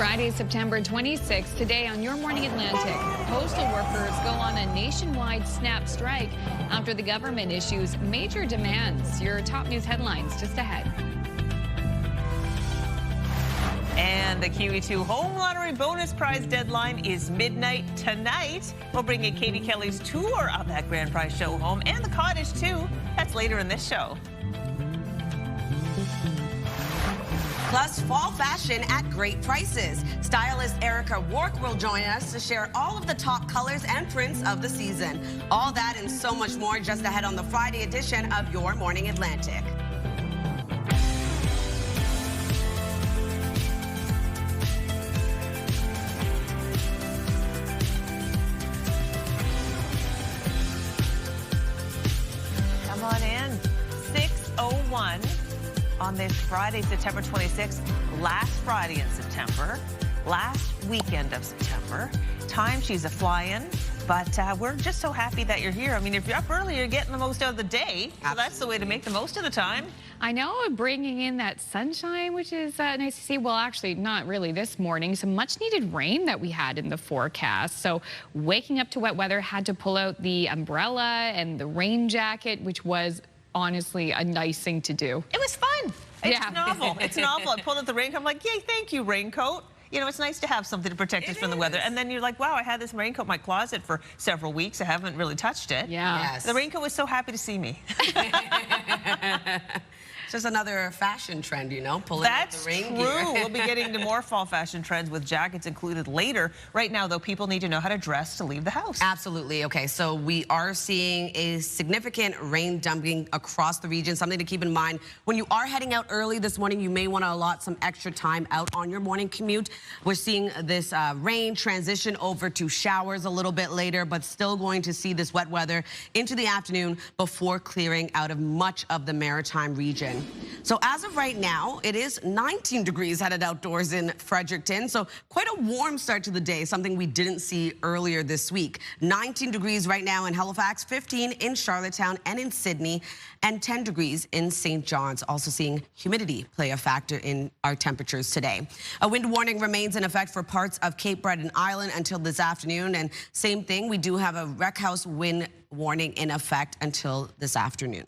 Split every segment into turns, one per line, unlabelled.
Friday, September 26th, today on Your Morning Atlantic, postal workers go on a nationwide SNAP strike after the government issues major demands. Your top news headlines just ahead.
And the QE2 Home Lottery bonus prize deadline is midnight tonight. We'll bring you Katie Kelly's tour of that grand prize show home and the cottage, too. That's later in this show.
Plus, fall fashion at great prices. Stylist Erica Wark will join us to share all of the top colors and prints of the season. All that and so much more just ahead on the Friday edition of Your Morning Atlantic.
Come on in. 6:01. On this Friday, September 26th, last Friday in September, last weekend of September. Time she's a-flying, but we're just so happy that you're here. I mean, if you're up early, you're getting the most out of the day. So that's the way to make the most of the time.
I know, bringing in that sunshine, which is nice to see. Well, actually, not really this morning. Some much-needed rain that we had in the forecast. So waking up to wet weather, had to pull out the umbrella and the rain jacket, which was honestly a nice thing to do.
It was fun. It's novel. It's novel. I pulled out the raincoat. I'm like, yay, thank you, raincoat. You know, it's nice to have something to protect us from the weather. And then you're like, wow, I had this raincoat in my closet for several weeks. I haven't really touched it.
Yeah.
Yes.
The raincoat was so happy to see me.
It's just another fashion trend, you know, pulling out the rain gear.
That's true. We'll be getting to more fall fashion trends with jackets included later. Right now, though, people need to know how to dress to leave the house.
Absolutely. Okay, so we are seeing a significant rain dumping across the region. Something to keep in mind. When you are heading out early this morning, you may want to allot some extra time out on your morning commute. We're seeing this rain transition over to showers a little bit later, but still going to see this wet weather into the afternoon before clearing out of much of the Maritime region. So as of right now, it is 19 degrees headed outdoors in Fredericton. So quite a warm start to the day, something we didn't see earlier this week. 19 degrees right now in Halifax, 15 in Charlottetown and in Sydney, and 10 degrees in St. John's. Also seeing humidity play a factor in our temperatures today. A wind warning remains in effect for parts of Cape Breton Island until this afternoon. And same thing, we do have a wreck house wind warning in effect until this afternoon.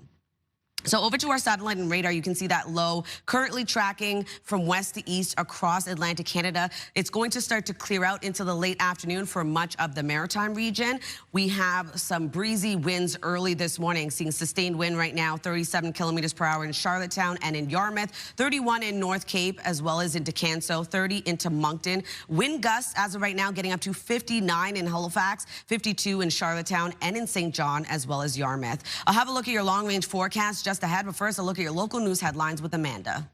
So over to our satellite and radar, you can see that low currently tracking from west to east across Atlantic Canada. It's going to start to clear out into the late afternoon for much of the Maritime region. We have some breezy winds early this morning, seeing sustained wind right now, 37 kilometers per hour in Charlottetown and in Yarmouth, 31 in North Cape, as well as into Canso, 30 into Moncton. Wind gusts as of right now getting up to 59 in Halifax, 52 in Charlottetown and in St. John, as well as Yarmouth. I'll have a look at your long-range forecast just ahead, but first a look at your local news headlines with Amanda.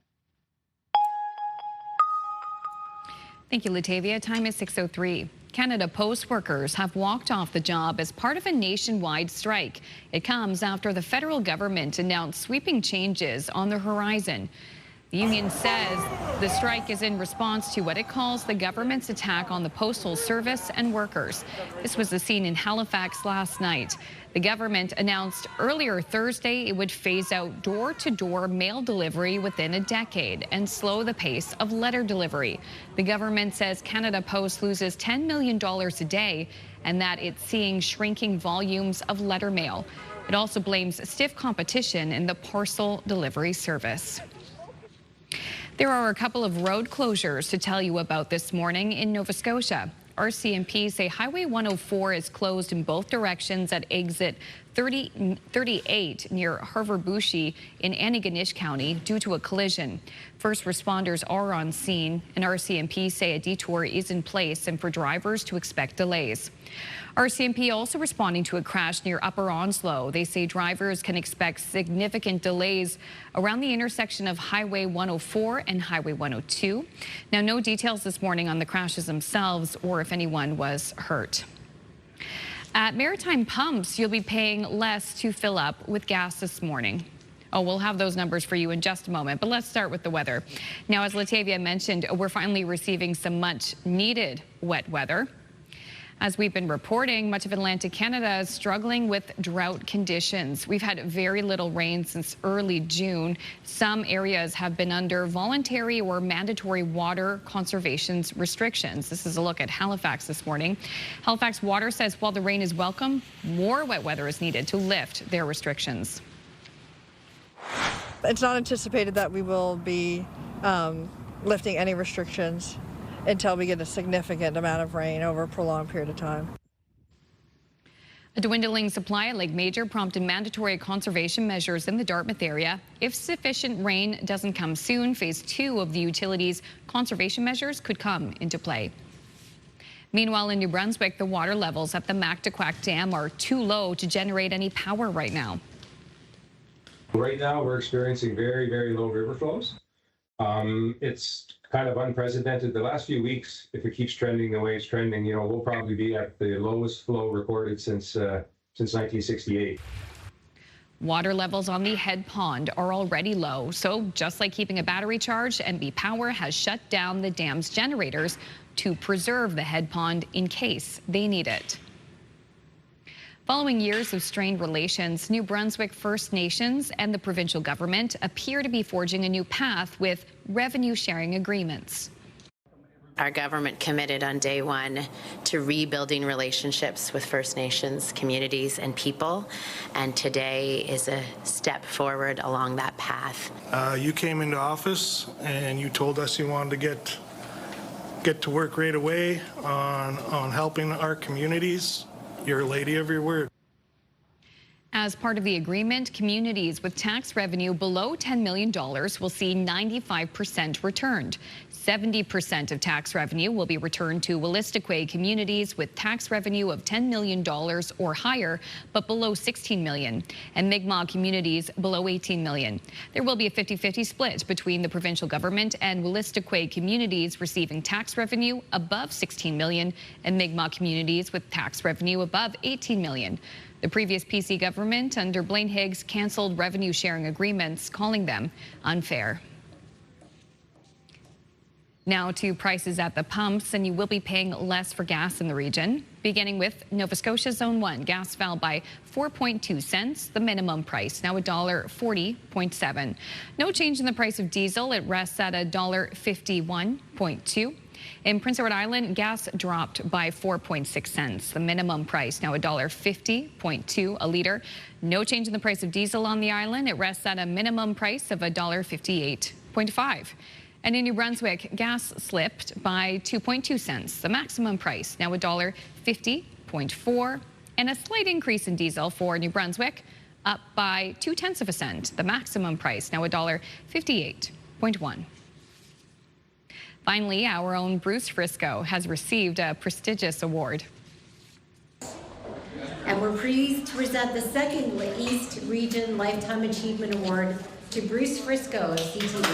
Thank you, Latavia. Time is 6:03. Canada Post workers have walked off the job as part of a nationwide strike. It comes after the federal government announced sweeping changes on the horizon. The union says the strike is in response to what it calls the government's attack on the Postal Service and workers. This was the scene in Halifax last night. The government announced earlier Thursday it would phase out door-to-door mail delivery within a decade and slow the pace of letter delivery. The government says Canada Post loses $10 million a day and that it's seeing shrinking volumes of letter mail. It also blames stiff competition in the parcel delivery service. There are a couple of road closures to tell you about this morning in Nova Scotia. RCMP say Highway 104 is closed in both directions at exit 38 near Harvard-Bushey in Antigonish County due to a collision. First responders are on scene, and RCMP say a detour is in place and for drivers to expect delays. RCMP also responding to a crash near Upper Onslow. They say drivers can expect significant delays around the intersection of Highway 104 and Highway 102. Now, no details this morning on the crashes themselves or if anyone was hurt. At Maritime pumps, you'll be paying less to fill up with gas this morning. Oh, we'll have those numbers for you in just a moment, but let's start with the weather. Now, as Latavia mentioned, we're finally receiving some much needed wet weather. As we've been reporting, much of Atlantic Canada is struggling with drought conditions. We've had very little rain since early June. Some areas have been under voluntary or mandatory water conservation restrictions. This is a look at Halifax this morning. Halifax Water says while the rain is welcome, more wet weather is needed to lift their restrictions.
It's not anticipated that we will be lifting any restrictions until we get a significant amount of rain over a prolonged period of time.
A dwindling supply at Lake Major prompted mandatory conservation measures in the Dartmouth area. If sufficient rain doesn't come soon, phase 2 of the utilities' conservation measures could come into play. Meanwhile, in New Brunswick, the water levels at the Mactaquac Dam are too low to generate any power right now.
Right now, we're experiencing very, very low river flows. It's kind of unprecedented. The last few weeks, if it keeps trending the way it's trending, we'll probably be at the lowest flow recorded since 1968.
Water levels on the head pond are already low, so just like keeping a battery charged, NB Power has shut down the dam's generators to preserve the head pond in case they need it. Following years of strained relations, New Brunswick First Nations and the provincial government appear to be forging a new path with revenue-sharing agreements.
Our government committed on day one to rebuilding relationships with First Nations communities and people, and today is a step forward along that path.
You came into office and you told us you wanted to get to work right away on helping our communities. You're a lady of your word.
As part of the agreement, communities with tax revenue below $10 million will see 95% returned. 70% of tax revenue will be returned to Wolastoqey communities with tax revenue of $10 million or higher, but below $16 million, and Mi'kmaq communities below $18 million. There will be a 50-50 split between the provincial government and Wolastoqey communities receiving tax revenue above $16 million and Mi'kmaq communities with tax revenue above $18 million. The previous PC government under Blaine Higgs canceled revenue-sharing agreements, calling them unfair. Now to prices at the pumps, and you will be paying less for gas in the region. Beginning with Nova Scotia Zone 1, gas fell by 4.2 cents, the minimum price, now $1.40.7. No change in the price of diesel. It rests at $1.51.2. In Prince Edward Island, gas dropped by 4.6 cents. The minimum price now $1.50.2 a litre. No change in the price of diesel on the island. It rests at a minimum price of $1.58.5. And in New Brunswick, gas slipped by 2.2 cents. The maximum price now $1.50.4, and a slight increase in diesel for New Brunswick, up by 0.2 cents. The maximum price now $1.58.1. Finally, our own Bruce Frisco has received a prestigious award.
And we're pleased to present the second East Region Lifetime Achievement Award to Bruce Frisco of CTV.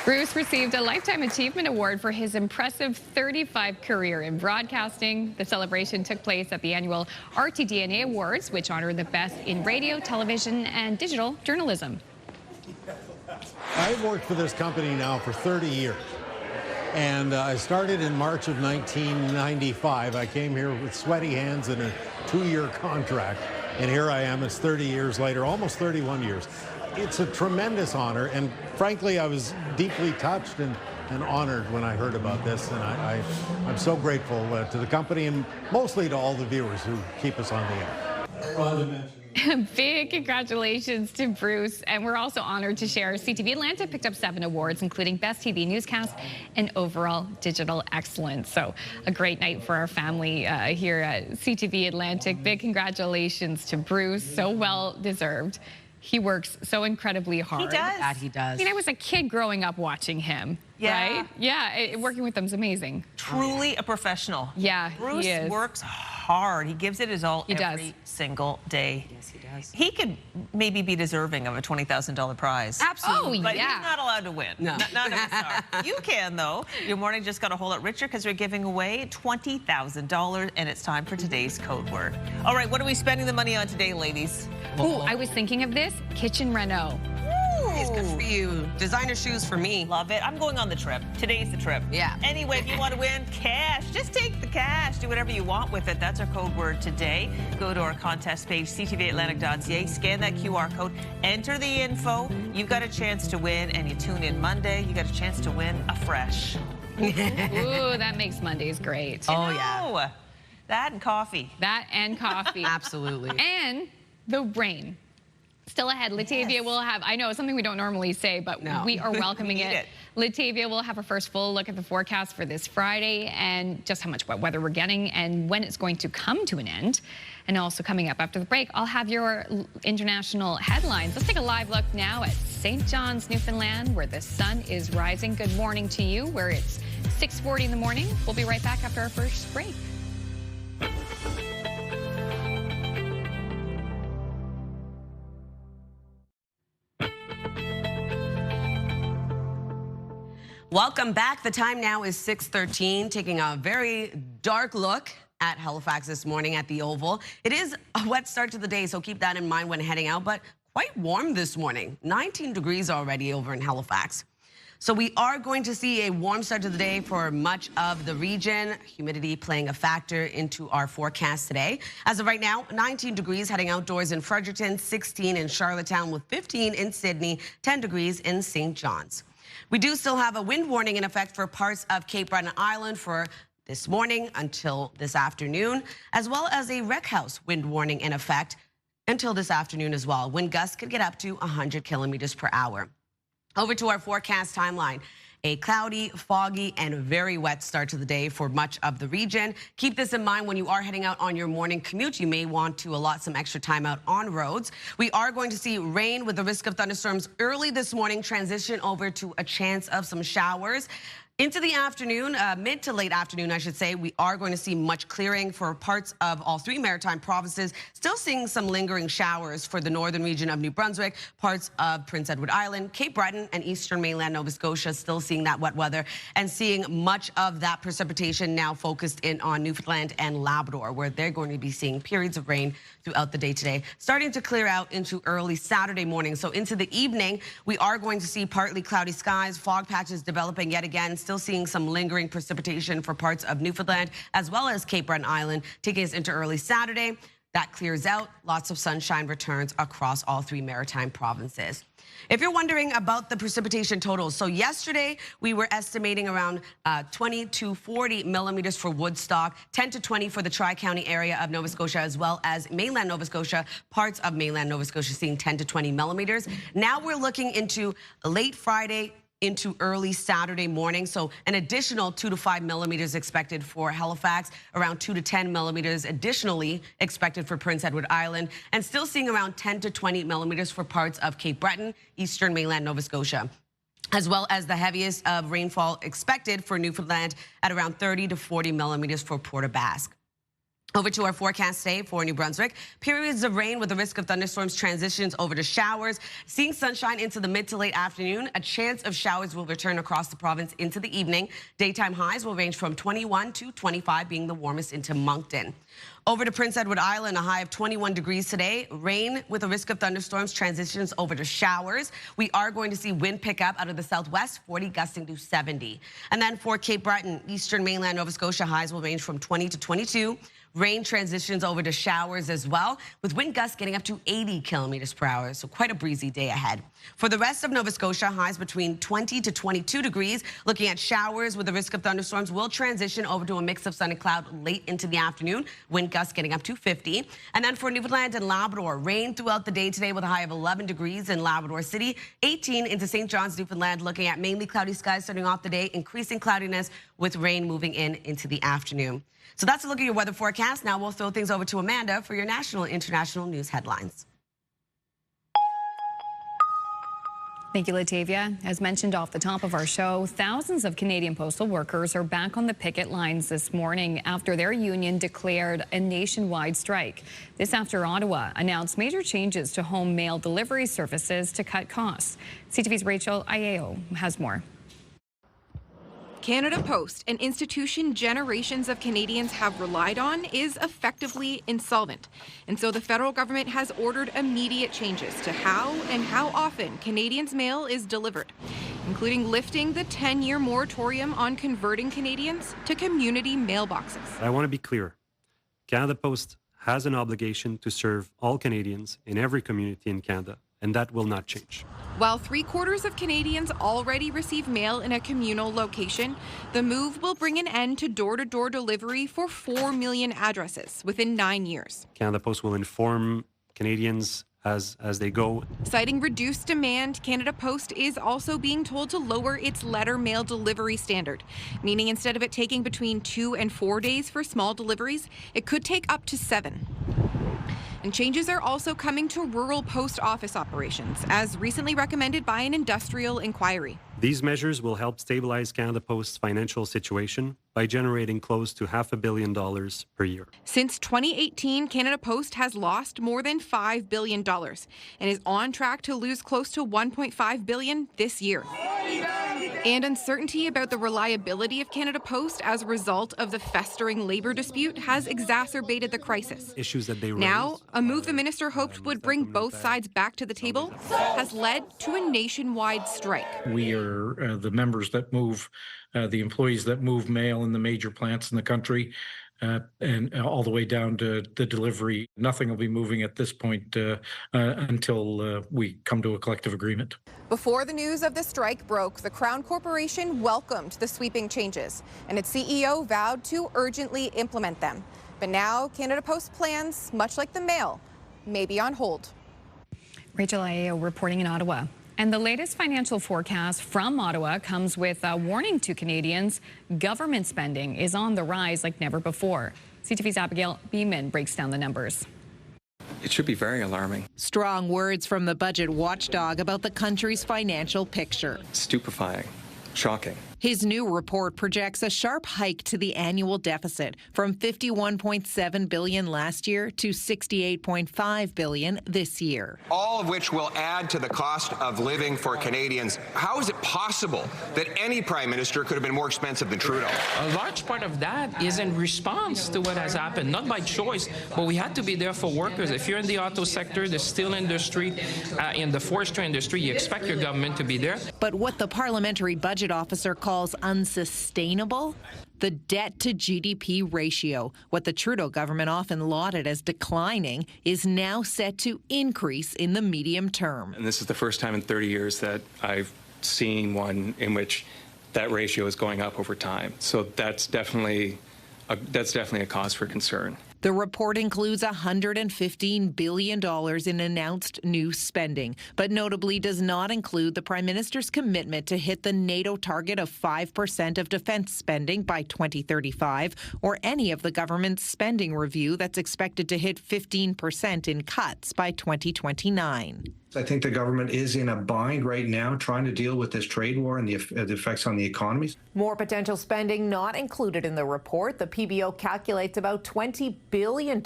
Bruce received a Lifetime Achievement Award for his impressive 35 career in broadcasting. The celebration took place at the annual RTDNA Awards, which honor the best in radio, television, and digital journalism.
I've worked for this company now for 30 years, and I started in March of 1995. I came here with sweaty hands and a 2-year contract, and here I am. It's 30 years later, almost 31 years. It's a tremendous honor, and frankly, I was deeply touched and honored when I heard about this, and I'm so grateful to the company and mostly to all the viewers who keep us on the air.
Big congratulations to Bruce, and we're also honored to share CTV Atlantic picked up 7 awards, including Best TV Newscast and Overall Digital Excellence. So a great night for our family here at CTV Atlantic. Big congratulations to Bruce, so well deserved. He works so incredibly hard.
He does.
That he does.
I mean, I was a kid growing up watching him, right? Yeah, working with him is amazing.
Truly a professional.
Yeah,
Bruce
he is.
works hard. He gives it his all every single day.
Yes, he does.
He could maybe be deserving of a $20,000 prize.
Absolutely.
But
yeah.
he's not allowed to win.
No.
None of us are. You can, though. Your morning just got a whole lot richer because we're giving away $20,000, and it's time for today's code word. All right, what are we spending the money on today, ladies?
Ooh, I was thinking of this, kitchen reno.
It's good for you. Designer shoes for me.
Love it. I'm going on the trip. Today's the trip.
Yeah.
Anyway, if you want to win cash, just take the cash. Do whatever you want with it. That's our code word today. Go to our contest page, ctvatlantic.ca. Scan that QR code. Enter the info. You've got a chance to win, and you tune in Monday. You got a chance to win a fresh.
Ooh, that makes Mondays great.
Oh, yeah.
That and coffee.
That and coffee.
Absolutely.
And the rain. Still ahead. Latavia will have, I know, something we don't normally say, but we are welcoming it. Latavia will have a first full look at the forecast for this Friday and just how much wet weather we're getting and when it's going to come to an end. And also coming up after the break, I'll have your international headlines. Let's take a live look now at St. John's, Newfoundland, where the sun is rising. Good morning to you, where it's 6:40 in the morning. We'll be right back after our first break.
Welcome back. The time now is 6:13, taking a very dark look at Halifax this morning at the Oval. It is a wet start to the day, so keep that in mind when heading out, but quite warm this morning. 19 degrees already over in Halifax. So we are going to see a warm start to the day for much of the region. Humidity playing a factor into our forecast today. As of right now, 19 degrees heading outdoors in Fredericton, 16 in Charlottetown with 15 in Sydney, 10 degrees in St. John's. We do still have a wind warning in effect for parts of Cape Breton Island for this morning until this afternoon, as well as a wreck house wind warning in effect until this afternoon as well. Wind gusts could get up to 100 kilometers per hour. Over to our forecast timeline. A cloudy, foggy, and very wet start to the day for much of the region. Keep this in mind when you are heading out on your morning commute. You may want to allot some extra time out on roads. We are going to see rain with the risk of thunderstorms early this morning, transition over to a chance of some showers. Into the afternoon, mid to late afternoon, I should say, we are going to see much clearing for parts of all three maritime provinces. Still seeing some lingering showers for the northern region of New Brunswick, parts of Prince Edward Island, Cape Breton, and eastern mainland Nova Scotia. Still seeing that wet weather and seeing much of that precipitation now focused in on Newfoundland and Labrador, where they're going to be seeing periods of rain throughout the day today. Starting to clear out into early Saturday morning. So into the evening, we are going to see partly cloudy skies, fog patches developing yet again. Still seeing some lingering precipitation for parts of Newfoundland as well as Cape Breton Island. Taking us into early Saturday, that clears out. Lots of sunshine returns across all three maritime provinces. If you're wondering about the precipitation totals, so yesterday we were estimating around 20 to 40 millimeters for Woodstock, 10 to 20 for the Tri-County area of Nova Scotia, as well as mainland Nova Scotia, parts of mainland Nova Scotia seeing 10 to 20 millimeters. Now we're looking into late Friday into early Saturday morning. So an additional 2 to 5 millimeters expected for Halifax, around 2 to 10 millimeters additionally expected for Prince Edward Island, and still seeing around 10 to 20 millimeters for parts of Cape Breton, eastern mainland Nova Scotia, as well as the heaviest of rainfall expected for Newfoundland at around 30 to 40 millimeters for Port aux Basques. Over to our forecast today for New Brunswick. Periods of rain with the risk of thunderstorms transitions over to showers. Seeing sunshine into the mid to late afternoon. A chance of showers will return across the province into the evening. Daytime highs will range from 21 to 25, being the warmest into Moncton. Over to Prince Edward Island, a high of 21 degrees today. Rain with a risk of thunderstorms transitions over to showers. We are going to see wind pick up out of the southwest, 40 gusting to 70. And then for Cape Breton, eastern mainland Nova Scotia, highs will range from 20 to 22. Rain transitions over to showers as well, with wind gusts getting up to 80 kilometers per hour, so quite a breezy day ahead. For the rest of Nova Scotia, highs between 20 to 22 degrees. Looking at showers with the risk of thunderstorms will transition over to a mix of sun and cloud late into the afternoon. Wind gusts getting up to 50. And then for Newfoundland and Labrador, rain throughout the day today with a high of 11 degrees in Labrador City, 18 into St. John's, Newfoundland. Looking at mainly cloudy skies starting off the day, increasing cloudiness with rain moving in into the afternoon. So that's a look at your weather forecast. Now we'll throw things over to Amanda for your national and international news headlines.
Thank you, Latavia. As mentioned off the top of our show, thousands of Canadian postal workers are back on the picket lines this morning after their union declared a nationwide strike. This after Ottawa announced major changes to home mail delivery services to cut costs. CTV's Rachel Aieo has more.
Canada Post, an institution generations of Canadians have relied on, is effectively insolvent. And so the federal government has ordered immediate changes to how and how often Canadians' mail is delivered, including lifting the 10-year moratorium on converting Canadians to community mailboxes.
I want to be clear. Canada Post has an obligation to serve all Canadians in every community in Canada, and that will not change.
While 3/4 of Canadians already receive mail in a communal location, the move will bring an end to door-to-door delivery for 4 million addresses within 9 years.
Canada Post will inform Canadians as they go.
Citing reduced demand, Canada Post is also being told to lower its letter mail delivery standard, meaning instead of it taking between 2 and 4 days for small deliveries, it could take up to 7. And changes are also coming to rural post office operations, as recently recommended by an industrial inquiry.
These measures will help stabilize Canada Post's financial situation by generating close to $500 million per year.
Since 2018, Canada Post has lost more than $5 billion and is on track to lose close to $1.5 billion this year. And uncertainty about the reliability of Canada Post as a result of the festering labor dispute has exacerbated the crisis.
Issues that they raised.
Now, a move the minister hoped would bring both sides back to the table has led to a nationwide strike.
We are the members that move, the employees that move mail in the major plants in the country, and all the way down to the delivery. Nothing will be moving at this point until we come to a collective agreement.
Before the news of the strike broke, the Crown Corporation welcomed the sweeping changes, and its CEO vowed to urgently implement them. But now, Canada Post plans, much like the mail, may be on hold.
Rachel Ayo reporting in Ottawa. And the latest financial forecast from Ottawa comes with a warning to Canadians. Government spending is on the rise like never before. CTV's Abigail Beeman breaks down the numbers.
It should be very alarming.
Strong words from the budget watchdog about the country's financial picture.
Stupefying. Shocking.
His new report projects a sharp hike to the annual deficit from $51.7 billion last year to $68.5 billion this year.
All of which will add to the cost of living for Canadians. How is it possible that any prime minister could have been more expensive than Trudeau?
A large part of that is in response to what has happened, not by choice, but we had to be there for workers. If you're in the auto sector, the steel industry, in the forestry industry, you expect your government to be there.
But what the parliamentary budget officer calls unsustainable? The debt to GDP ratio, what the Trudeau government often lauded as declining, is now set to increase in the medium term.
And this is the first time in 30 years that I've seen one in which that ratio is going up over time. So that's definitely a cause for concern.
The report includes $115 billion in announced new spending, but notably does not include the Prime Minister's commitment to hit the NATO target of 5% of defense spending by 2035, or any of the government's spending review that's expected to hit 15% in cuts by 2029.
I think the government is in a bind right now trying to deal with this trade war and the effects on the economies.
More potential spending not included in the report. The PBO calculates about $20 billion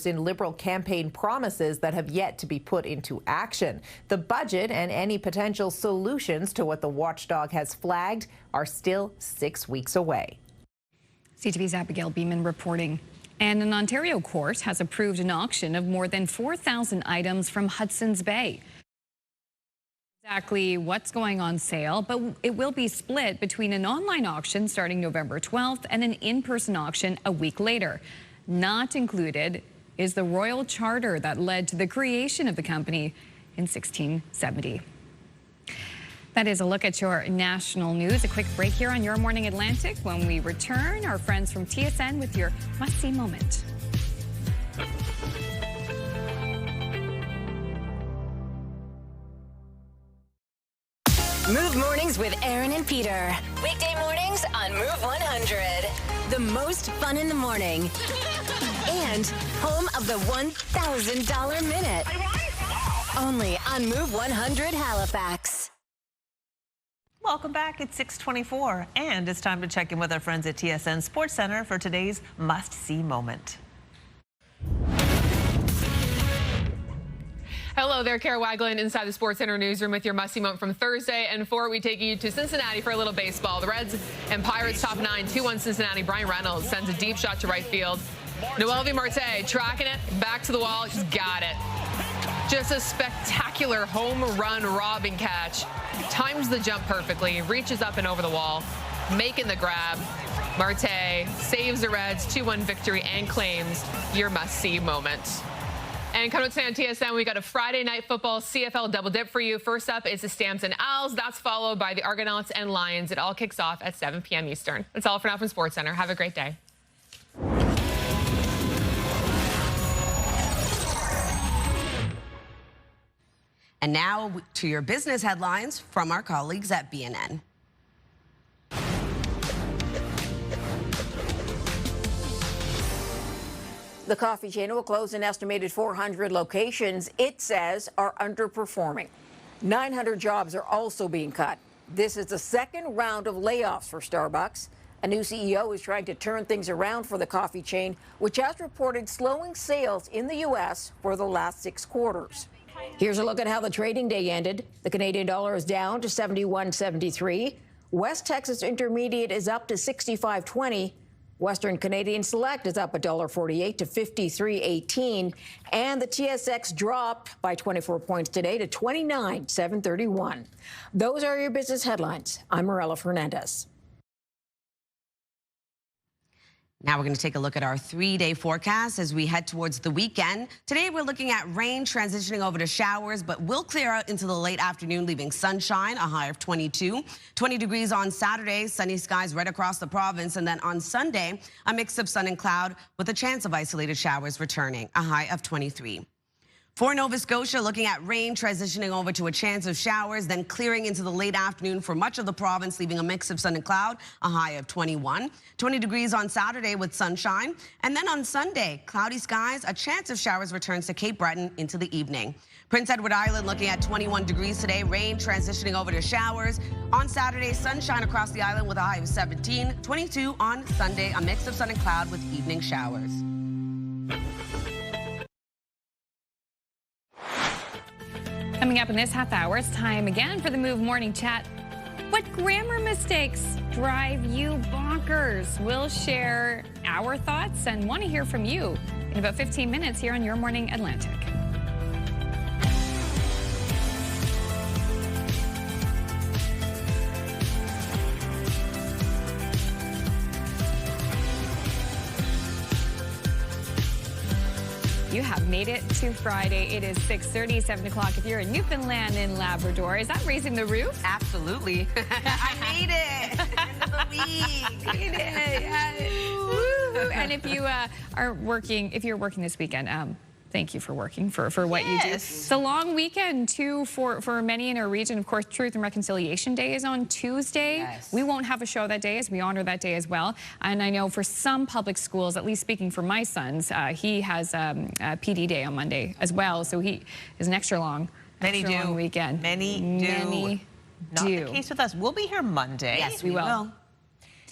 in Liberal campaign promises that have yet to be put into action. The budget and any potential solutions to what the watchdog has flagged are still 6 weeks away.
CTV's Abigail Beeman reporting. And an Ontario court has approved an auction of more than 4,000 items from Hudson's Bay. Exactly what's going on sale, but it will be split between an online auction starting November 12th and an in-person auction a week later. Not included is the royal charter that led to the creation of the company in 1670. That is a look at your national news. A quick break here on Your Morning Atlantic. When we return, our friends from TSN with your must-see moment.
Move Mornings with Aaron and Peter. Weekday mornings on Move 100. The most fun in the morning. And home of the $1,000 minute. Only on Move 100 Halifax.
Welcome back. It's 6:24, and it's time to check in with our friends at TSN Sports Center for today's must-see moment.
Hello there, Kara Wagland inside the Sports Center newsroom with your must-see moment from Thursday. And for we take you to Cincinnati for a little baseball. The Reds and Pirates top 9, 2-1 Cincinnati. Brian Reynolds sends a deep shot to right field. Noelvi Marte tracking it back to the wall. She's got it. Just a spectacular home run robbing catch. Times the jump perfectly, reaches up and over the wall, making the grab. Marte saves the Reds 2-1 victory and claims your must-see moment. And coming up today on TSN, we got a Friday night football CFL double dip for you. First up is the Stamps and Owls. That's followed by the Argonauts and Lions. It all kicks off at 7 p.m. Eastern. That's all for now from Sports Center. Have a great day.
And now to your business headlines from our colleagues at BNN.
The coffee chain will close an estimated 400 locations it says are underperforming. 900 jobs are also being cut. This is the second round of layoffs for Starbucks. A new CEO is trying to turn things around for the coffee chain, which has reported slowing sales in the U.S. for the last 6 quarters. Here's a look at how the trading day ended. The Canadian dollar is down to 71.73. West Texas Intermediate is up to 65.20. Western Canadian Select is up $1.48 to 53.18, and the TSX dropped by 24 points today to 29,731. Those are your business headlines. I'm Morella Fernandez.
Now we're going to take a look at our 3-day forecast as we head towards the weekend. Today we're looking at rain transitioning over to showers, but will clear out into the late afternoon, leaving sunshine, a high of 22. 20 degrees on Saturday, sunny skies right across the province. And then on Sunday, a mix of sun and cloud with a chance of isolated showers returning, a high of 23. For Nova Scotia, looking at rain transitioning over to a chance of showers, then clearing into the late afternoon for much of the province, leaving a mix of sun and cloud, a high of 21. 20 degrees on Saturday with sunshine. And then on Sunday, cloudy skies, a chance of showers returns to Cape Breton into the evening. Prince Edward Island looking at 21 degrees today, rain transitioning over to showers. On Saturday, sunshine across the island with a high of 17. 22 on Sunday, a mix of sun and cloud with evening showers.
Coming up in this half hour, it's time again for the Move Morning Chat. What grammar mistakes drive you bonkers? We'll share our thoughts and want to hear from you in about 15 minutes here on Your Morning Atlantic. You have made it to Friday. It is 6:30, 7 o'clock. If you're in Newfoundland and Labrador, is that raising the roof?
Absolutely. I made it. End of the week.
Made it. Yes. And if you are working, if you're working this weekend, thank you for working for what you do. It's a long weekend too for many in our region. Of course, Truth and Reconciliation Day is on Tuesday. Yes. We won't have a show that day as we honor that day as well. And I know for some public schools, at least speaking for my sons, he has a PD Day on Monday as well. So he is an extra long weekend.
Many do. Not the case with us. We'll be here Monday.
Yes, we will.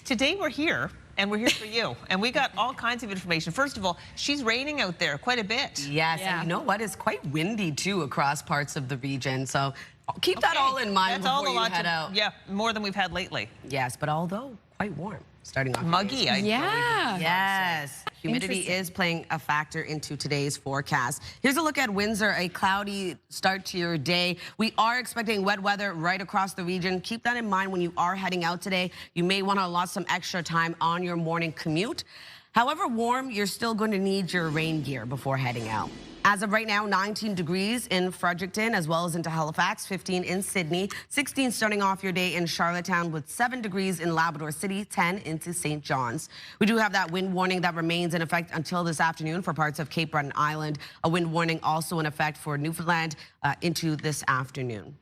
Today we're here. And we're here for you. And we got all kinds of information. First of all, she's raining out there quite a bit.
Yes, and you know what? It's quite windy, too, across parts of the region. So keep that all in mind before you head out.
Yeah, more than we've had lately.
Yes, but although quite warm. Starting off
muggy.
Yes. Humidity is playing a factor into today's forecast. Here's a look at Windsor, a cloudy start to your day. We are expecting wet weather right across the region. Keep that in mind when you are heading out today. You may want to allot some extra time on your morning commute. However warm, you're still going to need your rain gear before heading out. As of right now, 19 degrees in Fredericton, as well as into Halifax, 15 in Sydney, 16 starting off your day in Charlottetown with 7 degrees in Labrador City, 10 into St. John's. We do have that wind warning that remains in effect until this afternoon for parts of Cape Breton Island. A wind warning also in effect for Newfoundland into this afternoon.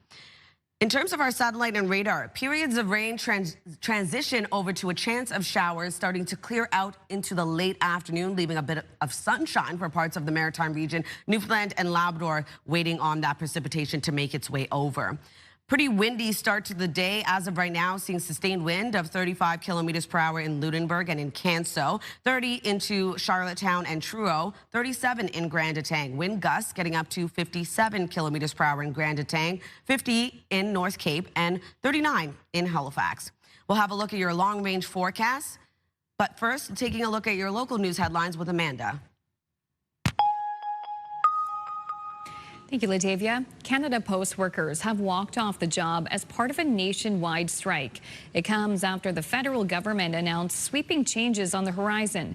In terms of our satellite and radar, periods of rain transition over to a chance of showers starting to clear out into the late afternoon, leaving a bit of sunshine for parts of the Maritime region. Newfoundland and Labrador waiting on that precipitation to make its way over. Pretty windy start to the day. As of right now, seeing sustained wind of 35 kilometers per hour in Lunenburg and in Canso, 30 into Charlottetown and Truro, 37 in Grand Etang. Wind gusts getting up to 57 kilometers per hour in Grand Etang, 50 in North Cape, and 39 in Halifax. We'll have a look at your long-range forecast, but first, taking a look at your local news headlines with Amanda.
Thank you, Latavia. Canada Post workers have walked off the job as part of a nationwide strike. It comes after the federal government announced sweeping changes on the horizon.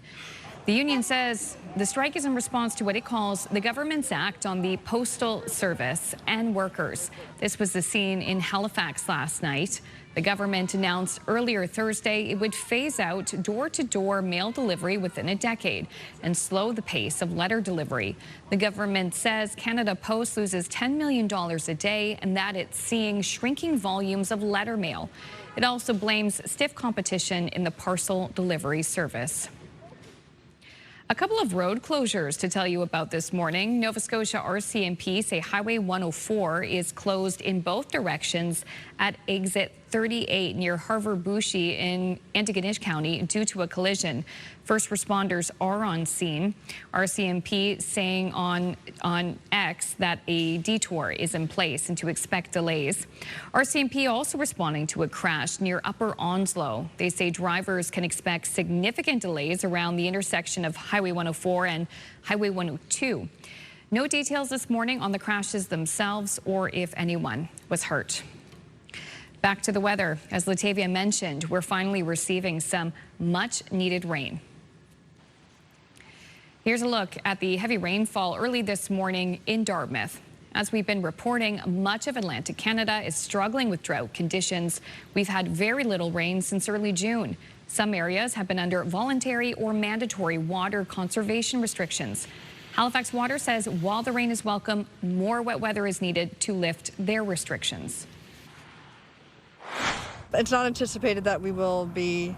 The union says the strike is in response to what it calls the government's act on the Postal Service and workers. This was the scene in Halifax last night. The government announced earlier Thursday it would phase out door-to-door mail delivery within a decade and slow the pace of letter delivery. The government says Canada Post loses $10 million a day and that it's seeing shrinking volumes of letter mail. It also blames stiff competition in the parcel delivery service. A couple of road closures to tell you about this morning. Nova Scotia RCMP say Highway 104 is closed in both directions at exit 38 near Harvard-Bouchey in Antigonish County due to a collision. First responders are on scene. RCMP saying on X that a detour is in place and to expect delays. RCMP also responding to a crash near Upper Onslow. They say drivers can expect significant delays around the intersection of Highway 104 and Highway 102. No details this morning on the crashes themselves or if anyone was hurt. Back to the weather. As Latavia mentioned, we're finally receiving some much-needed rain. Here's a look at the heavy rainfall early this morning in Dartmouth. As we've been reporting, much of Atlantic Canada is struggling with drought conditions. We've had very little rain since early June. Some areas have been under voluntary or mandatory water conservation restrictions. Halifax Water says while the rain is welcome, more wet weather is needed to lift their restrictions.
It's not anticipated that we will be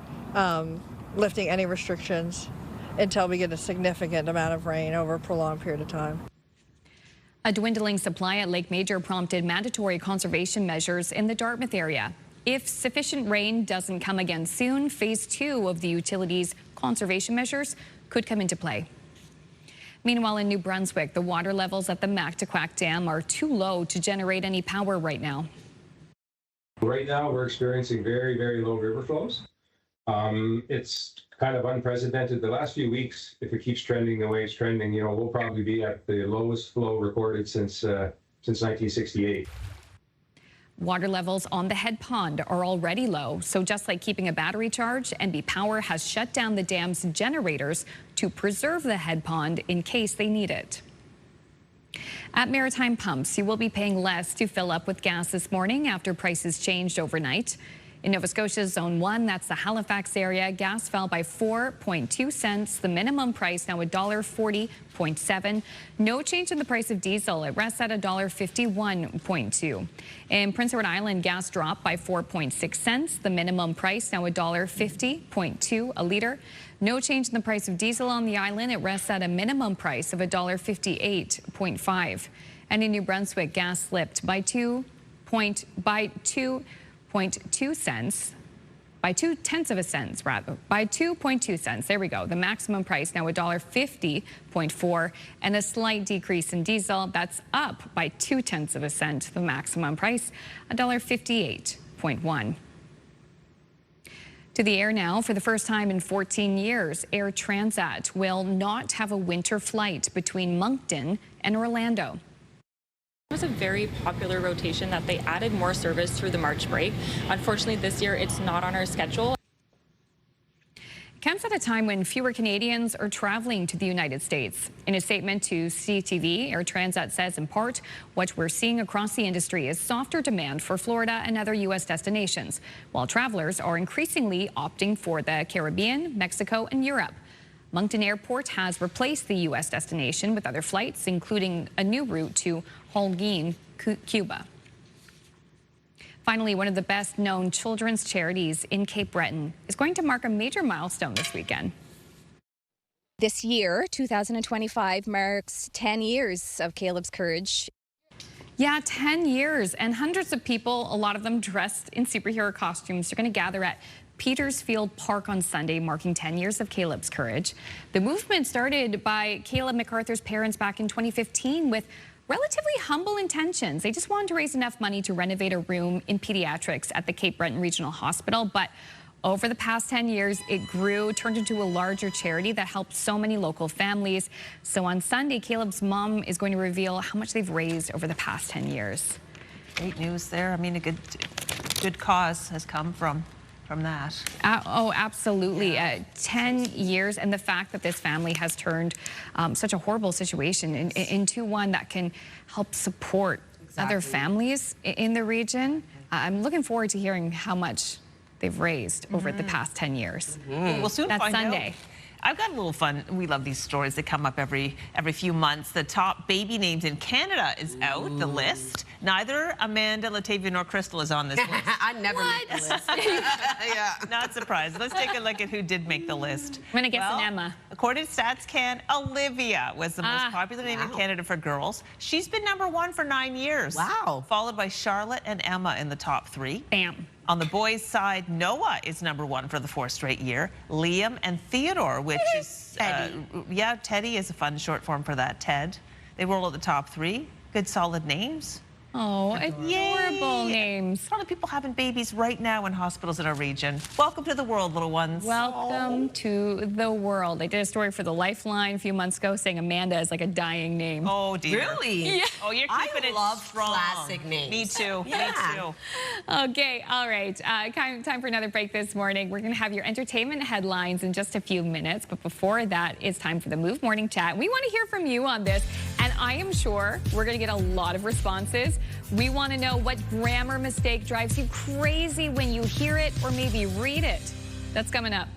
lifting any restrictions until we get a significant amount of rain over a prolonged period of time.
A dwindling supply at Lake Major prompted mandatory conservation measures in the Dartmouth area. If sufficient rain doesn't come again soon, phase 2 of the utilities' conservation measures could come into play. Meanwhile, in New Brunswick, the water levels at the Mactaquac Dam are too low to generate any power right now.
Right now, we're experiencing very, very low river flows. It's kind of unprecedented. The last few weeks, if it keeps trending the way it's trending, we'll probably be at the lowest flow recorded since 1968.
Water levels on the head pond are already low, so just like keeping a battery charged, NB Power has shut down the dam's generators to preserve the head pond in case they need it. At Maritime pumps, you will be paying less to fill up with gas this morning after prices changed overnight. In Nova Scotia's Zone 1, that's the Halifax area, gas fell by 4.2 cents. The minimum price now $1.40.7. No change in the price of diesel. It rests at $1.51.2. In Prince Edward Island, gas dropped by 4.6 cents. The minimum price now $1.50.2 a liter. No change in the price of diesel on the island. It rests at a minimum price of $1.58.5. And in New Brunswick, gas slipped by 2 cents, by 2/10 of a cent, rather, by 2.2 cents. There we go. The maximum price now $1.50.4, and a slight decrease in diesel. That's up by 2/10 of a cent. The maximum price $1.58.1. To the air now. For the first time in 14 years, Air Transat will not have a winter flight between Moncton and Orlando.
It was a very popular rotation that they added more service through the March break. Unfortunately, this year it's not on our schedule.
It comes at a time when fewer Canadians are traveling to the United States. In a statement to CTV, Air Transat says in part, what we're seeing across the industry is softer demand for Florida and other U.S. destinations, while travelers are increasingly opting for the Caribbean, Mexico, and Europe. Moncton Airport has replaced the U.S. destination with other flights, including a new route to Holguin, Cuba. Finally, one of the best-known children's charities in Cape Breton is going to mark a major milestone this weekend.
This year, 2025, marks 10 years of Caleb's Courage.
Yeah, 10 years, and hundreds of people, a lot of them dressed in superhero costumes, are going to gather at Petersfield Park on Sunday, marking 10 years of Caleb's courage. The movement started by Caleb MacArthur's parents back in 2015 with relatively humble intentions. They just wanted to raise enough money to renovate a room in pediatrics at the Cape Breton Regional Hospital, but over the past 10 years, it grew, turned into a larger charity that helps so many local families. So on Sunday, Caleb's mom is going to reveal how much they've raised over the past 10 years.
Great news there. I mean, a good cause has come from that.
Oh, absolutely. 10 years, and the fact that this family has turned such a horrible situation into one that can help support other families in the region. I'm looking forward to hearing how much they've raised over the past 10 years.
We'll soon
That's
find
Sunday.
out. I've got a little fun. We love these stories that come up every few months. The top baby names in Canada is out, the list. Neither Amanda, Latavia, nor Crystal is on this list.
I never make the list.
Yeah. Not surprised. Let's take a look at who did make the list.
I'm gonna guess an Emma.
According to StatsCan, Olivia was the most popular name in Canada for girls. She's been #1 for 9 years.
Wow.
Followed by Charlotte and Emma in the top 3.
Bam.
On the boys' side, Noah is #1 for the 4th straight year. Liam and Theodore, which is, Teddy is a fun short form for that, Ted. They roll at the top 3. Good solid names.
Oh, adorable names.
A lot of people having babies right now in hospitals in our region. Welcome to the world, little ones.
Welcome to the world. I did a story for the Lifeline a few months ago saying Amanda is like a dying name.
Oh, dear.
Really?
Yeah.
Oh, you're keeping it
love
strong.
classic names.
Me too.
Yeah.
Me too.
Okay, all right. Time for another break this morning. We're going to have your entertainment headlines in just a few minutes. But before that, it's time for the Move Morning Chat. We want to hear from you on this. And I am sure we're going to get a lot of responses. We want to know what grammar mistake drives you crazy when you hear it or maybe read it. That's coming up.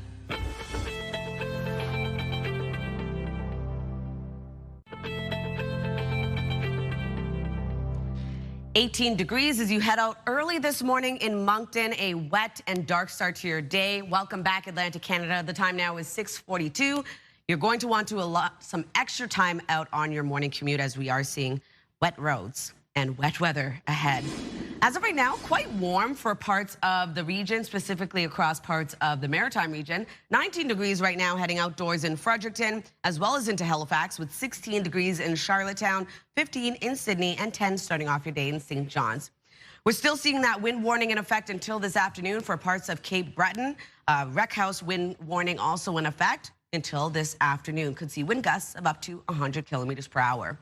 "18 degrees as you head out early this morning in Moncton. A wet and dark start to your day. Welcome back, Atlantic Canada. The time now is 6:42. You're going to want to allot some extra time out on your morning commute as we are seeing wet roads and wet weather ahead. As of right now, quite warm for parts of the region, specifically across parts of the Maritime region. 19 degrees right now heading outdoors in Fredericton, as well as into Halifax, with 16 degrees in Charlottetown, 15 in Sydney, and 10 starting off your day in St. John's. We're still seeing that wind warning in effect until this afternoon for parts of Cape Breton. Wreck house wind warning also in effect until this afternoon. Could see wind gusts of up to 100 kilometers per hour.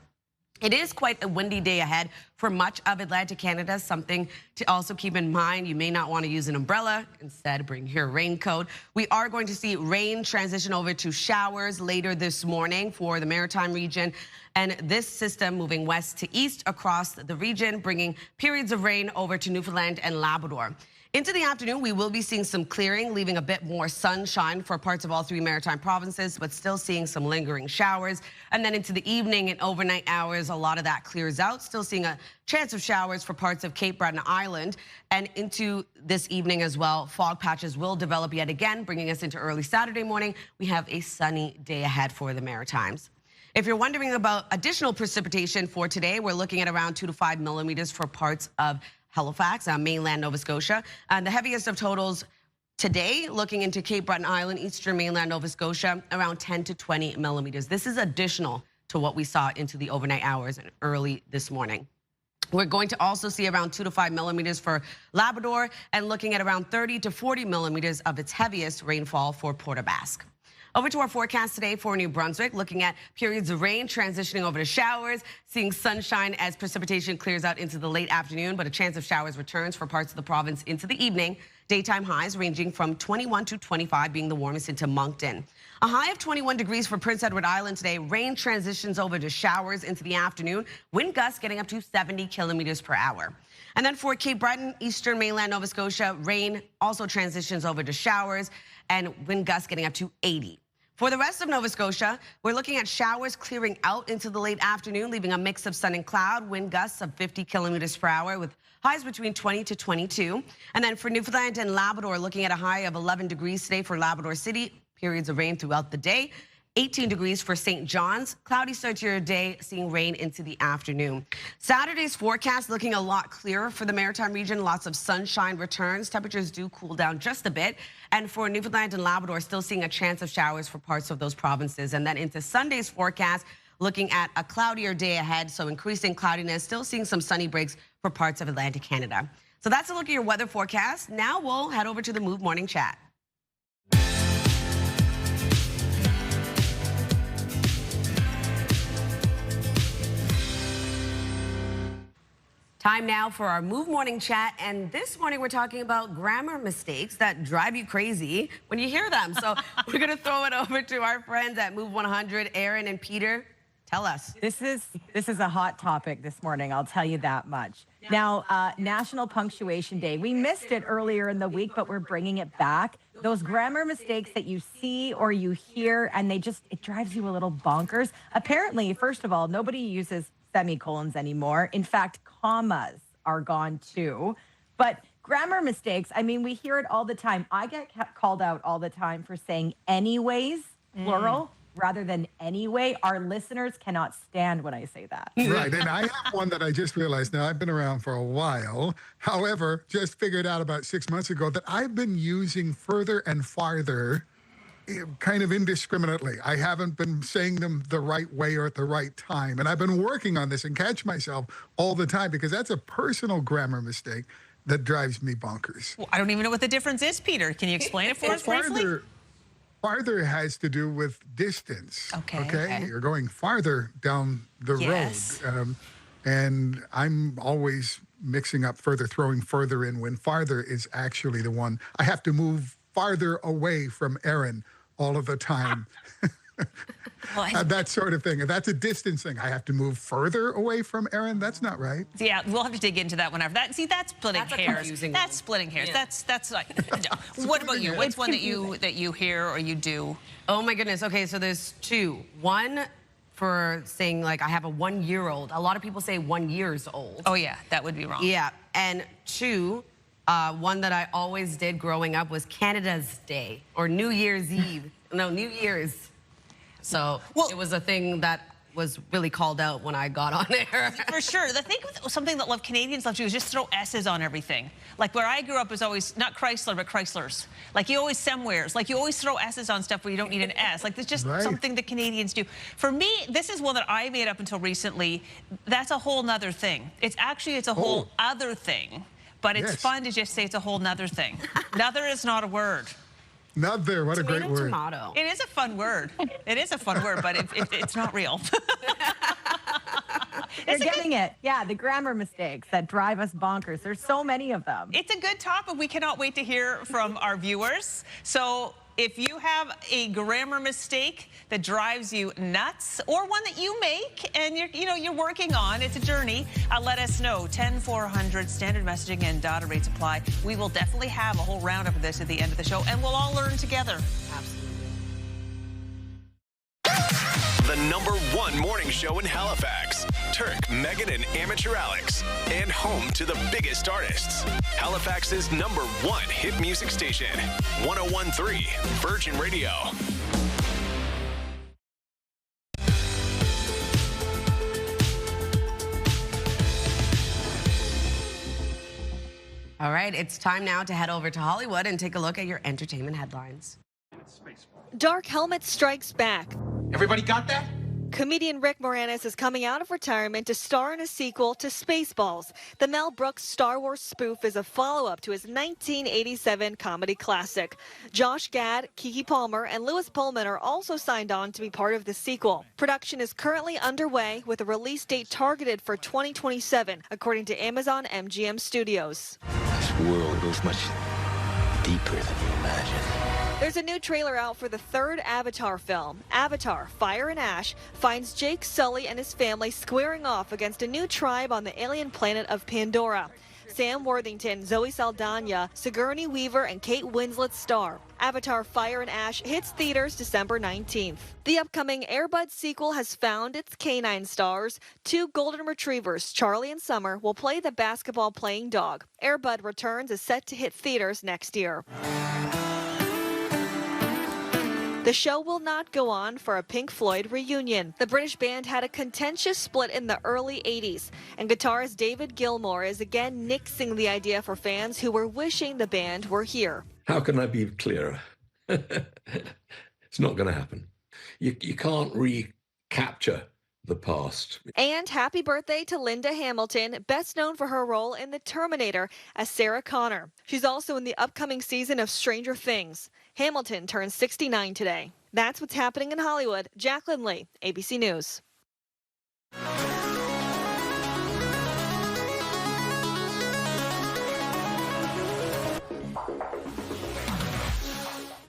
It is quite a windy day ahead for much of Atlantic Canada. Something to also keep in mind, you may not want to use an umbrella. Instead, bring your raincoat. We are going to see rain transition over to showers later this morning for the Maritime region. And this system moving west to east across the region, bringing periods of rain over to Newfoundland and Labrador. Into the afternoon, we will be seeing some clearing, leaving a bit more sunshine for parts of all 3 maritime provinces, but still seeing some lingering showers. And then into the evening and overnight hours, a lot of that clears out. Still seeing a chance of showers for parts of Cape Breton Island. And into this evening as well, fog patches will develop yet again, bringing us into early Saturday morning. We have a sunny day ahead for the Maritimes. If you're wondering about additional precipitation for today, we're looking at around 2 to 5 millimeters for parts of Halifax, mainland Nova Scotia. And the heaviest of totals today, looking into Cape Breton Island, eastern mainland Nova Scotia, around 10 to 20 millimeters. This is additional to what we saw into the overnight hours and early this morning. We're going to also see around 2 to 5 millimeters for Labrador and looking at around 30 to 40 millimeters of its heaviest rainfall for Port aux Basques. Over to our forecast today for New Brunswick, looking at periods of rain transitioning over to showers, seeing sunshine as precipitation clears out into the late afternoon, but a chance of showers returns for parts of the province into the evening. Daytime highs ranging from 21 to 25 being the warmest into Moncton. A high of 21 degrees for Prince Edward Island today. Rain transitions over to showers into the afternoon. Wind gusts getting up to 70 kilometers per hour. And then for Cape Breton, eastern mainland Nova Scotia, rain also transitions over to showers and wind gusts getting up to 80. For the rest of Nova Scotia, we're looking at showers clearing out into the late afternoon, leaving a mix of sun and cloud, wind gusts of 50 kilometers per hour with highs between 20 to 22. And then for Newfoundland and Labrador, looking at a high of 11 degrees today for Labrador City, periods of rain throughout the day. 18 degrees for St. John's. Cloudy start to your day, seeing rain into the afternoon. Saturday's forecast looking a lot clearer for the Maritime region. Lots of sunshine returns. Temperatures do cool down just a bit. And for Newfoundland and Labrador, still seeing a chance of showers for parts of those provinces. And then into Sunday's forecast, looking at a cloudier day ahead. So increasing cloudiness, still seeing some sunny breaks for parts of Atlantic Canada. So that's a look at your weather forecast. Now we'll head over to the Move Morning Chat. Time now for our Move Morning Chat, and this morning we're talking about grammar mistakes that drive you crazy when you hear them. So we're going to throw it over to our friends at Move 100, Aaron and Peter. Tell us.
This is a hot topic this morning, I'll tell you that much. Now, National Punctuation Day. We missed it earlier in the week, but we're bringing it back. Those grammar mistakes that you see or you hear, and it drives you a little bonkers. Apparently, first of all, nobody uses semicolons anymore. In fact, commas are gone too. But grammar mistakes, I mean, we hear it all the time. I get called out all the time for saying anyways, plural, rather than anyway. Our listeners cannot stand when I say that.
Right, and I have one that I just realized. Now, I've been around for a while. However, just figured out about 6 months ago that I've been using further and farther kind of indiscriminately. I haven't been saying them the right way or at the right time. And I've been working on this and catch myself all the time because that's a personal grammar mistake that drives me bonkers.
Well, I don't even know what the difference is, Peter. Can you explain it for us briefly?
Farther has to do with distance. Okay. You're going farther down the road. And I'm always mixing up further, throwing further in when farther is actually the one. I have to move farther away from Aaron all of the time. That sort of thing. And that's a distance thing. I have to move further away from Aaron. That's not right.
Yeah, we'll have to dig into that whenever. That's splitting hairs. That's splitting hairs. Yeah. That's like. What about you? What's one that you hear or you do?
Oh my goodness. Okay, so there's two. One for saying like I have a 1-year-old. A lot of people say 1 years old.
Oh yeah, that would be wrong.
Yeah, and two. One that I always did growing up was Canada's Day or New Year's Eve. No, New Year's. So it was a thing that was really called out when I got on there.
For sure. The thing with something that Canadians love to do is just throw S's on everything. Like where I grew up was always not Chrysler, but Chryslers. Like you always somewheres. Like you always throw S's on stuff where you don't need an S. Like there's just something that Canadians do. For me, this is one that I made up until recently. That's a whole nother thing. It's a whole other thing. But it's fun to just say it's a whole nother thing. Nother is not a word.
Nother, what a great word.
Tomato.
It is a fun word. It is a fun word, but it's not real.
You're getting it. Yeah, the grammar mistakes that drive us bonkers. There's so many of them.
It's a good topic. We cannot wait to hear from our viewers. So if you have a grammar mistake that drives you nuts or one that you make and you're working on, it's a journey, let us know. 10400 standard messaging and data rates apply. We will definitely have a whole roundup of this at the end of the show, and we'll all learn together.
Absolutely.
The #1 morning show in Halifax. Turk, Megan, and Amateur Alex. And home to the biggest artists. Halifax's #1 hit music station. 101.3 Virgin Radio.
All right, it's time now to head over to Hollywood and take a look at your entertainment headlines.
Dark Helmet strikes back.
Everybody got that?
Comedian Rick Moranis is coming out of retirement to star in a sequel to Spaceballs. The Mel Brooks Star Wars spoof is a follow-up to his 1987 comedy classic. Josh Gad, Keke Palmer, and Louis Pullman are also signed on to be part of the sequel. Production is currently underway with a release date targeted for 2027, according to Amazon MGM Studios.
This world goes much deeper than you imagine.
There's a new trailer out for the third Avatar film. Avatar, Fire and Ash, finds Jake Sully and his family squaring off against a new tribe on the alien planet of Pandora. Sam Worthington, Zoe Saldana, Sigourney Weaver, and Kate Winslet star. Avatar Fire and Ash hits theaters December 19th. The upcoming Air Bud sequel has found its canine stars. 2 golden retrievers, Charlie and Summer, will play the basketball-playing dog. Air Bud Returns is set to hit theaters next year. The The show will not go on for a Pink Floyd reunion. The British band had a contentious split in the early 80s, and guitarist David Gilmour is again nixing the idea for fans who were wishing the band were here.
How can I be clearer? It's not going to happen. You can't recapture the past.
And happy birthday to Linda Hamilton, best known for her role in The Terminator as Sarah Connor. She's also in the upcoming season of Stranger Things. Hamilton turns 69 today. That's what's happening in Hollywood. Jacqueline Lee, ABC News.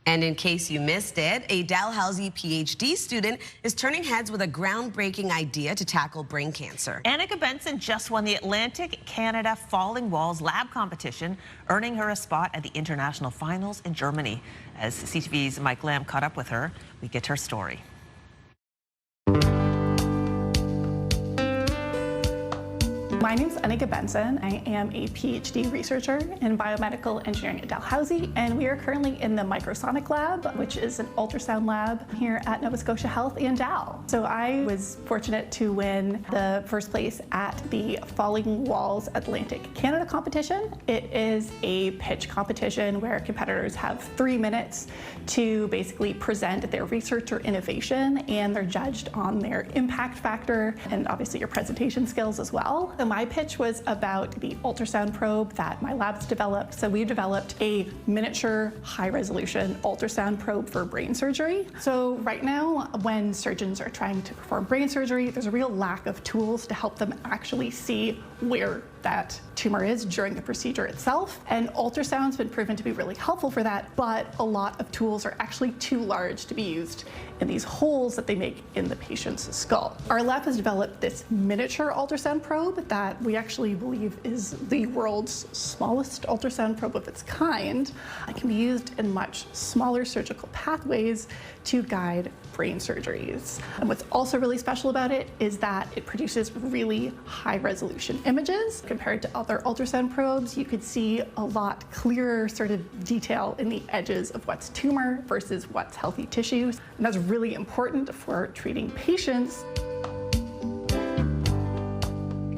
And in case you missed it, a Dalhousie PhD student is turning heads with a groundbreaking idea to tackle brain cancer.
Annika Benson just won the Atlantic Canada Falling Walls Lab competition, earning her a spot at the international finals in Germany. As CTV's Mike Lamb caught up with her, we get her story.
My name is Annika Benson. I am a PhD researcher in biomedical engineering at Dalhousie, and we are currently in the microsonic lab, which is an ultrasound lab here at Nova Scotia Health and Dal. So I was fortunate to win the first place at the Falling Walls Atlantic Canada competition. It is a pitch competition where competitors have 3 minutes to basically present their research or innovation, and they're judged on their impact factor and obviously your presentation skills as well. And my pitch was about the ultrasound probe that my lab's developed. So we developed a miniature high-resolution ultrasound probe for brain surgery. So right now, when surgeons are trying to perform brain surgery, there's a real lack of tools to help them actually see where that tumor is during the procedure itself. And ultrasound's been proven to be really helpful for that, but a lot of tools are actually too large to be used in these holes that they make in the patient's skull. Our lab has developed this miniature ultrasound probe that we actually believe is the world's smallest ultrasound probe of its kind. It can be used in much smaller surgical pathways to guide brain surgeries. And what's also really special about it is that it produces really high resolution images. Compared to other ultrasound probes, you could see a lot clearer sort of detail in the edges of what's tumor versus what's healthy tissue. And that's really important for treating patients.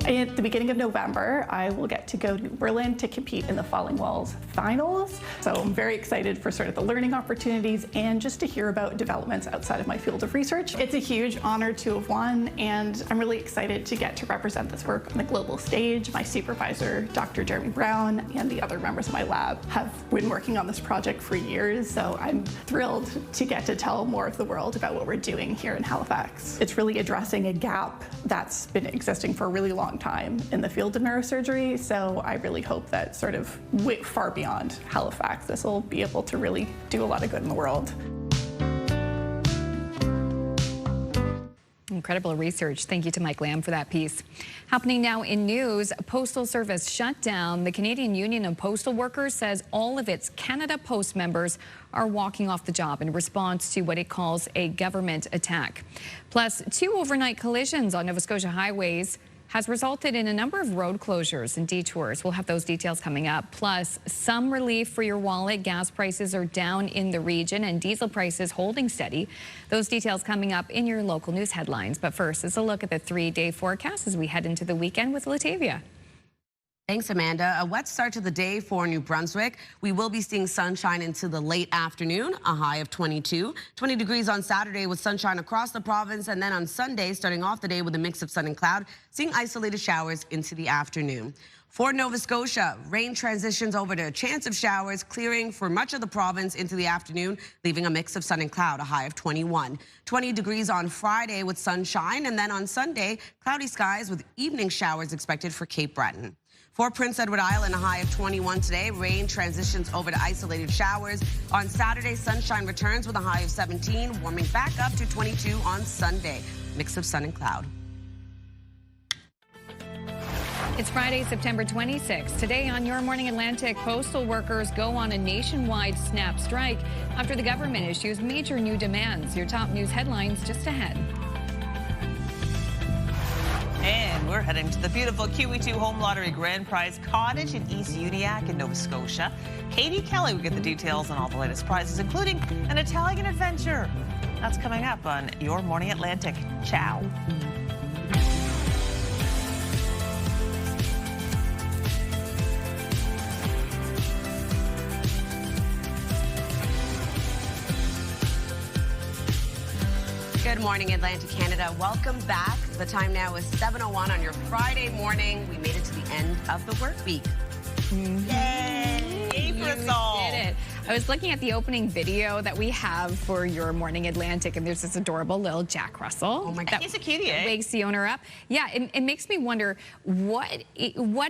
At the beginning of November, I will get to go to Berlin to compete in the Falling Walls finals. So I'm very excited for sort of the learning opportunities and just to hear about developments outside of my field of research. It's a huge honor to have won, and I'm really excited to get to represent this work on the global stage. My supervisor, Dr. Jeremy Brown, and the other members of my lab have been working on this project for years, so I'm thrilled to get to tell more of the world about what we're doing here in Halifax. It's really addressing a gap that's been existing for a really long time in the field of neurosurgery, so I really hope that sort of far beyond Halifax, this will be able to really do a lot of good in the world.
Incredible research. Thank you to Mike Lamb for that piece. Happening now in news, Postal Service shut down. The Canadian Union of Postal Workers says all of its Canada Post members are walking off the job in response to what it calls a government attack. Plus, 2 overnight collisions on Nova Scotia highways has resulted in a number of road closures and detours. We'll have those details coming up. Plus, some relief for your wallet. Gas prices are down in the region and diesel prices holding steady. Those details coming up in your local news headlines. But first, is a look at the 3-day forecast as we head into the weekend with Latavia.
Thanks, Amanda. A wet start to the day for New Brunswick. We will be seeing sunshine into the late afternoon, a high of 22. 20 degrees on Saturday with sunshine across the province. And then on Sunday, starting off the day with a mix of sun and cloud, seeing isolated showers into the afternoon. For Nova Scotia, rain transitions over to a chance of showers, clearing for much of the province into the afternoon, leaving a mix of sun and cloud, a high of 21. 20 degrees on Friday with sunshine. And then on Sunday, cloudy skies with evening showers expected for Cape Breton. For Prince Edward Island, a high of 21 today. Rain transitions over to isolated showers. On Saturday, sunshine returns with a high of 17, warming back up to 22 on Sunday. Mix of sun and cloud.
It's Friday, September 26th. Today on Your Morning Atlantic, postal workers go on a nationwide SNAP strike after the government issues major new demands. Your top news headlines just ahead.
And we're heading to the beautiful QE2 Home Lottery Grand Prize Cottage in East Uniacke in Nova Scotia. Katie Kelly will get the details on all the latest prizes, including an Italian adventure. That's coming up on Your Morning Atlantic. Ciao.
Good morning, Atlantic Canada. Welcome back. The time now is 7:01 on your Friday morning. We made it to the end of the work week.
Yay! Yay for us all.
Did it. I was looking at the opening video that we have for Your Morning Atlantic, and there's this adorable little Jack Russell.
Oh my God, he's a cutie, eh?
Wakes the owner up. Yeah, it makes me wonder what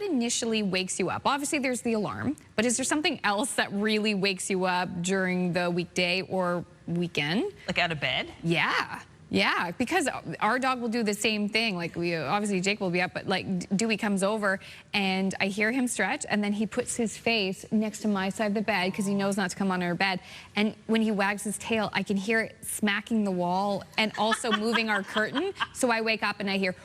initially wakes you up. Obviously, there's the alarm, but is there something else that really wakes you up during the weekday or weekend?
Like out of bed?
Yeah. Yeah, because our dog will do the same thing. Like, obviously Jake will be up, but like Dewey comes over and I hear him stretch, and then he puts his face next to my side of the bed because he knows not to come on our bed. And when he wags his tail, I can hear it smacking the wall and also moving our curtain. So I wake up and I hear.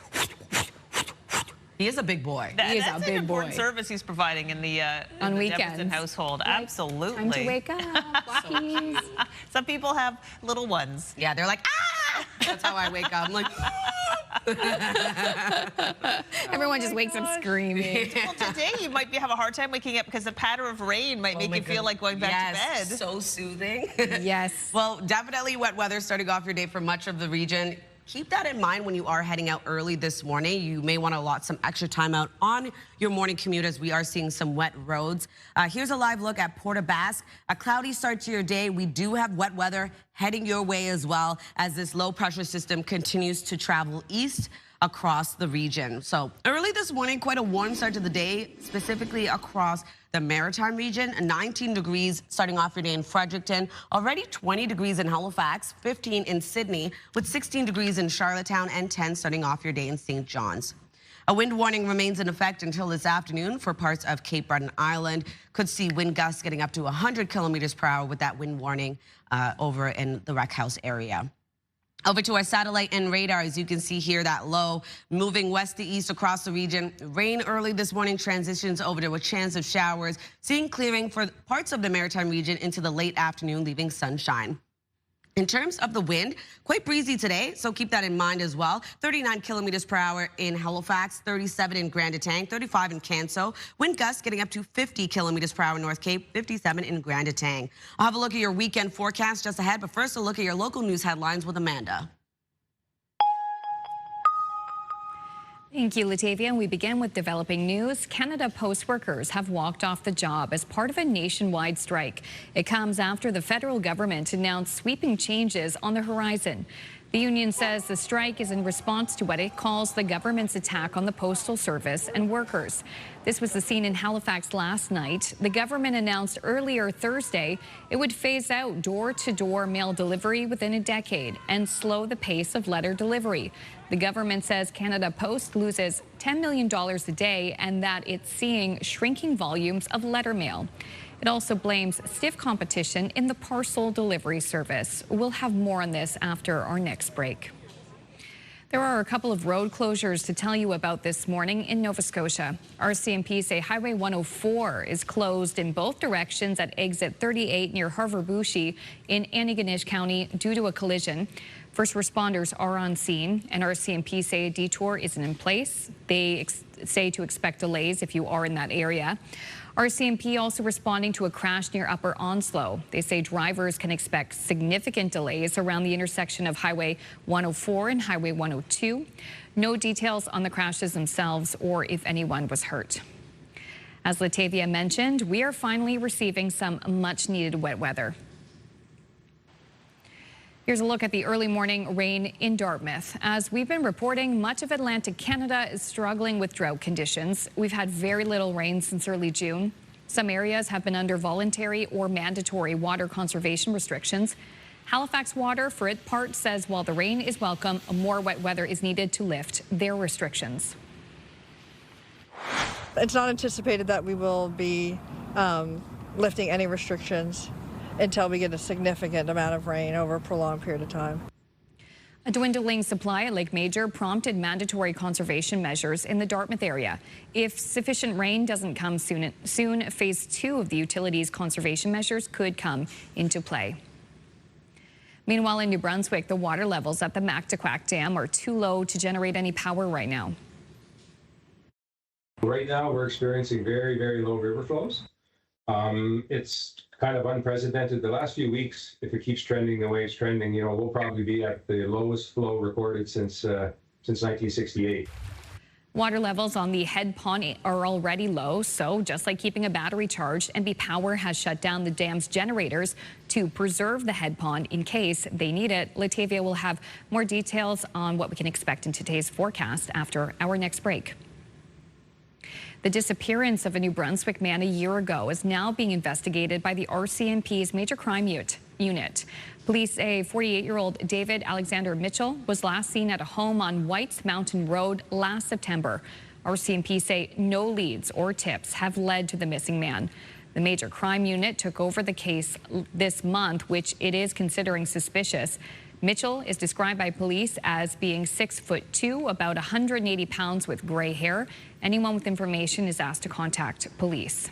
He is a big boy.
He is
That's
a big
an important
boy.
service he's providing in the
on weekends.
Jefferson household.
Like,
absolutely.
Time to wake up. Walkies.
Some people have little ones.
Yeah, they're like, ah! That's how I wake up. I'm like,
Everyone just wakes up screaming.
Well, today you might have a hard time waking up because the patter of rain might make you feel like going back to bed.
So soothing.
Yes.
Well, definitely wet weather starting off your day for much of the region. Keep that in mind when you are heading out early this morning. You may want to allot some extra time out on your morning commute as we are seeing some wet roads. Here's a live look at Port aux Basques. A cloudy start to your day. We do have wet weather heading your way as well as this low pressure system continues to travel east across the region. So early this morning, quite a warm start to the day, specifically across the Maritime region. 19 degrees starting off your day in Fredericton. Already 20 degrees in Halifax, 15 in Sydney, with 16 degrees in Charlottetown and 10 starting off your day in St. John's. A wind warning remains in effect until this afternoon for parts of Cape Breton Island. Could see wind gusts getting up to 100 kilometers per hour with that wind warning over in the Wreck House area. Over to our satellite and radar, as you can see here, that low moving west to east across the region. Rain early this morning transitions over to a chance of showers, seeing clearing for parts of the Maritime region into the late afternoon, leaving sunshine. In terms of the wind, quite breezy today, so keep that in mind as well. 39 kilometers per hour in Halifax, 37 in Grand Etang, 35 in Canso. Wind gusts getting up to 50 kilometers per hour in North Cape, 57 in Grand Etang. I'll have a look at your weekend forecast just ahead, but first a look at your local news headlines with Amanda.
Thank you, Latavia. And we begin with developing news. Canada Post workers have walked off the job as part of a nationwide strike. It comes after the federal government announced sweeping changes on the horizon. The union says the strike is in response to what it calls the government's attack on the Postal Service and workers. This was the scene in Halifax last night. The government announced earlier Thursday it would phase out door-to-door mail delivery within a decade and slow the pace of letter delivery. The government says Canada Post loses $10 million a day and that it's seeing shrinking volumes of letter mail. It also blames stiff competition in the parcel delivery service. We'll have more on this after our next break. There are a couple of road closures to tell you about this morning in Nova Scotia. RCMP say Highway 104 is closed in both directions at exit 38 near Harvard-Bouchey in Antigonish County due to a collision. First responders are on scene, and RCMP say a detour isn't in place. They say to expect delays if you are in that area. RCMP also responding to a crash near Upper Onslow. They say drivers can expect significant delays around the intersection of Highway 104 and Highway 102. No details on the crashes themselves or if anyone was hurt. As Latavia mentioned, we are finally receiving some much-needed wet weather. Here's a look at the early morning rain in Dartmouth. As we've been reporting, much of Atlantic Canada is struggling with drought conditions. We've had very little rain since early June. Some areas have been under voluntary or mandatory water conservation restrictions. Halifax Water, for its part, says while the rain is welcome, more wet weather is needed to lift their restrictions.
It's not anticipated that we will be lifting any restrictions until we get a significant amount of rain over a prolonged period of time.
A dwindling supply at Lake Major prompted mandatory conservation measures in the Dartmouth area. If sufficient rain doesn't come soon, phase 2 of the utilities conservation measures could come into play. Meanwhile, in New Brunswick, the water levels at the Mactaquac Dam are too low to generate any power right now.
Right now, we're experiencing very, very low river flows. It's kind of unprecedented. The last few weeks, if it keeps trending the way it's trending, you know, we'll probably be at the lowest flow recorded since 1968.
Water levels on the head pond are already low, so just like keeping a battery charged, NB Power has shut down the dam's generators to preserve the head pond in case they need it. Latavia will have more details on what we can expect in today's forecast after our next break. The disappearance of a New Brunswick man a year ago is now being investigated by the RCMP's Major Crime Unit. Police say 48-year-old David Alexander Mitchell was last seen at a home on Whites Mountain Road last September. RCMP say no leads or tips have led to the missing man. The Major Crime Unit took over the case this month, which it is considering suspicious. Mitchell is described by police as being 6'2", about 180 pounds with gray hair. Anyone with information is asked to contact police.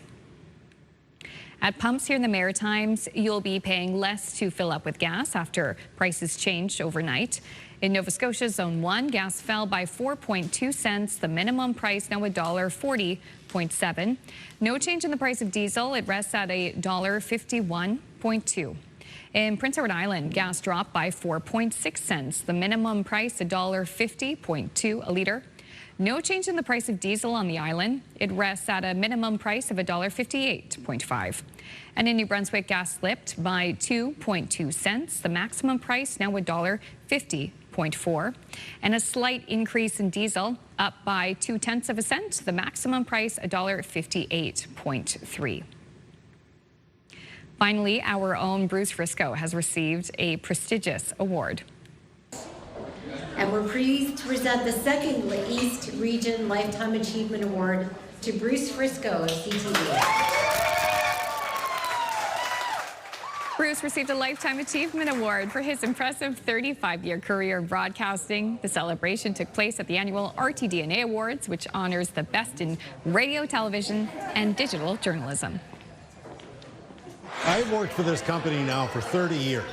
At pumps here in the Maritimes, you'll be paying less to fill up with gas after prices changed overnight. In Nova Scotia, Zone 1, gas fell by 4.2 cents. The minimum price now $1.40.7. No change in the price of diesel. It rests at $1.51.2. In Prince Edward Island, gas dropped by 4.6 cents. The minimum price $1.50.2 a litre. No change in the price of diesel on the island. It rests at a minimum price of $1.58.5. And in New Brunswick, gas slipped by 2.2 cents. The maximum price now $1.50.4. And a slight increase in diesel, up by 0.2 cents. The maximum price $1.58.3. Finally, our own Bruce Frisco has received a prestigious award.
And we're pleased to present the second East Region Lifetime Achievement Award to Bruce Frisco of CTV.
Bruce received a Lifetime Achievement Award for his impressive 35-year career in broadcasting. The celebration took place at the annual RTDNA Awards, which honors the best in radio, television, and digital journalism.
I've worked for this company now for 30 years.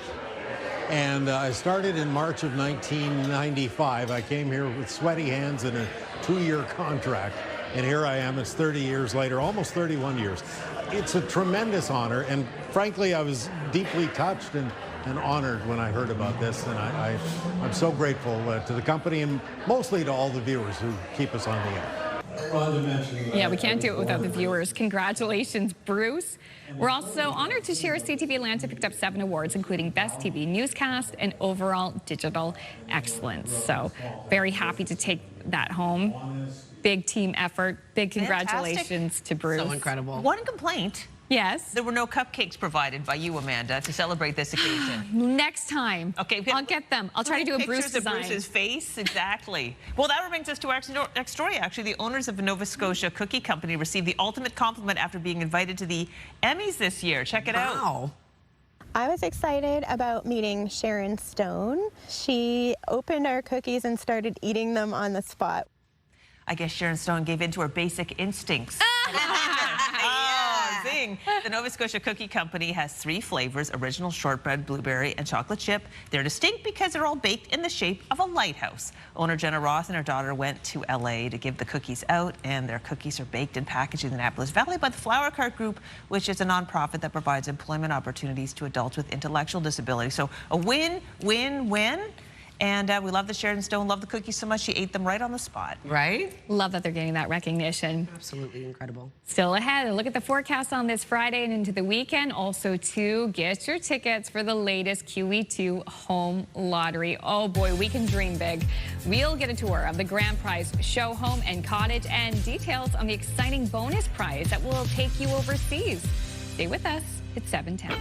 And I started in March of 1995. I came here with sweaty hands and a 2-year contract. And here I am, it's 30 years later, almost 31 years. It's a tremendous honor. And frankly, I was deeply touched and honored when I heard about this. And I'm so grateful to the company and mostly to all the viewers who keep us on the air.
Yeah, we can't do it without the viewers. Congratulations, Bruce. We're also honored to share CTV Atlantic picked up 7 awards, including Best TV Newscast and Overall Digital Excellence. So very happy to take that home. Big team effort. Big congratulations to Bruce.
So incredible.
One complaint.
Yes.
There were no cupcakes provided by you, Amanda, to celebrate this occasion.
Next time. Okay. I'll get them. I'll try to do a Bruce design.
Pictures of Bruce's face, exactly. Well, that brings us to our next story, actually. The owners of the Nova Scotia Cookie Company received the ultimate compliment after being invited to the Emmys this year. Check it out.
I was excited about meeting Sharon Stone. She opened our cookies and started eating them on the spot.
I guess Sharon Stone gave in to her basic instincts. Zing. The Nova Scotia Cookie Company has 3 flavors: original shortbread, blueberry, and chocolate chip. They're distinct because they're all baked in the shape of a lighthouse. Owner Jenna Ross and her daughter went to LA to give the cookies out, and their cookies are baked and packaged in the Annapolis Valley by the Flower Cart Group, which is a nonprofit that provides employment opportunities to adults with intellectual disabilities. So a win-win-win. And we love that Sharon Stone loved the cookies so much she ate them right on the spot.
Right?
Love that they're getting that recognition.
Absolutely incredible.
Still ahead, look at the forecast on this Friday and into the weekend. Also, to get your tickets for the latest QE2 home lottery. Oh boy, we can dream big. We'll get a tour of the grand prize show home and cottage and details on the exciting bonus prize that will take you overseas. Stay with us. It's 7:10.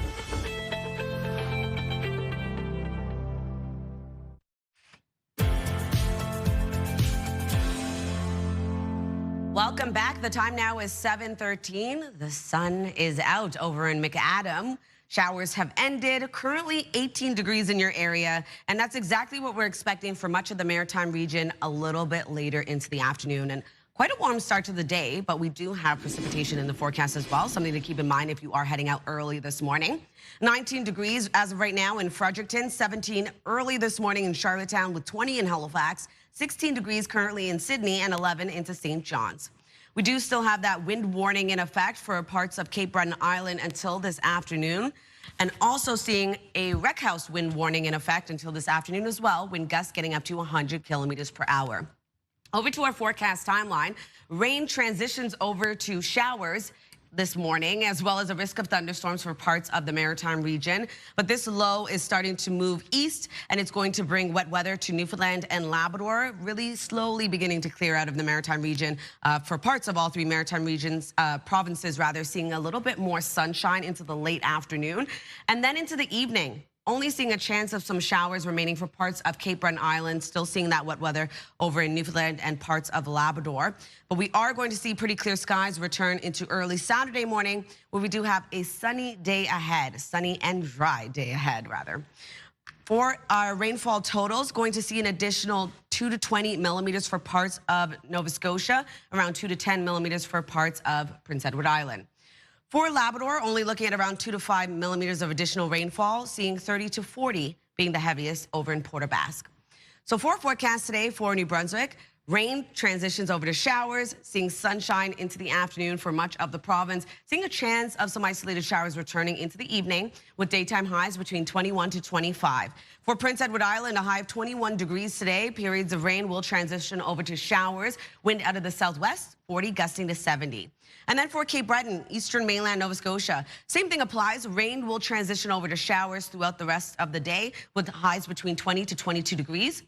Welcome back. The time now is 7:13. The sun is out over in McAdam. Showers have ended, currently 18 degrees in your area, and that's exactly what we're expecting for much of the Maritime region a little bit later into the afternoon. And quite a warm start to the day, but we do have precipitation in the forecast as well, something to keep in mind if you are heading out early this morning. 19 degrees as of right now in Fredericton, 17 early this morning in Charlottetown with 20 in Halifax, 16 degrees currently in Sydney, and 11 into St. John's. We do still have that wind warning in effect for parts of Cape Breton Island until this afternoon, and also seeing a wreck house wind warning in effect until this afternoon as well, wind gusts getting up to 100 kilometers per hour. Over to our forecast timeline, rain transitions over to showers this morning, as well as a risk of thunderstorms for parts of the Maritime region. But this low is starting to move east, and it's going to bring wet weather to Newfoundland and Labrador, really slowly beginning to clear out of the Maritime region for parts of all three Maritime regions, provinces rather, seeing a little bit more sunshine into the late afternoon. And then into the evening, only seeing a chance of some showers remaining for parts of Cape Breton Island, still seeing that wet weather over in Newfoundland and parts of Labrador. But we are going to see pretty clear skies return into early Saturday morning, where we do have a sunny day ahead, sunny and dry day ahead, rather. For our rainfall totals, going to see an additional 2 to 20 millimeters for parts of Nova Scotia, around 2 to 10 millimeters for parts of Prince Edward Island. For Labrador, only looking at around 2 to 5 millimeters of additional rainfall, seeing 30 to 40 being the heaviest over in Port aux Basques. So for forecast today for New Brunswick, rain transitions over to showers, seeing sunshine into the afternoon for much of the province, seeing a chance of some isolated showers returning into the evening with daytime highs between 21 to 25. For Prince Edward Island, a high of 21 degrees today. Periods of rain will transition over to showers, wind out of the southwest, 40 gusting to 70. And then for Cape Breton, eastern mainland Nova Scotia, same thing applies. Rain will transition over to showers throughout the rest of the day with highs between 20 to 22 degrees.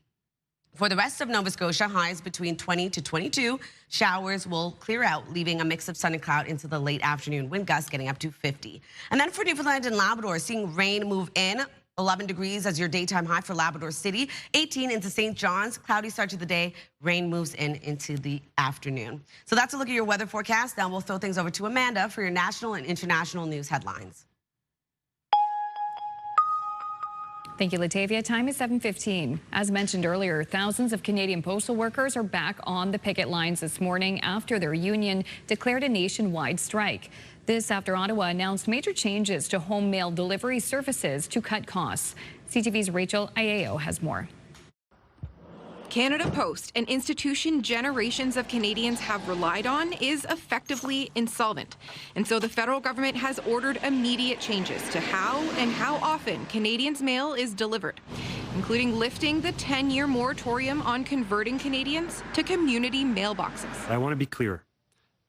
For the rest of Nova Scotia, highs between 20 to 22. Showers will clear out, leaving a mix of sun and cloud into the late afternoon. Wind gusts getting up to 50. And then for Newfoundland and Labrador, seeing rain move in. 11 degrees as your daytime high for Labrador City. 18 into St. John's. Cloudy start to the day. Rain moves in into the afternoon. So that's a look at your weather forecast. Now we'll throw things over to Amanda for your national and international news headlines.
Thank you, Latavia. Time is 7:15. As mentioned earlier, thousands of Canadian postal workers are back on the picket lines this morning after their union declared a nationwide strike. This after Ottawa announced major changes to home mail delivery services to cut costs. CTV's Rachel Iao has more.
Canada Post, an institution generations of Canadians have relied on, is effectively insolvent. And so the federal government has ordered immediate changes to how and how often Canadians' mail is delivered, including lifting the 10-year moratorium on converting Canadians to community mailboxes.
I want to be clear.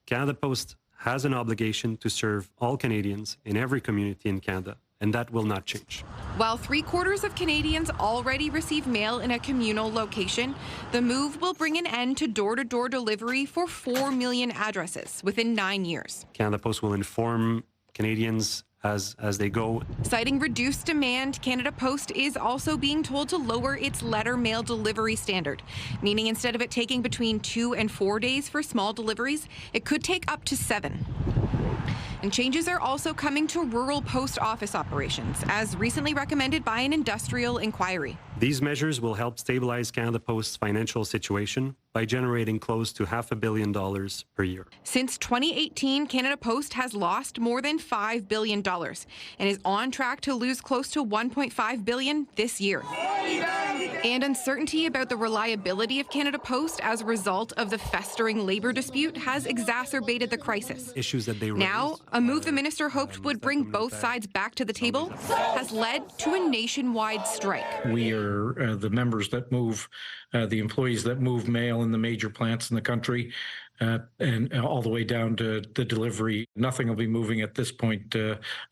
Canada Post has an obligation to serve all Canadians in every community in Canada, and that will not change.
While 3/4 of Canadians already receive mail in a communal location, the move will bring an end to door-to-door delivery for 4 million addresses within 9 years.
Canada Post will inform Canadians as they go.
Citing reduced demand, Canada Post is also being told to lower its letter mail delivery standard, meaning instead of it taking between 2 and 4 days for small deliveries, it could take up to 7. And changes are also coming to rural post office operations, as recently recommended by an industrial inquiry.
These measures will help stabilize Canada Post's financial situation by generating close to $500 million per year.
Since 2018, Canada Post has lost more than $5 billion and is on track to lose close to $1.5 billion this year. And uncertainty about the reliability of Canada Post as a result of the festering labor dispute has exacerbated the crisis.
Issues that they
now, a move the minister hoped would bring both sides back to the table has led to a nationwide strike.
We are the members that move, the employees that move mail in the major plants in the country, and all the way down to the delivery. Nothing will be moving at this point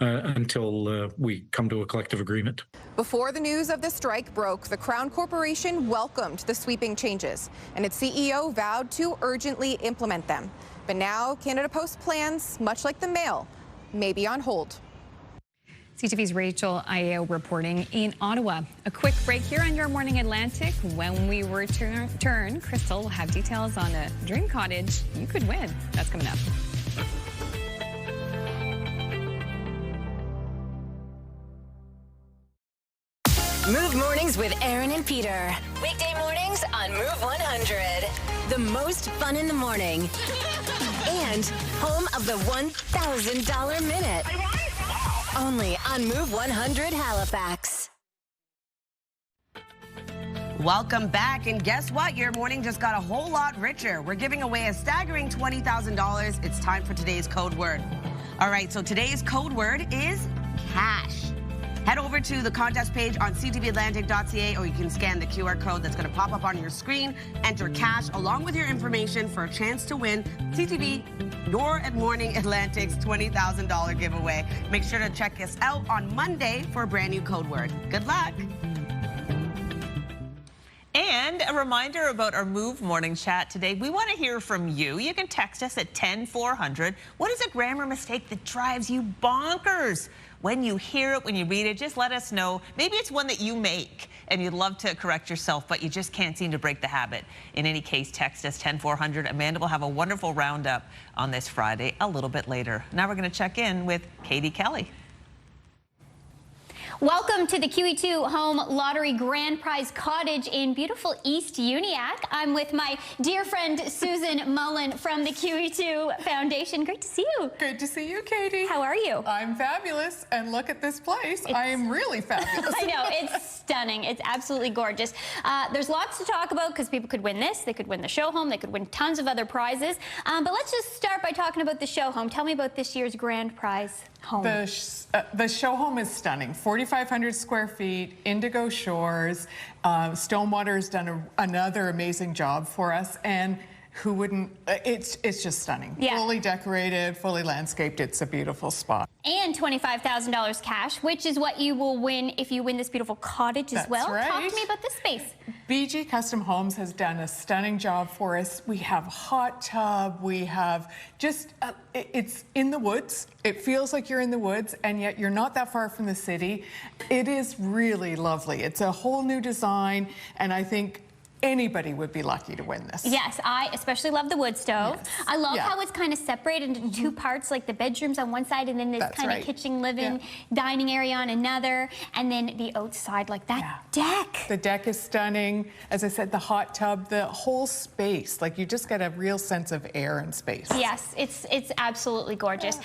until we come to a collective agreement.
Before the news of the strike broke, the Crown Corporation welcomed the sweeping changes, and its CEO vowed to urgently implement them. But now, Canada Post plans, much like the mail, may be on hold.
CTV's Rachel Iao reporting in Ottawa. A quick break here on Your Morning Atlantic. When we return, Crystal will have details on a dream cottage you could win. That's coming up.
Move Mornings with Aaron and Peter. Weekday mornings on Move 100. The most fun in the morning. And home of the $1,000 minute. Only on Move 100 Halifax.
Welcome back, and guess what? Your morning just got a whole lot richer. We're giving away a staggering $20,000. It's time for today's code word. All right, so today's code word is cash. Head over to the contest page on ctvatlantic.ca, or you can scan the QR code that's going to pop up on your screen. Enter cash along with your information for a chance to win CTV Your Morning Atlantic's $20,000 giveaway. Make sure to check us out on Monday for a brand new code word. Good luck.
And a reminder about our Move Morning Chat today. We want to hear from you. You can text us at 10400. What is a grammar mistake that drives you bonkers? When you hear it, when you read it, just let us know. Maybe it's one that you make and you'd love to correct yourself, but you just can't seem to break the habit. In any case, text us 10400. Amanda will have a wonderful roundup on this Friday a little bit later. Now we're going to check in with Katie Kelly.
Welcome to the QE2 Home Lottery Grand Prize Cottage in beautiful East Uniacke. I'm with my dear friend Susan Mullen from the QE2 Foundation. Great to see you.
Good to see you, Katie.
How are you?
I'm fabulous, and look at this place. I am really fabulous.
I know, it's stunning. It's absolutely gorgeous. There's lots to talk about because people could win this. They could win the show home. They could win tons of other prizes. But let's just start by talking about the show home. Tell me about this year's grand prize home.
The show home is stunning. 4,500 square feet, indigo shores. Stonewater has done another amazing job for us, and who wouldn't? It's just stunning.
Yeah.
Fully decorated, fully landscaped. It's a beautiful spot.
And $25,000 cash, which is what you will win if you win this beautiful cottage as well.
Right.
Talk to me about this space.
BG Custom Homes has done a stunning job for us. We have a hot tub. We have just, it's in the woods. It feels like you're in the woods, and yet you're not that far from the city. It is really lovely. It's a whole new design, and I think anybody would be lucky to win this.
Yes, I especially love the wood stove.
Yes.
I love how it's kind of separated into two parts, like the bedrooms on one side and then this kind of kitchen, living, dining area on another, and then the outside, like that deck.
The deck is stunning. As I said, the hot tub, the whole space, like you just get a real sense of air and space.
Yes, it's absolutely gorgeous.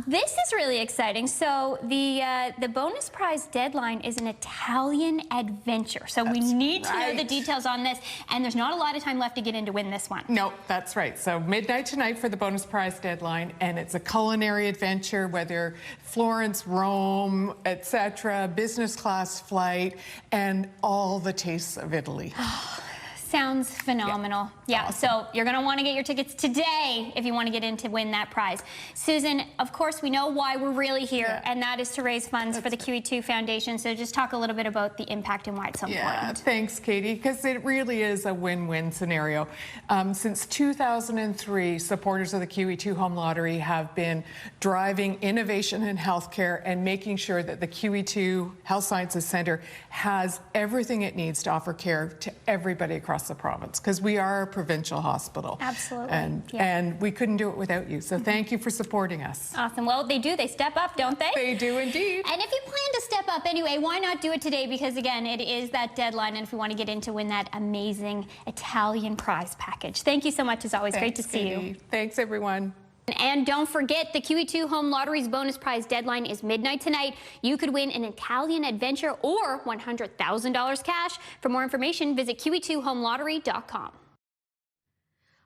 This is really exciting. So the bonus prize deadline is an Italian adventure. So we need to know the details on this, and there's not a lot of time left to get in to win this one.
No, that's right. So midnight tonight for the bonus prize deadline, and it's a culinary adventure, whether Florence, Rome, etc., business class flight, and all the tastes of Italy.
Sounds phenomenal. Yeah, so you're going to want to get your tickets today if you want to get in to win that prize. Susan, of course, we know why we're really here, and that is to raise funds for the QE2 Foundation. So just talk a little bit about the impact and why it's so important.
Thanks, Katie, because it really is a win-win scenario. Since 2003, supporters of the QE2 Home Lottery have been driving innovation in healthcare and making sure that the QE2 Health Sciences Centre has everything it needs to offer care to everybody across the province, because we are a provincial hospital.
Absolutely.
And we couldn't do it without you. So thank you for supporting us.
Awesome. Well, they do. They step up, don't they?
They do indeed.
And if you plan to step up anyway, why not do it today? Because again, it is that deadline, and if we want to get in to win that amazing Italian prize package. Thank you so much, as always. Great to see you.
Thanks, everyone.
And don't forget, the QE2 Home Lottery's bonus prize deadline is midnight tonight. You could win an Italian adventure or $100,000 cash. For more information, visit QE2HomeLottery.com.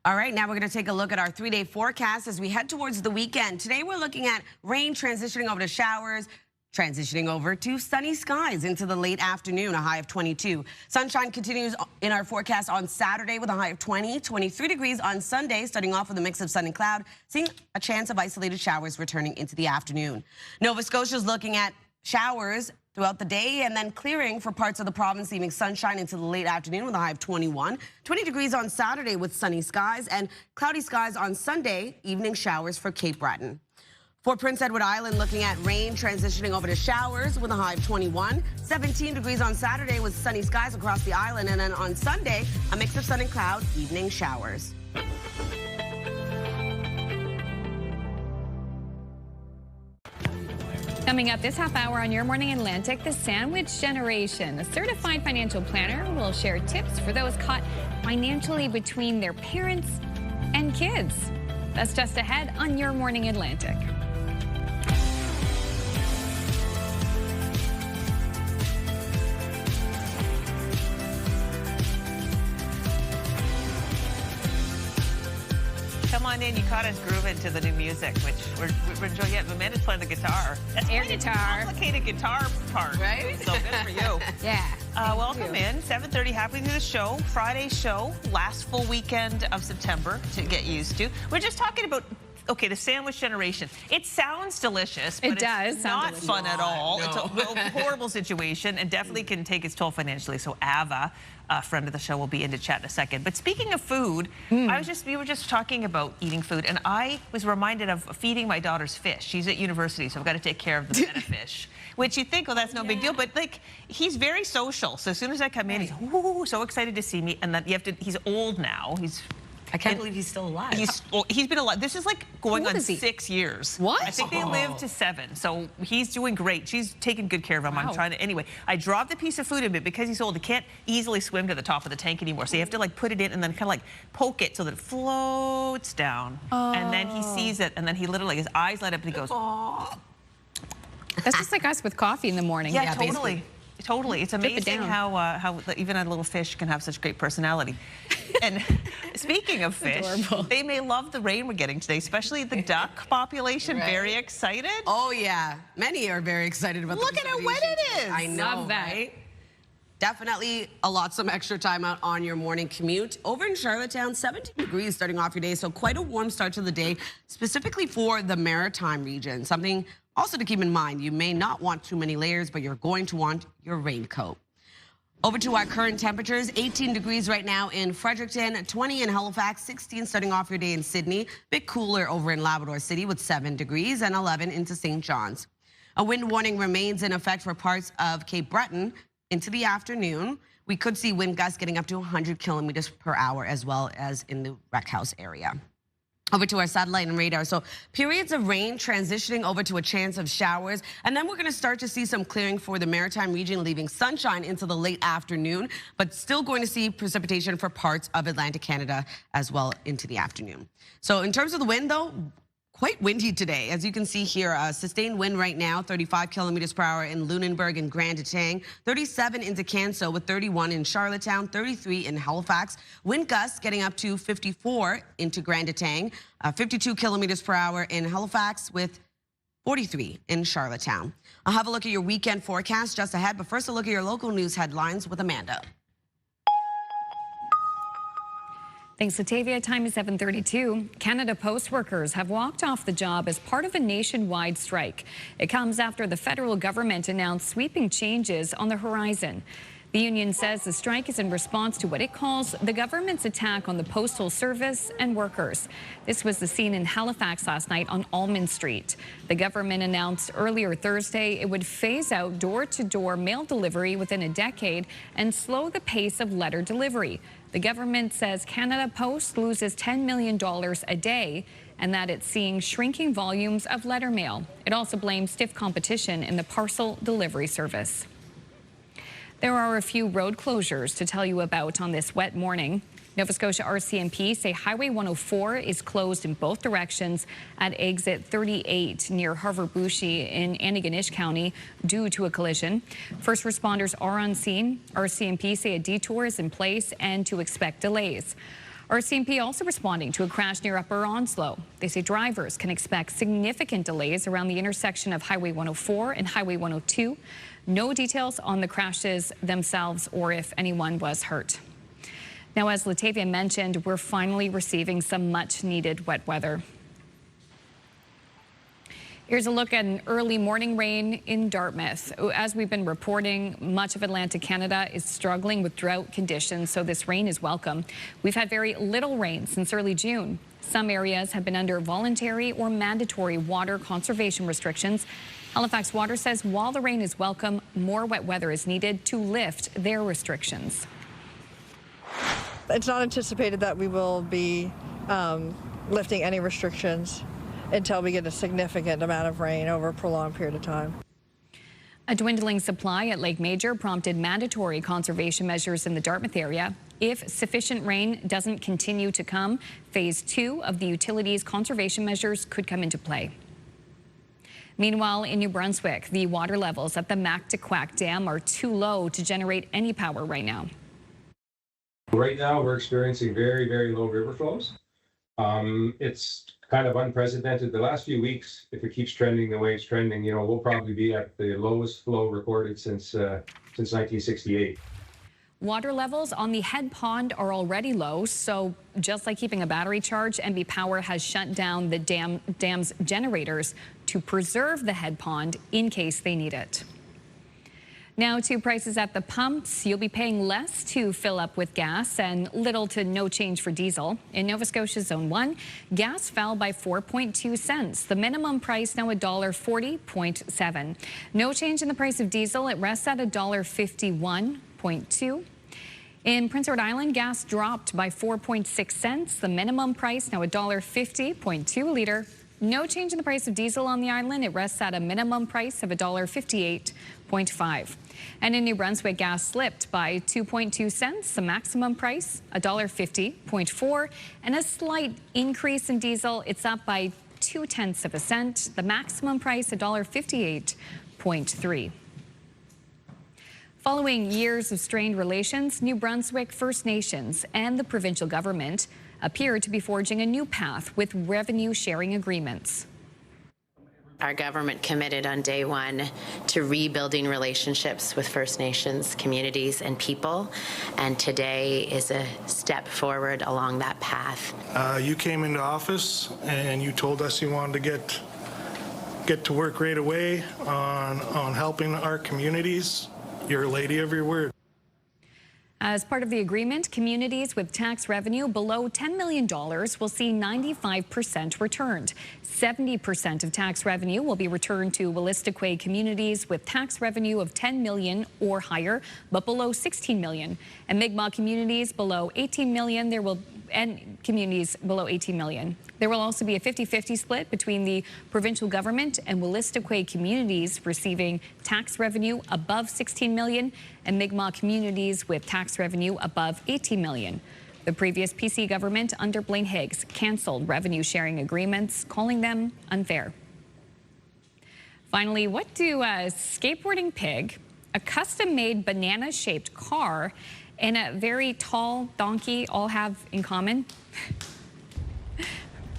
All right, now we're going to take a look at our 3-day forecast as we head towards the weekend. Today we're looking at rain transitioning over to showers, transitioning over to sunny skies into the late afternoon, a high of 22. Sunshine continues in our forecast on Saturday with a high of 20, 23 degrees on Sunday, starting off with a mix of sun and cloud, seeing a chance of isolated showers returning into the afternoon. Nova Scotia is looking at showers throughout the day and then clearing for parts of the province, leaving sunshine into the late afternoon with a high of 21. 20 degrees on Saturday with sunny skies and cloudy skies on Sunday, evening showers for Cape Breton. For Prince Edward Island, looking at rain transitioning over to showers with a high of 21. 17 degrees on Saturday with sunny skies across the island. And then on Sunday, a mix of sun and cloud, evening showers.
Coming up this half hour on Your Morning Atlantic, the sandwich generation. A certified financial planner will share tips for those caught financially between their parents and kids. That's just ahead on Your Morning Atlantic.
Come on in, you caught us grooving to the new music, which we're enjoying. Yeah, Amanda's playing the guitar. That's
air guitar.
Complicated guitar part, right? So good for you.
Yeah.
Welcome in, 7:30, halfway through the show, Friday show, last full weekend of September to get used to. We're just talking about, okay, the sandwich generation. It sounds delicious, but it's not fun at all. No. It's a horrible situation and definitely can take its toll financially. So Ava, a friend of the show, will be in to chat in a second. But speaking of food, we were just talking about eating food, and I was reminded of feeding my daughter's fish. She's at university, so I've got to take care of the betta fish, which you think, well, that's no big deal, but like, he's very social. So as soon as I come in, he's so excited to see me, and then he's old now.
I can't believe he's still alive.
He's been alive. This is like going on 6 years.
What?
I think they live to 7. So he's doing great. She's taking good care of him. Wow. I'm trying to, anyway, I dropped the piece of food in it because he's old. He can't easily swim to the top of the tank anymore. So you have to like put it in and then kind of like poke it so that it floats down. And then he sees it, and then he literally, his eyes light up and he goes,
That's just like us with coffee in the morning.
Yeah, totally. Totally. It's amazing how even a little fish can have such great personality. And speaking of fish, they may love the rain we're getting today, especially the duck population. Right. Very excited.
Oh, yeah. Many are very excited about
Look at how wet it is.
I know,
love that.
Right? Definitely some extra time out on your morning commute. Over in Charlottetown, 17 degrees starting off your day, so quite a warm start to the day, specifically for the Maritime region. Something also to keep in mind, you may not want too many layers, but you're going to want your raincoat. Over to our current temperatures, 18 degrees right now in Fredericton, 20 in Halifax, 16 starting off your day in Sydney. Bit cooler over in Labrador City with 7 degrees and 11 into St. John's. A wind warning remains in effect for parts of Cape Breton into the afternoon. We could see wind gusts getting up to 100 kilometers per hour as well as in the Wreck House area. Over to our satellite and radar. So periods of rain transitioning over to a chance of showers. And then we're going to start to see some clearing for the Maritime region, leaving sunshine into the late afternoon, but still going to see precipitation for parts of Atlantic Canada as well into the afternoon. So in terms of the wind, though, quite windy today. As you can see here, sustained wind right now, 35 kilometers per hour in Lunenburg and Grand Etang, 37 into Canso with 31 in Charlottetown, 33 in Halifax. Wind gusts getting up to 54 into Grand Etang, 52 kilometers per hour in Halifax with 43 in Charlottetown. I'll have a look at your weekend forecast just ahead, but first a look at your local news headlines with Amanda.
Thanks, Latavia. Time is 7:32. Canada Post workers have walked off the job as part of a nationwide strike. It comes after the federal government announced sweeping changes on the horizon. The union says the strike is in response to what it calls the government's attack on the Postal Service and workers. This was the scene in Halifax last night on Almond Street. The government announced earlier Thursday it would phase out door-to-door mail delivery within a decade and slow the pace of letter delivery. The government says Canada Post loses $10 million a day and that it's seeing shrinking volumes of letter mail. It also blames stiff competition in the parcel delivery service. There are a few road closures to tell you about on this wet morning. Nova Scotia RCMP say Highway 104 is closed in both directions at exit 38 near Harvard-Boucher in Antigonish County due to a collision. First responders are on scene. RCMP say a detour is in place and to expect delays. RCMP also responding to a crash near Upper Onslow. They say drivers can expect significant delays around the intersection of Highway 104 and Highway 102. No details on the crashes themselves or if anyone was hurt. Now, as Latavia mentioned, we're finally receiving some much-needed wet weather. Here's a look at an early morning rain in Dartmouth. As we've been reporting, much of Atlantic Canada is struggling with drought conditions, so this rain is welcome. We've had very little rain since early June. Some areas have been under voluntary or mandatory water conservation restrictions. Halifax Water says while the rain is welcome, more wet weather is needed to lift their restrictions.
It's not anticipated that we will be lifting any restrictions until we get a significant amount of rain over a prolonged period of time.
A dwindling supply at Lake Major prompted mandatory conservation measures in the Dartmouth area. If sufficient rain doesn't continue to come, phase 2 of the utilities conservation measures could come into play. Meanwhile, in New Brunswick, the water levels at the Mactaquac Dam are too low to generate any power right now.
Right now, we're experiencing very, very low river flows. It's kind of unprecedented. The last few weeks, if it keeps trending the way it's trending, you know, we'll probably be at the lowest flow recorded since 1968.
Water levels on the head pond are already low, so just like keeping a battery charged, NB Power has shut down the dam's generators to preserve the head pond in case they need it. Now to prices at the pumps. You'll be paying less to fill up with gas and little to no change for diesel. In Nova Scotia Zone 1, gas fell by 4.2 cents. The minimum price now $1.40.7. No change in the price of diesel. It rests at $1.51.2. In Prince Edward Island, gas dropped by 4.6 cents. The minimum price now $1.50.2 a litre. No change in the price of diesel on the island. It rests at a minimum price of $1.58.5. And in New Brunswick, gas slipped by 2.2 cents. The maximum price $1.50.4, and a slight increase in diesel. It's up by 0.2 cents. The maximum price $1.58.3. Following years of strained relations, New Brunswick First Nations and the provincial government appear to be forging a new path with revenue sharing agreements.
Our government committed on day one to rebuilding relationships with First Nations communities and people, and today is a step forward along that path.
You came into office and you told us you wanted to get to work right away on helping our communities. You're a lady of your word.
As part of the agreement, communities with tax revenue below $10 million will see 95% returned. 70% of tax revenue will be returned to Wolastoqey communities with tax revenue of $10 million or higher, but below $16 million. And Mi'kmaq communities below $18 million, and communities below $18 million. There will also be a 50-50 split between the provincial government and Wolastoqey communities receiving tax revenue above $16 million and Mi'kmaq communities with tax revenue above $18 million. The previous PC government under Blaine Higgs canceled revenue sharing agreements, calling them unfair. Finally, what do a skateboarding pig, a custom-made banana-shaped car, and a very tall donkey all have in common?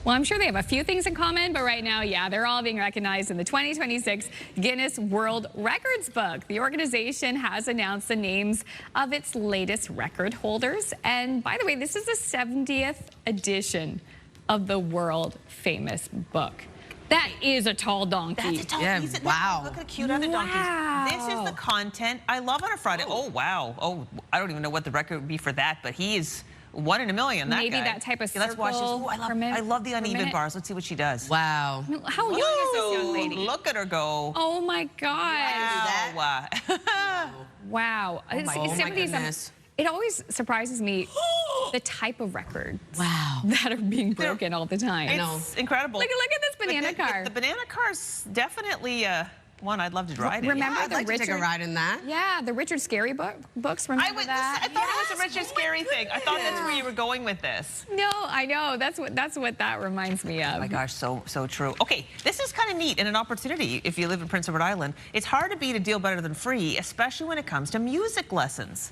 Well, I'm sure they have a few things in common, but right now, yeah, they're all being recognized in the 2026 Guinness World Records book. The organization has announced the names of its latest record holders. And by the way, this is the 70th edition of the world famous book. That is a tall donkey.
That's a tall donkey.
Wow.
Look at the cute other donkeys. This is the content I love on a Friday. Oh, wow. Oh, I don't even know what the record would be for that, but he is 1 in a million, that
Maybe
guy.
that type of circle.
Let's watch this. Ooh, I love the uneven bars. Let's see what she does.
Wow.
How young is this young lady?
Look at her go.
Oh, my God.
Wow.
Wow.
Oh my goodness.
It always surprises me the type of records that are being broken all the time.
It's incredible.
Look at this banana car.
The banana car's definitely one I'd love to ride in.
Remember
I'd like to take a ride in that.
Yeah, the Richard Scary books. Remember that?
I thought it was a Richard Scary thing. I thought that's where you were going with this.
No, I know. That's what that reminds me of.
Oh my gosh, so true. Okay, this is kind of neat and an opportunity if you live in Prince Edward Island. It's hard to beat a deal better than free, especially when it comes to music lessons.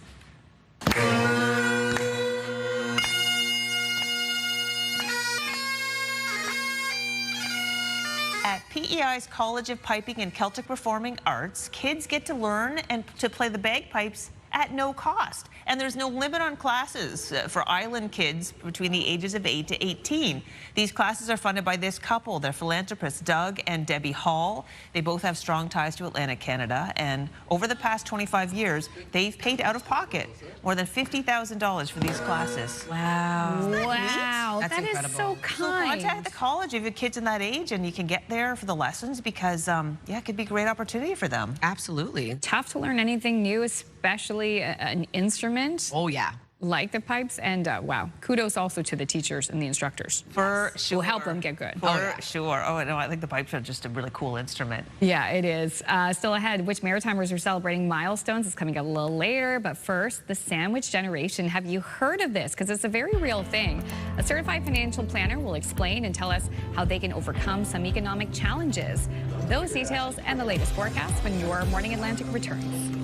At PEI's College of Piping and Celtic Performing Arts, kids get to learn and to play the bagpipes at no cost. And there's no limit on classes for island kids between the ages of 8 to 18. These classes are funded by this couple. They're philanthropists Doug and Debbie Hall. They both have strong ties to Atlantic Canada. And over the past 25 years, they've paid out of pocket more than $50,000 for these classes.
Wow.
Wow.
That's
that
incredible.
is so kind.
So contact the college if you have kids in that age and you can get there for the lessons because, yeah, it could be a great opportunity for them.
Absolutely.
Tough to learn anything new, especially an instrument.
Oh, yeah.
like the pipes, and wow, kudos also to the teachers and the instructors.
For sure.
Who help them get good.
For sure. Oh, no, I think the pipes are just a really cool instrument.
Yeah, it is. Still ahead, which Maritimers are celebrating milestones is coming up a little later, but first, the sandwich generation. Have you heard of this? Because it's a very real thing. A certified financial planner will explain and tell us how they can overcome some economic challenges. Those details and the latest forecast when your Morning Atlantic returns.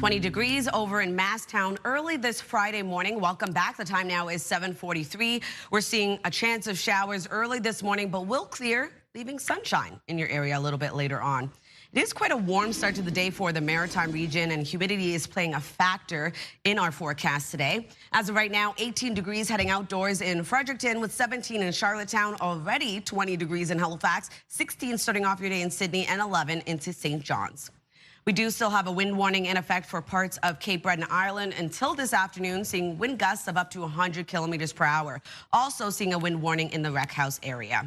Degrees over in Masstown early this Friday morning. Welcome back. The time now is 7:43. We're seeing a chance of showers early this morning, but will clear, leaving sunshine in your area a little bit later on. It is quite a warm start to the day for the Maritime region, and humidity is playing a factor in our forecast today. As of right now, 18 degrees heading outdoors in Fredericton, with 17 in Charlottetown, already 20 degrees in Halifax, 16 starting off your day in Sydney, and 11 into St. John's. We do still have a wind warning in effect for parts of Cape Breton Island until this afternoon, seeing wind gusts of up to 100 kilometers per hour. Also seeing a wind warning in the Wreck House area.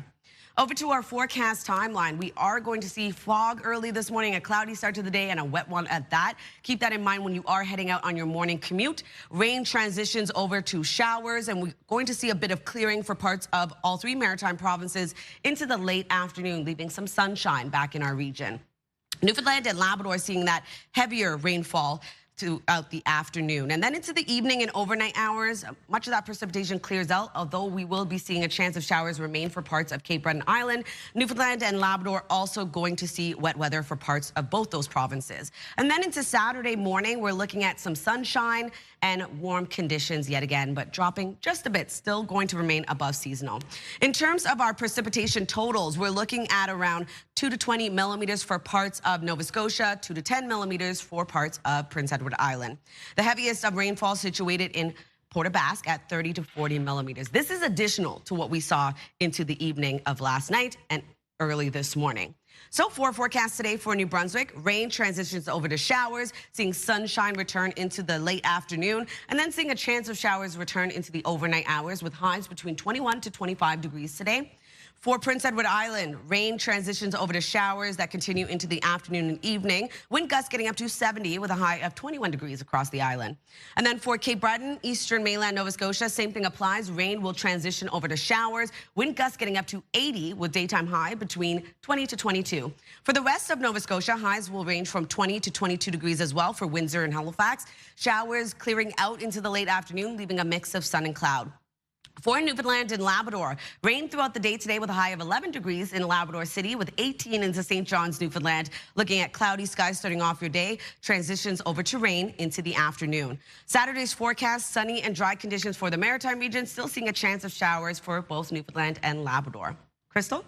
Over to our forecast timeline. We are going to see fog early this morning, a cloudy start to the day and a wet one at that. Keep that in mind when you are heading out on your morning commute. Rain transitions over to showers, and we're going to see a bit of clearing for parts of all three maritime provinces into the late afternoon, leaving some sunshine back in our region. Newfoundland and Labrador seeing that heavier rainfall throughout the afternoon. And then into the evening and overnight hours, much of that precipitation clears out, although we will be seeing a chance of showers remain for parts of Cape Breton Island. Newfoundland and Labrador also going to see wet weather for parts of both those provinces. And then into Saturday morning, we're looking at some sunshine and warm conditions yet again, but dropping just a bit, still going to remain above seasonal. In terms of our precipitation totals, we're looking at around 2 to 20 millimeters for parts of Nova Scotia, 2 to 10 millimeters for parts of Prince Edward Island. The heaviest of rainfall situated in Port aux Basques at 30 to 40 millimeters. This is additional to what we saw into the evening of last night and early this morning. So for forecast today for New Brunswick, rain transitions over to showers, seeing sunshine return into the late afternoon, and then seeing a chance of showers return into the overnight hours with highs between 21 to 25 degrees today. For Prince Edward Island, rain transitions over to showers that continue into the afternoon and evening. Wind gusts getting up to 70 with a high of 21 degrees across the island. And then for Cape Breton, eastern mainland Nova Scotia, same thing applies. Rain will transition over to showers. Wind gusts getting up to 80 with daytime high between 20 to 22. For the rest of Nova Scotia, highs will range from 20 to 22 degrees as well for Windsor and Halifax. Showers clearing out into the late afternoon, leaving a mix of sun and cloud. For Newfoundland and Labrador, rain throughout the day today with a high of 11 degrees in Labrador City, with 18 into St. John's, Newfoundland. Looking at cloudy skies starting off your day, transitions over to rain into the afternoon. Saturday's forecast, sunny and dry conditions for the Maritime region, still seeing a chance of showers for both Newfoundland and Labrador. Crystal?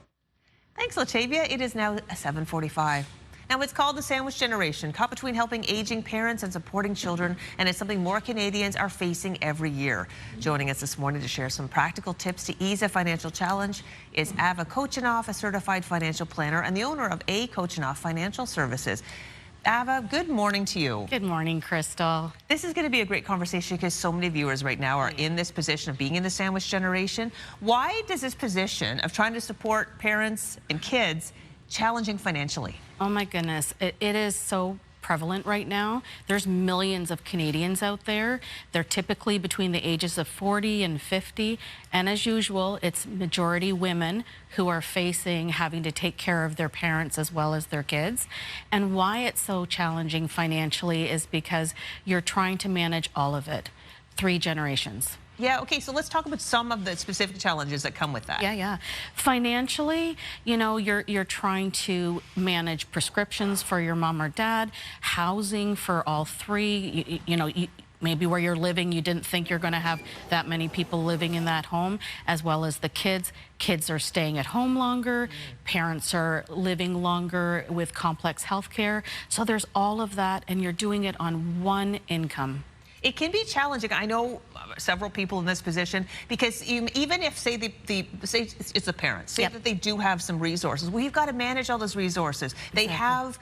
Thanks, Latavia. It is now 7:45. Now, it's called the sandwich generation, caught between helping aging parents and supporting children, and it's something more Canadians are facing every year. Joining us this morning to share some practical tips to ease a financial challenge is Ava Kochinoff, a certified financial planner and the owner of A. Kochinoff Financial Services. Ava, good morning to you.
Good morning, Crystal.
This is going to be a great conversation because so many viewers right now are in this position of being in the sandwich generation. Why does this position of trying to support parents and kids challenging financially?
Oh my goodness, it is so prevalent right now. There's millions of Canadians out there. They're typically between the ages of 40 and 50. And as usual, it's majority women who are facing having to take care of their parents as well as their kids. And why it's so challenging financially is because you're trying to manage all of it. 3 generations.
Yeah, okay, so let's talk about some of the specific challenges that come with that.
Yeah. Financially, you know, you're trying to manage prescriptions for your mom or dad, housing for all 3, maybe where you're living, you didn't think you're going to have that many people living in that home, as well as the kids. Kids are staying at home longer, parents are living longer with complex health care. So there's all of that, and you're doing it on one income.
It can be challenging. I know several people in this position because even if, say, say it's the parents, say that they do have some resources, well, you've got to manage all those resources. They have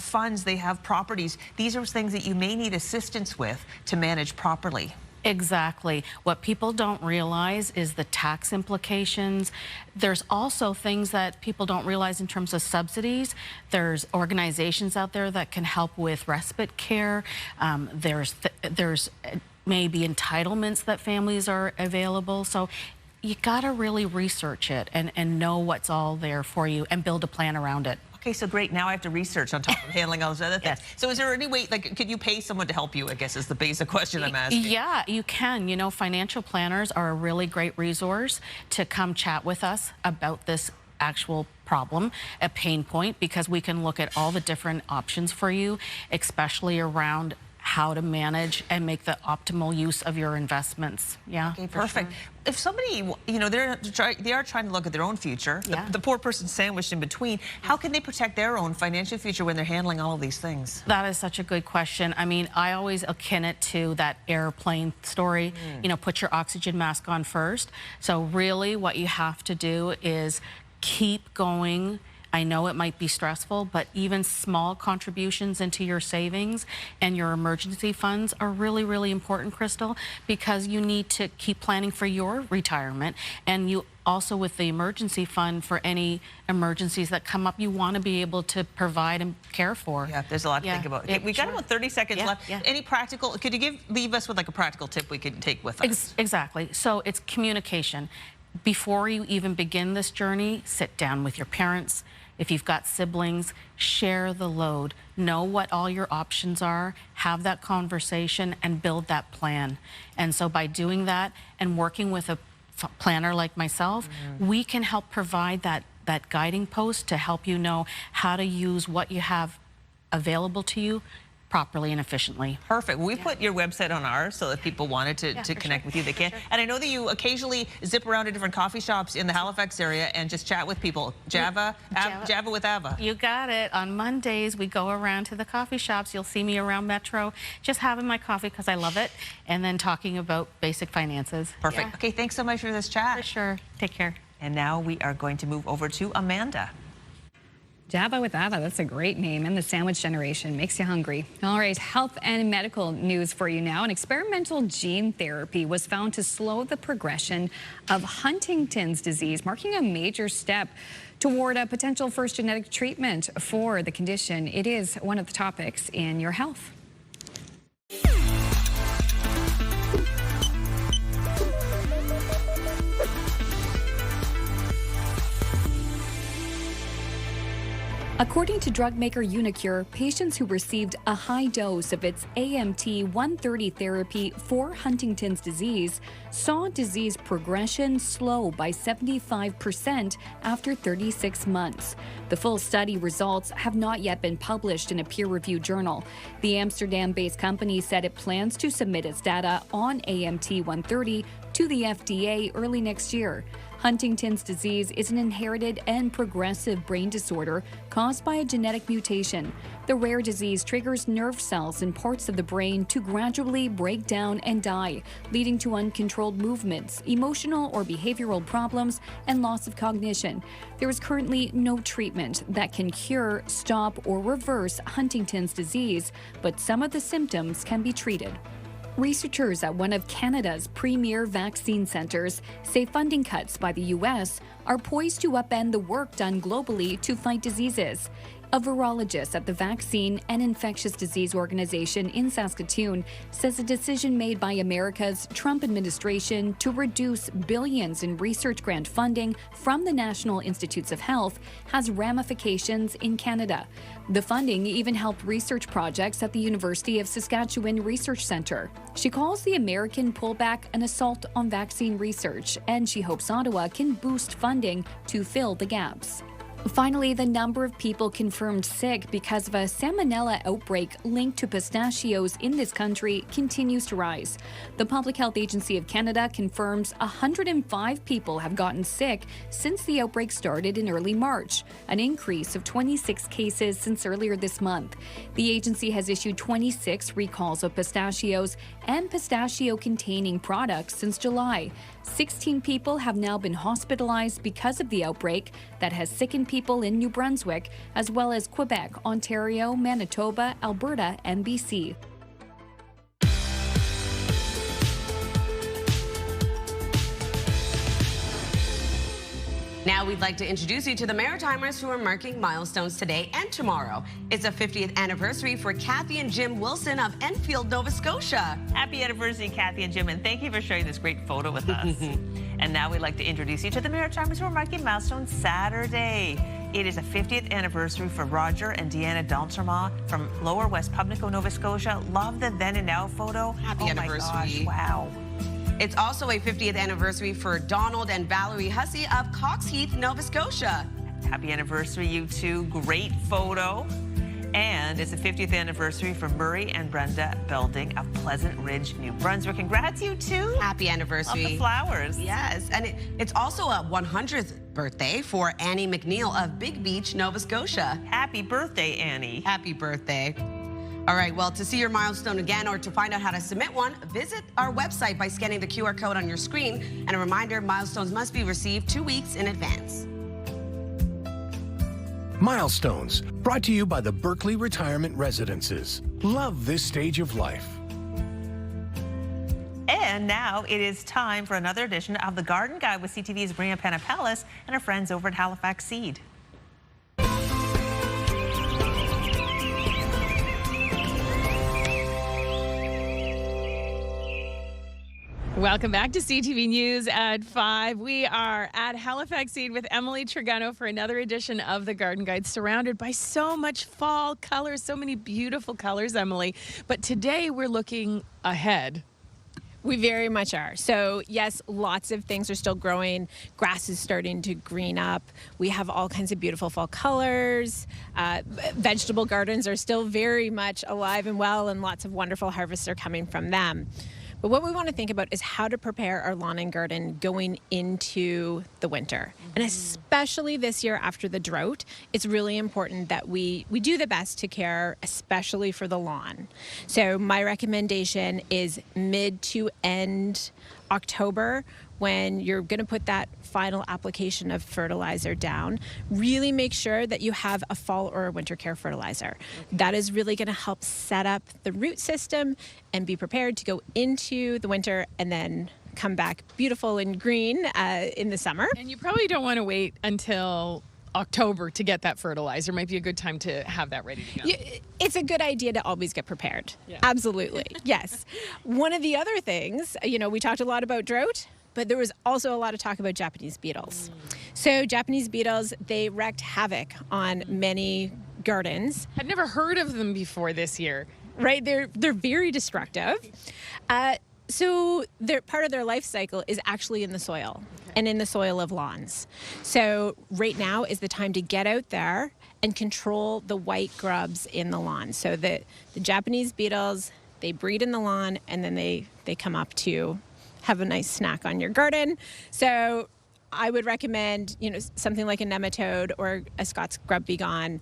funds, they have properties. These are things that you may need assistance with to manage properly.
Exactly. What people don't realize is the tax implications. There's also things that people don't realize in terms of subsidies. There's organizations out there that can help with respite care. There's maybe entitlements that families are available. So you got to really research it and know what's all there for you and build a plan around it.
Okay, so great. Now I have to research on top of handling all those other things. Yes. So is there any way, like, could you pay someone to help you, I guess is the basic question I'm asking.
Yeah, you can. You know, financial planners are a really great resource to come chat with us about this actual problem, a pain point, because we can look at all the different options for you, especially around how to manage and make the optimal use of your investments. Yeah.
Okay, perfect. Sure. If somebody, you know, they are trying to look at their own future, yeah. the poor person sandwiched in between, how can they protect their own financial future when they're handling all of these things?
That is such a good question. I mean, I always akin it to that airplane story. You know, put your oxygen mask on first. So really what you have to do is keep going. I know it might be stressful, but even small contributions into your savings and your emergency funds are really, really important, Crystal, because you need to keep planning for your retirement. And you also, with the emergency fund, for any emergencies that come up, you want to be able to provide and care for.
Yeah, there's a lot to think about. Okay, we got about 30 seconds left. Any practical, could you leave us with like a practical tip we could take with us?
Exactly. So it's communication. Before you even begin this journey, sit down with your parents. If you've got siblings, share the load. Know what all your options are, have that conversation, and build that plan. And so by doing that and working with a planner like myself, we can help provide that guiding post to help you know how to use what you have available to you properly and efficiently.
Perfect. Well, we put your website on ours so that people wanted to connect with you, they can. And I know that you occasionally zip around to different coffee shops in the Halifax area and just chat with people. Java with Ava.
You got it. On Mondays, we go around to the coffee shops. You'll see me around Metro, just having my coffee because I love it, and then talking about basic finances.
Perfect. Yeah. Okay, thanks so much for this chat.
For sure. Take care.
And now we are going to move over to Amanda.
Java with Ava, that's a great name, and the sandwich generation makes you hungry. All right, health and medical news for you now. An experimental gene therapy was found to slow the progression of Huntington's disease, marking a major step toward a potential first genetic treatment for the condition. It is one of the topics in your health. According to drug maker Unicure, patients who received a high dose of its AMT-130 therapy for Huntington's disease saw disease progression slow by 75% after 36 months. The full study results have not yet been published in a peer-reviewed journal. The Amsterdam-based company said it plans to submit its data on AMT-130 to the FDA early next year. Huntington's disease is an inherited and progressive brain disorder caused by a genetic mutation. The rare disease triggers nerve cells in parts of the brain to gradually break down and die, leading to uncontrolled movements, emotional or behavioral problems, and loss of cognition. There is currently no treatment that can cure, stop, or reverse Huntington's disease, but some of the symptoms can be treated. Researchers at one of Canada's premier vaccine centers say funding cuts by the U.S. are poised to upend the work done globally to fight diseases. A virologist at the Vaccine and Infectious Disease Organization in Saskatoon says a decision made by America's Trump administration to reduce billions in research grant funding from the National Institutes of Health has ramifications in Canada. The funding even helped research projects at the University of Saskatchewan Research Centre. She calls the American pullback an assault on vaccine research, and she hopes Ottawa can boost funding to fill the gaps. Finally, the number of people confirmed sick because of a salmonella outbreak linked to pistachios in this country continues to rise. The Public Health Agency of Canada confirms 105 people have gotten sick since the outbreak started in early March, an increase of 26 cases since earlier this month. The agency has issued 26 recalls of pistachios and pistachio-containing products since July. 16 people have now been hospitalized because of the outbreak that has sickened people in New Brunswick, as well as Quebec, Ontario, Manitoba, Alberta, and BC.
Now we'd like to introduce you to the Maritimers who are marking milestones today and tomorrow. It's a 50th anniversary for Kathy and Jim Wilson of Enfield, Nova Scotia.
Happy anniversary, Kathy and Jim, and thank you for sharing this great photo with us. And now we'd like to introduce you to the Maritimers who are marking milestones Saturday. It is a 50th anniversary for Roger and Deanna D'Entremont from Lower West Pubnico, Nova Scotia. Love the then and now photo.
Happy anniversary.
My gosh, wow.
It's also a 50th anniversary for Donald and Valerie Hussey of Coxheath, Nova Scotia.
Happy anniversary, you two. Great photo. And it's the 50th anniversary for Murray and Brenda Belding of Pleasant Ridge, New Brunswick. Congrats, you two.
Happy anniversary.
Love the flowers.
Yes, and it's also a 100th birthday for Annie McNeil of Big Beach, Nova Scotia.
Happy birthday, Annie.
Happy birthday. All right, well, to see your milestone again or to find out how to submit one, visit our website by scanning the QR code on your screen. And a reminder, milestones must be received 2 weeks in advance.
Milestones, brought to you by the Berkeley Retirement Residences. Love this stage of life.
And now it is time for another edition of The Garden Guide with CTV's Bria Panapellis and our friends over at Halifax Seed.
Welcome back to CTV News at 5. We are at Halifax Seed with Emily Trigano for another edition of the Garden Guide, surrounded by so much fall colors, so many beautiful colors, Emily. But today we're looking ahead.
We very much are. So yes, lots of things are still growing. Grass is starting to green up. We have all kinds of beautiful fall colors. Vegetable gardens are still very much alive and well, and lots of wonderful harvests are coming from them. But what we want to think about is how to prepare our lawn and garden going into the winter. And especially this year after the drought, it's really important that we do the best to care, especially for the lawn. So my recommendation is mid to end October, when you're going to put that final application of fertilizer down, really make sure that you have a fall or a winter care fertilizer. That is really going to help set up the root system and be prepared to go into the winter and then come back beautiful and green in the summer.
And you probably don't want to wait until October to get that fertilizer. Might be a good time to have that ready to go.
It's a good idea to always get prepared. Yeah. Absolutely. Yes. One of the other things, we talked a lot about drought, but there was also a lot of talk about Japanese beetles. So Japanese beetles, they wreaked havoc on many gardens.
I'd never heard of them before this year.
Right, they're very destructive. So part of their life cycle is actually in the soil and in the soil of lawns. So right now is the time to get out there and control the white grubs in the lawn. So the Japanese beetles, they breed in the lawn and then they come up to have a nice snack on your garden. So I would recommend, something like a nematode or a Scots grub begone.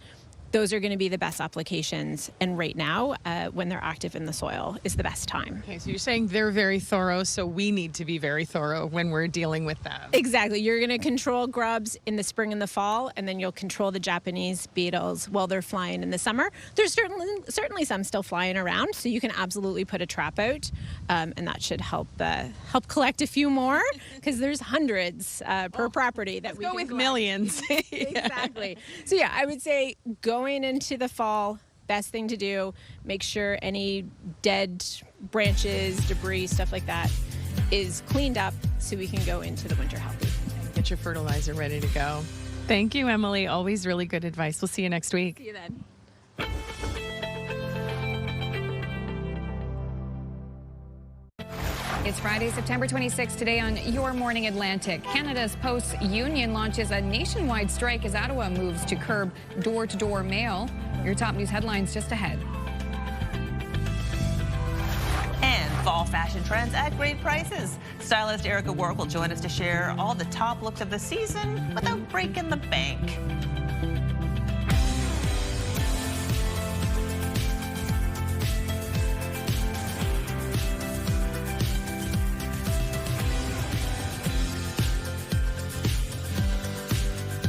Those are going to be the best applications. And right now, when they're active in the soil, is the best time.
Okay, so you're saying they're very thorough, so we need to be very thorough when we're dealing with them.
Exactly. You're going to control grubs in the spring and the fall, and then you'll control the Japanese beetles while they're flying in the summer. There's certainly some still flying around, so you can absolutely put a trap out, and that should help collect a few more, because there's hundreds per property that we
go
can
with
collect.
Millions.
Exactly. So yeah, I would say going into the fall, best thing to do, make sure any dead branches, debris, stuff like that is cleaned up so we can go into the winter healthy.
Get your fertilizer ready to go. Thank you, Emily. Always really good advice. We'll see you next week.
See you then.
It's Friday, September 26th. Today on Your Morning Atlantic, Canada's Post Union launches a nationwide strike as Ottawa moves to curb door-to-door mail. Your top news headlines just ahead.
And fall fashion trends at great prices. Stylist Erica Wark will join us to share all the top looks of the season without breaking the bank.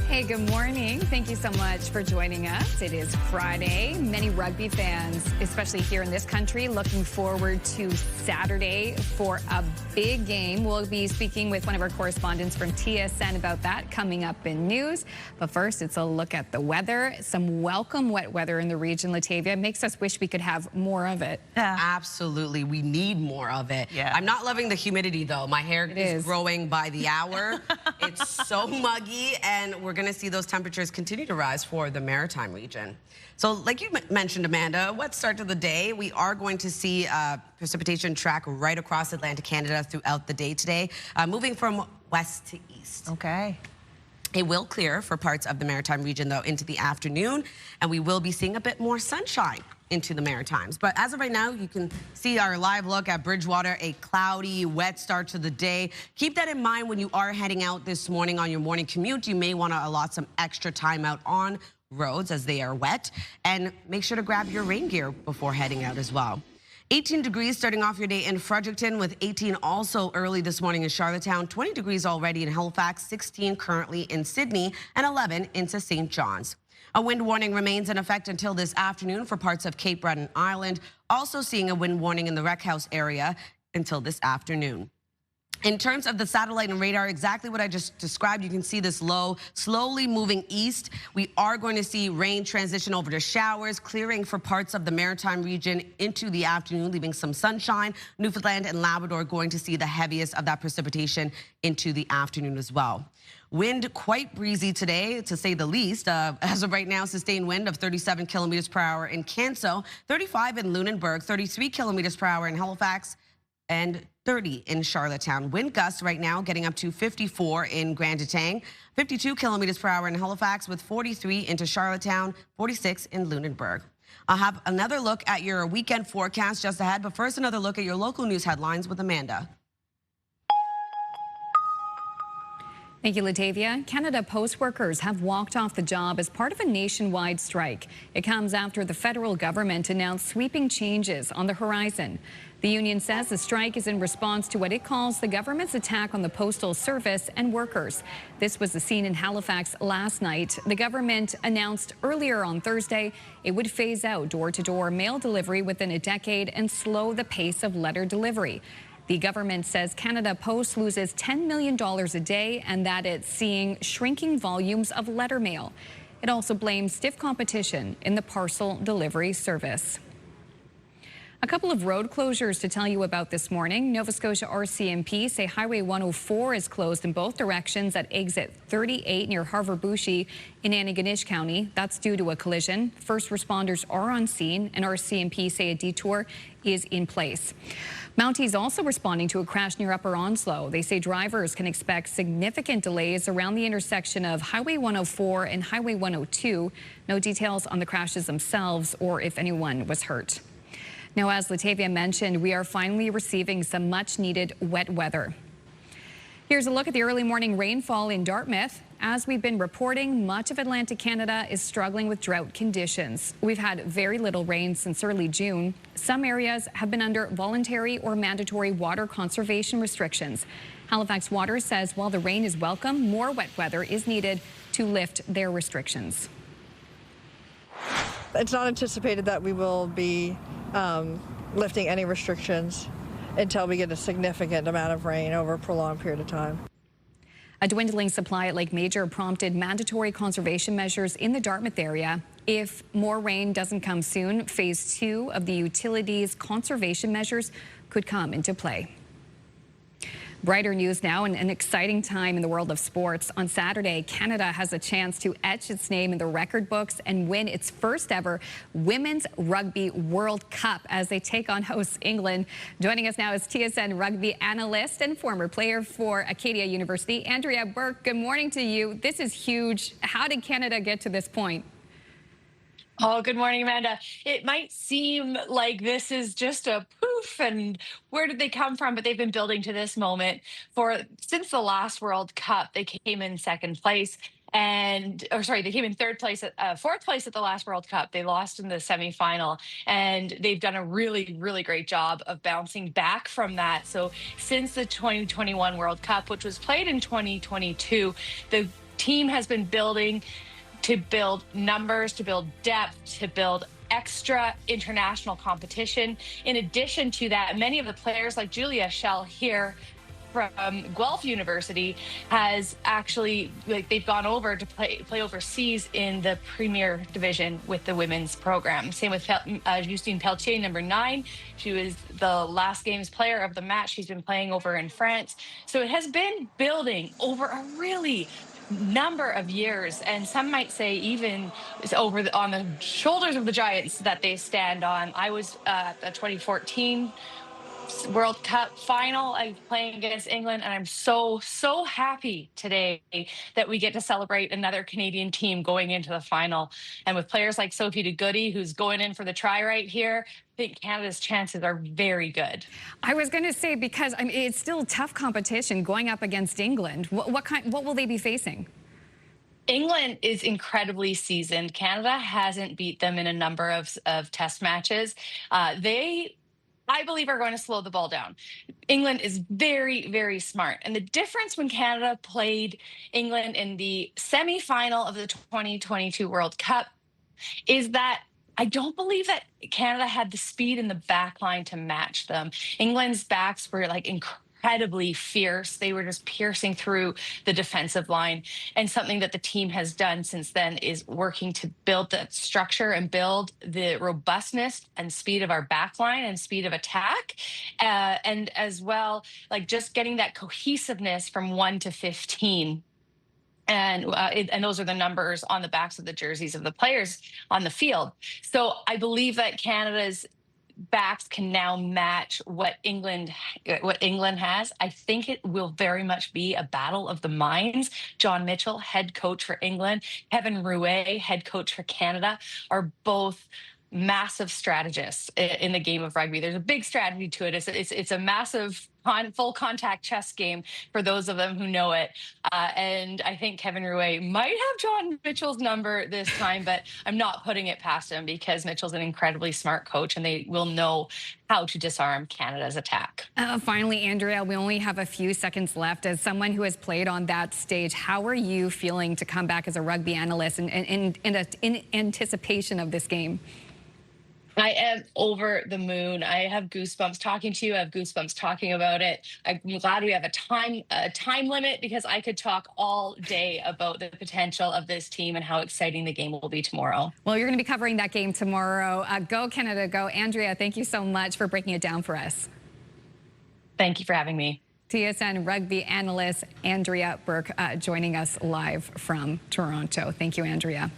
Hey, Hey, good morning. Thank you so much for joining us. It is Friday. Many rugby fans, especially here in this country, looking forward to Saturday for a big game. We'll be speaking with one of our correspondents from TSN about that coming up in news. But first, it's a look at the weather. Some welcome wet weather in the region, Latavia. Makes us wish we could have more of it.
Absolutely. We need more of it. Yeah. I'm not loving the humidity, though. My hair is growing by the hour. It's so muggy, and we're going to see those temperatures continue to rise for the Maritime region. So like you mentioned, Amanda, wet start to the day. We are going to see precipitation track right across Atlantic Canada throughout the day today, moving from west to east.
Okay.
It will clear for parts of the Maritime region, though, into the afternoon, and we will be seeing a bit more sunshine into the Maritimes. But as of right now, you can see our live look at Bridgewater, a cloudy, wet start to the day. Keep that in mind when you are heading out this morning on your morning commute. You may want to allot some extra time out on roads as they are wet, and make sure to grab your rain gear before heading out as well. 18 degrees starting off your day in Fredericton, with 18 also early this morning in Charlottetown, 20 degrees already in Halifax, 16 currently in Sydney, and 11 into St. John's. A wind warning remains in effect until this afternoon for parts of Cape Breton Island. Also seeing a wind warning in the Wreck House area until this afternoon. In terms of the satellite and radar, exactly what I just described. You can see this low slowly moving east. We are going to see rain transition over to showers, clearing for parts of the Maritime region into the afternoon, leaving some sunshine. Newfoundland and Labrador going to see the heaviest of that precipitation into the afternoon as well. Wind quite breezy today, to say the least. As of right now, sustained wind of 37 kilometers per hour in Canso, 35 in Lunenburg, 33 kilometers per hour in Halifax, and 30 in Charlottetown. Wind gusts right now getting up to 54 in Grand Etang, 52 kilometers per hour in Halifax, with 43 into Charlottetown, 46 in Lunenburg. I'll have another look at your weekend forecast just ahead, but first another look at your local news headlines with Amanda.
Thank you, Latavia. Canada Post workers have walked off the job as part of a nationwide strike. It comes after the federal government announced sweeping changes on the horizon. The union says the strike is in response to what it calls the government's attack on the Postal Service and workers. This was the scene in Halifax last night. The government announced earlier on Thursday it would phase out door-to-door mail delivery within a decade and slow the pace of letter delivery. The government says Canada Post loses $10 million a day and that it's seeing shrinking volumes of letter mail. It also blames stiff competition in the parcel delivery service. A couple of road closures to tell you about this morning. Nova Scotia RCMP say Highway 104 is closed in both directions at exit 38 near Harvard-Bushey in Antigonish County. That's due to a collision. First responders are on scene, and RCMP say a detour is in place. Mounties also responding to a crash near Upper Onslow. They say drivers can expect significant delays around the intersection of Highway 104 and Highway 102. No details on the crashes themselves or if anyone was hurt. Now, as Latavia mentioned, we are finally receiving some much-needed wet weather. Here's a look at the early morning rainfall in Dartmouth. As we've been reporting, much of Atlantic Canada is struggling with drought conditions. We've had very little rain since early June. Some areas have been under voluntary or mandatory water conservation restrictions. Halifax Water says while the rain is welcome, more wet weather is needed to lift their restrictions.
It's not anticipated that we will be lifting any restrictions until we get a significant amount of rain over a prolonged period of time.
A dwindling supply at Lake Major prompted mandatory conservation measures in the Dartmouth area. If more rain doesn't come soon, phase 2 of the utilities conservation measures could come into play. Brighter news now, and an exciting time in the world of sports. On Saturday, Canada has a chance to etch its name in the record books and win its first ever Women's Rugby World Cup as they take on hosts England. Joining us now is TSN rugby analyst and former player for Acadia University, Andrea Burke. Good morning to you. This is huge. How did Canada get to this point?
Oh, good morning, Amanda. It might seem like this is just a poof and where did they come from? But they've been building to this moment since the last World Cup. They came in second place they came in fourth place at the last World Cup. They lost in the semifinal, and they've done a really, really great job of bouncing back from that. So since the 2021 World Cup, which was played in 2022, the team has been building to build numbers, to build depth, to build extra international competition. In addition to that, many of the players like Julia Schell here from Guelph University has actually, they've gone over to play overseas in the Premier Division with the women's program. Same with Justine Pelletier, number 9. She was the last game's player of the match. She's been playing over in France. So it has been building over a really number of years, and some might say even on the shoulders of the giants that they stand on. I was at the 2014 World Cup final. I'm playing against England, and I'm so happy today that we get to celebrate another Canadian team going into the final. And with players like Sophie de Goody, who's going in for the try right here, I think Canada's chances are very good.
I was going to say, because I mean, it's still tough competition going up against England. What will they be facing?
England is incredibly seasoned. Canada hasn't beat them in a number of test matches. I believe are going to slow the ball down. England is very, very smart. And the difference when Canada played England in the semifinal of the 2022 World Cup is that I don't believe that Canada had the speed in the back line to match them. England's backs were like incredibly fierce. They were just piercing through the defensive line. And something that the team has done since then is working to build that structure and build the robustness and speed of our back line and speed of attack. And as well, like just getting that cohesiveness from 1 to 15. And those are the numbers on the backs of the jerseys of the players on the field. So I believe that Canada's backs can now match what England has. I think it will very much be a battle of the minds. John Mitchell, head coach for England, Kevin Rouet, head coach for Canada, are both massive strategists in the game of rugby. There's a big strategy to it. It's a massive full contact chess game for those of them who know it. And I think Kevin Rouet might have John Mitchell's number this time, but I'm not putting it past him because Mitchell's an incredibly smart coach and they will know how to disarm Canada's attack.
Finally, Andrea, we only have a few seconds left. As someone who has played on that stage, how are you feeling to come back as a rugby analyst in anticipation of this game?
I am over the moon. I have goosebumps talking to you. I have goosebumps talking about it. I'm glad we have a time limit because I could talk all day about the potential of this team and how exciting the game will be tomorrow.
Well, you're going to be covering that game tomorrow. Go Canada, go. Andrea, thank you so much for breaking it down for us.
Thank you for having me.
TSN rugby analyst Andrea Burke joining us live from Toronto. Thank you, Andrea.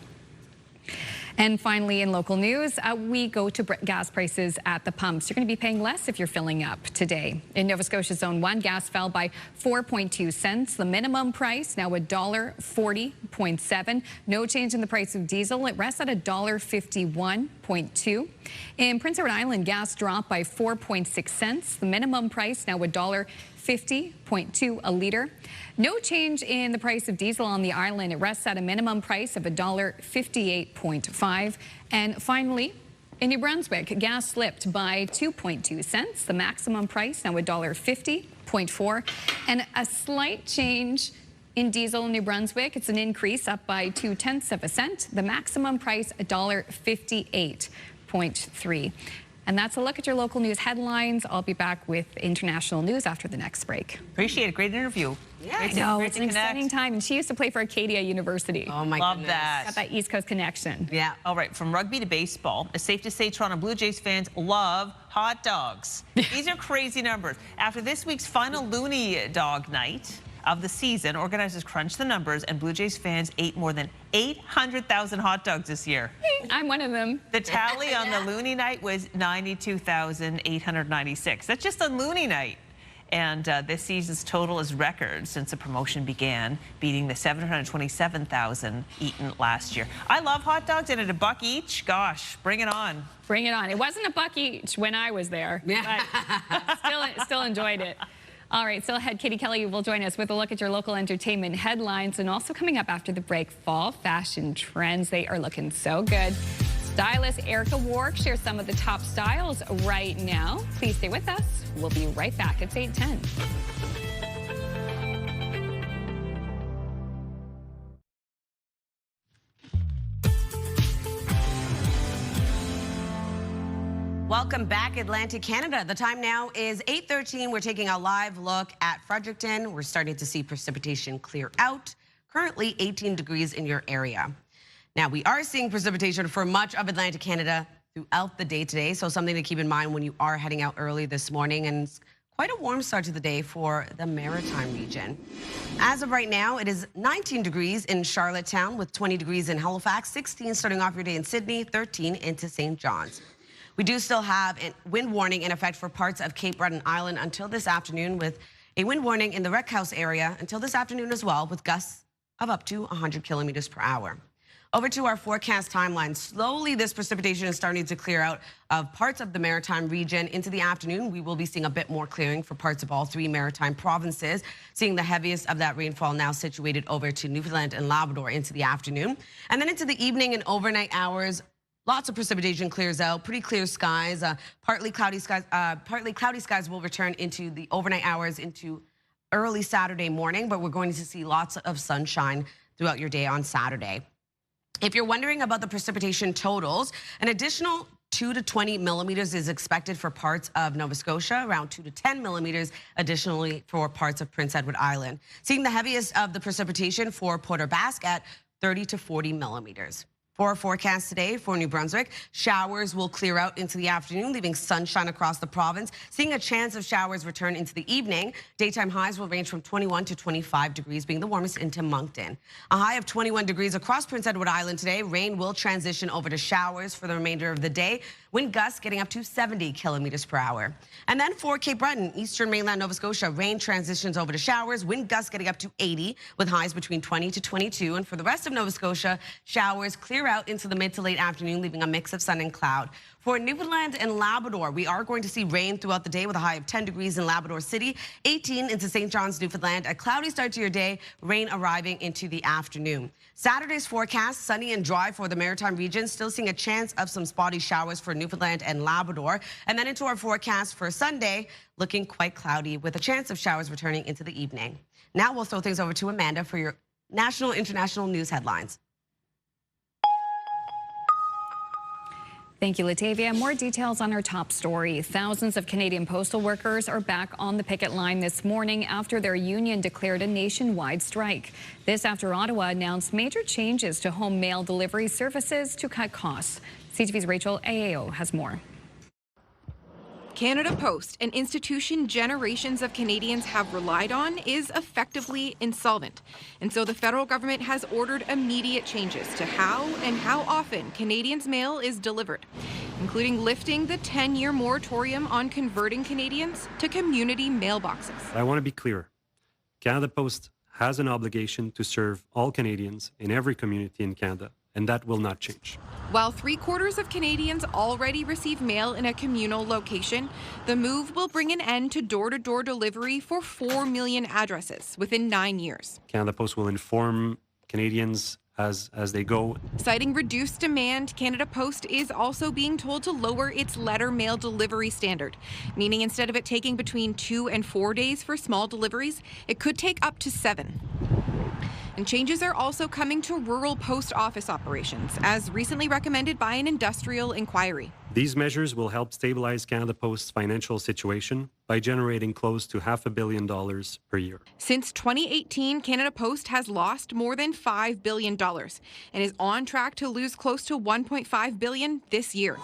And finally, in local news, we go to gas prices at the pumps. You're going to be paying less if you're filling up today. In Nova Scotia Zone 1, gas fell by 4.2 cents. The minimum price now $1.40.7. No change in the price of diesel. It rests at $1.51.2. In Prince Edward Island, gas dropped by 4.6 cents. The minimum price now $1.50.2 a litre. No change in the price of diesel on the island. It rests at a minimum price of $1.58.5. And finally, in New Brunswick, gas slipped by 2.2 cents. The maximum price now $1.50.4. And a slight change in diesel in New Brunswick. It's an increase up by 0.2 cents. The maximum price $1.58.3. And that's a look at your local news headlines. I'll be back with international news after the next break.
Appreciate it. Great interview.
Yeah, I know. It's an exciting time. And she used to play for Acadia University.
Oh, my goodness. Love that.
Got that East Coast connection.
Yeah. All right. From rugby to baseball, it's safe to say Toronto Blue Jays fans love hot dogs. These are crazy numbers. After this week's final Looney Dog Night of the season, organizers crunched the numbers, and Blue Jays fans ate more than 800,000 hot dogs this year.
I'm one of them.
The tally on the Looney Night was 92,896. That's just on Looney Night. And this season's total is record since the promotion began, beating the 727,000 eaten last year. I love hot dogs, and at $1 each, gosh, bring it on.
Bring it on. It wasn't $1 each when I was there, but still enjoyed it. All right, still ahead, Katie Kelly will join us with a look at your local entertainment headlines, and also coming up after the break, fall fashion trends. They are looking so good. Stylist Erica Wark shares some of the top styles right now. Please stay with us. We'll be right back. It's 8:10.
Welcome back, Atlantic Canada. The time now is 8:13. We're taking a live look at Fredericton. We're starting to see precipitation clear out. Currently 18 degrees in your area. Now, we are seeing precipitation for much of Atlantic Canada throughout the day today, so something to keep in mind when you are heading out early this morning. And it's quite a warm start to the day for the Maritime region. As of right now, it is 19 degrees in Charlottetown with 20 degrees in Halifax, 16 starting off your day in Sydney, 13 into St. John's. We do still have a wind warning in effect for parts of Cape Breton Island until this afternoon, with a wind warning in the Wreck House area until this afternoon as well, with gusts of up to 100 kilometers per hour. Over to our forecast timeline. Slowly, this precipitation is starting to clear out of parts of the Maritime region. Into the afternoon, we will be seeing a bit more clearing for parts of all three Maritime provinces, seeing the heaviest of that rainfall now situated over to Newfoundland and Labrador into the afternoon. And then into the evening and overnight hours, lots of precipitation clears out, pretty clear skies. Partly cloudy skies will return into the overnight hours into early Saturday morning, but we're going to see lots of sunshine throughout your day on Saturday. If you're wondering about the precipitation totals, an additional 2 to 20 millimeters is expected for parts of Nova Scotia, around 2 to 10 millimeters additionally for parts of Prince Edward Island. Seeing the heaviest of the precipitation for Port aux Basques at 30 to 40 millimeters. For our forecast today for New Brunswick, showers will clear out into the afternoon, leaving sunshine across the province. Seeing a chance of showers return into the evening. Daytime highs will range from 21 to 25 degrees, being the warmest into Moncton. A high of 21 degrees across Prince Edward Island today. Rain will transition over to showers for the remainder of the day. Wind gusts getting up to 70 kilometers per hour. And then for Cape Breton, eastern mainland Nova Scotia, rain transitions over to showers. Wind gusts getting up to 80 with highs between 20 to 22. And for the rest of Nova Scotia, showers clear out into the mid to late afternoon, leaving a mix of sun and cloud. For Newfoundland and Labrador, we are going to see rain throughout the day with a high of 10 degrees in Labrador City, 18 into St. John's, Newfoundland. A cloudy start to your day, rain arriving into the afternoon. Saturday's forecast, sunny and dry for the Maritime region, still seeing a chance of some spotty showers for Newfoundland and Labrador. And then into our forecast for Sunday, looking quite cloudy with a chance of showers returning into the evening. Now we'll throw things over to Amanda for your national, international news headlines.
Thank you, Latavia. More details on our top story. Thousands of Canadian postal workers are back on the picket line this morning after their union declared a nationwide strike. This after Ottawa announced major changes to home mail delivery services to cut costs. CTV's Rachel Aao has more.
Canada Post, an institution generations of Canadians have relied on, is effectively insolvent. And so the federal government has ordered immediate changes to how and how often Canadians' mail is delivered, including lifting the 10-year moratorium on converting Canadians to community mailboxes.
I want to be clear. Canada Post has an obligation to serve all Canadians in every community in Canada, and that will not change.
While 3/4 of Canadians already receive mail in a communal location, the move will bring an end to door-to-door delivery for 4 million addresses within 9 years.
Canada Post will inform Canadians as they go.
Citing reduced demand, Canada Post is also being told to lower its letter mail delivery standard, meaning instead of it taking between 2 and 4 days for small deliveries, it could take up to 7. And changes are also coming to rural post office operations, as recently recommended by an industrial inquiry.
These measures will help stabilize Canada Post's financial situation by generating close to $500 million per year.
Since 2018, Canada Post has lost more than $5 billion and is on track to lose close to $1.5 billion this year.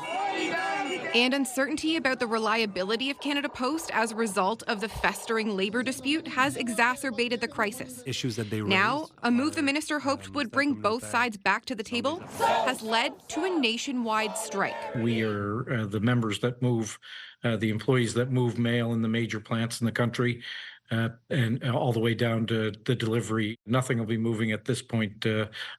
And uncertainty about the reliability of Canada Post as a result of the festering labor dispute has exacerbated the crisis.
Issues that they raised.
Now, a move the minister hoped would bring both sides back to the table has led to a nationwide strike.
We are the members that move, the employees that move mail in the major plants in the country, and all the way down to the delivery. Nothing will be moving at this point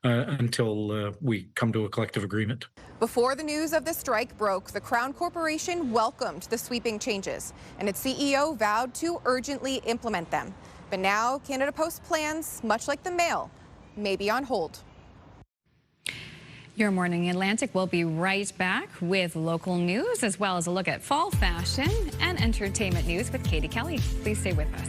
until we come to a collective agreement.
Before the news of the strike broke, the Crown Corporation welcomed the sweeping changes, and its CEO vowed to urgently implement them. But now, Canada Post plans, much like the mail, may be on hold.
Your Morning Atlantic will be right back with local news, as well as a look at fall fashion and entertainment news with Katie Kelly. Please stay with us.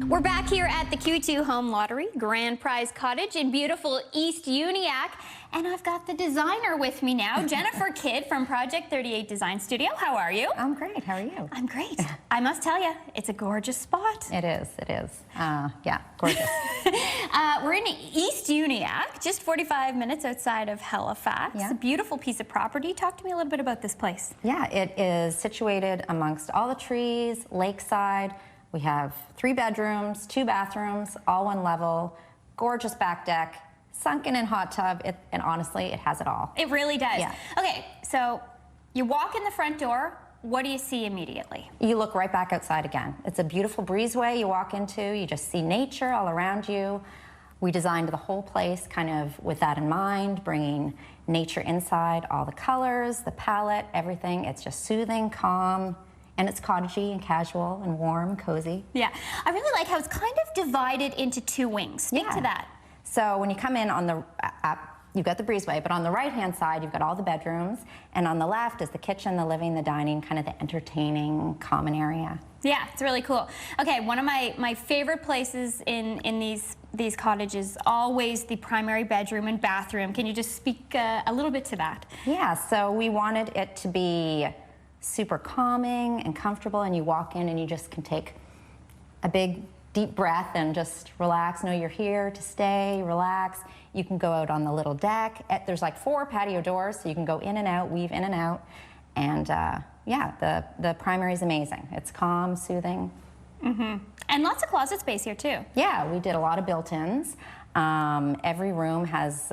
We're back back here at the QE2 Home Lottery Grand Prize Cottage in beautiful East Uniacke. And I've got the designer with me now, Jennifer Kidd from Project 38 Design Studio. How are you?
I'm great. How are you?
I'm great. I must tell you, it's a gorgeous spot.
It is. It is. Yeah, gorgeous.
We're in East Uniacke, just 45 minutes outside of Halifax.
Yeah.
It's a beautiful piece of property. Talk to me a little bit about this place.
Yeah, it is situated amongst all the trees, lakeside. We have 3 bedrooms, 2 bathrooms, all one level, gorgeous back deck, sunken in hot tub, and honestly, it has it all.
It really does.
Yeah.
Okay, so you walk in the front door, what do you see immediately?
You look right back outside again. It's a beautiful breezeway you walk into. You just see nature all around you. We designed the whole place kind of with that in mind, bringing nature inside, all the colors, the palette, everything. It's just soothing, calm, and it's cottagey and casual and warm, cozy.
Yeah, I really like how it's kind of divided into 2 wings. Speak to that.
So when you come in on the, you've got the breezeway, but on the right-hand side, you've got all the bedrooms, and on the left is the kitchen, the living, the dining, kind of the entertaining common area.
Yeah, it's really cool. Okay, one of my favorite places in these cottages, always the primary bedroom and bathroom. Can you just speak a little bit to that?
Yeah, so we wanted it to be super calming and comfortable, and you walk in and you just can take a big deep breath and just relax. Know you're here to stay, relax. You can go out on the little deck. There's like 4 patio doors, so you can go in and out, weave in and out. And yeah, the primary is amazing. It's calm, soothing.
Mm-hmm. And lots of closet space here too.
Yeah, we did a lot of built-ins. Every room has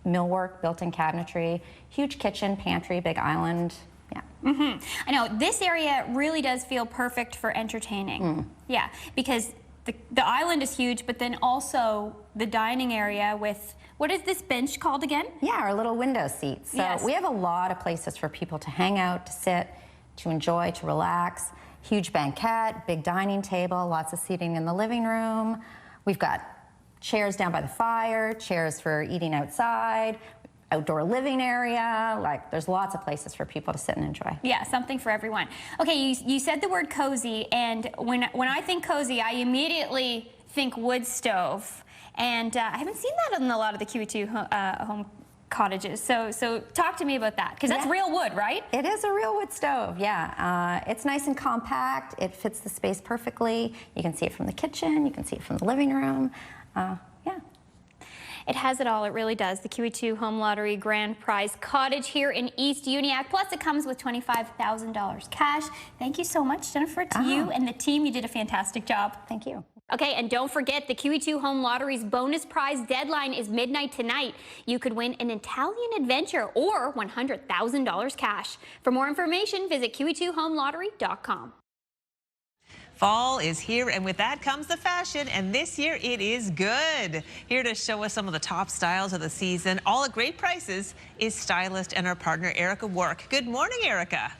millwork, built-in cabinetry, huge kitchen, pantry, big island. Yeah.
Mm-hmm. I know this area really does feel perfect for entertaining. Yeah, because the island is huge, but then also the dining area with, what is this bench called again?
Yeah, our little window seats. So
yes.
We have a lot of places for people to hang out, to sit, to enjoy, to relax. Huge banquette, big dining table, lots of seating in the living room. We've got chairs down by the fire, chairs for eating outside, outdoor living area. Like, there's lots of places for people to sit and enjoy.
Yeah, something for everyone. Okay, you said the word cozy, and when I think cozy, I immediately think wood stove. And I haven't seen that in a lot of the QE2 home cottages. So talk to me about that, because that's real wood, right?
It is a real wood stove, yeah. It's nice and compact. It fits the space perfectly. You can see it from the kitchen. You can see it from the living room. Yeah.
It has it all, it really does. The QE2 Home Lottery Grand Prize Cottage here in East Uniacke. Plus, it comes with $25,000 cash. Thank you so much, Jennifer, to you and the team. You did a fantastic job.
Thank you.
Okay, and don't forget, the QE2 Home Lottery's bonus prize deadline is midnight tonight. You could win an Italian adventure or $100,000 cash. For more information, visit QE2HomeLottery.com.
Fall is here, and with that comes the fashion, and this year it is good. Here to show us some of the top styles of the season, all at great prices, is stylist and our partner, Erica Work. Good morning, Erica.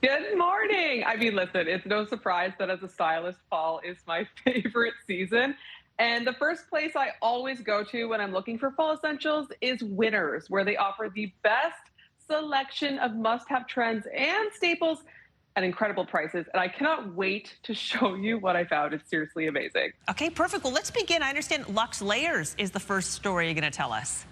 Good morning. I mean, listen, it's no surprise that as a stylist, fall is my favorite season. And the first place I always go to when I'm looking for fall essentials is Winners, where they offer the best selection of must-have trends and staples at incredible prices. And I cannot wait to show you what I found. It's seriously amazing.
Okay, perfect. Well, let's begin. I understand Luxe Layers is the first story you're going to tell us.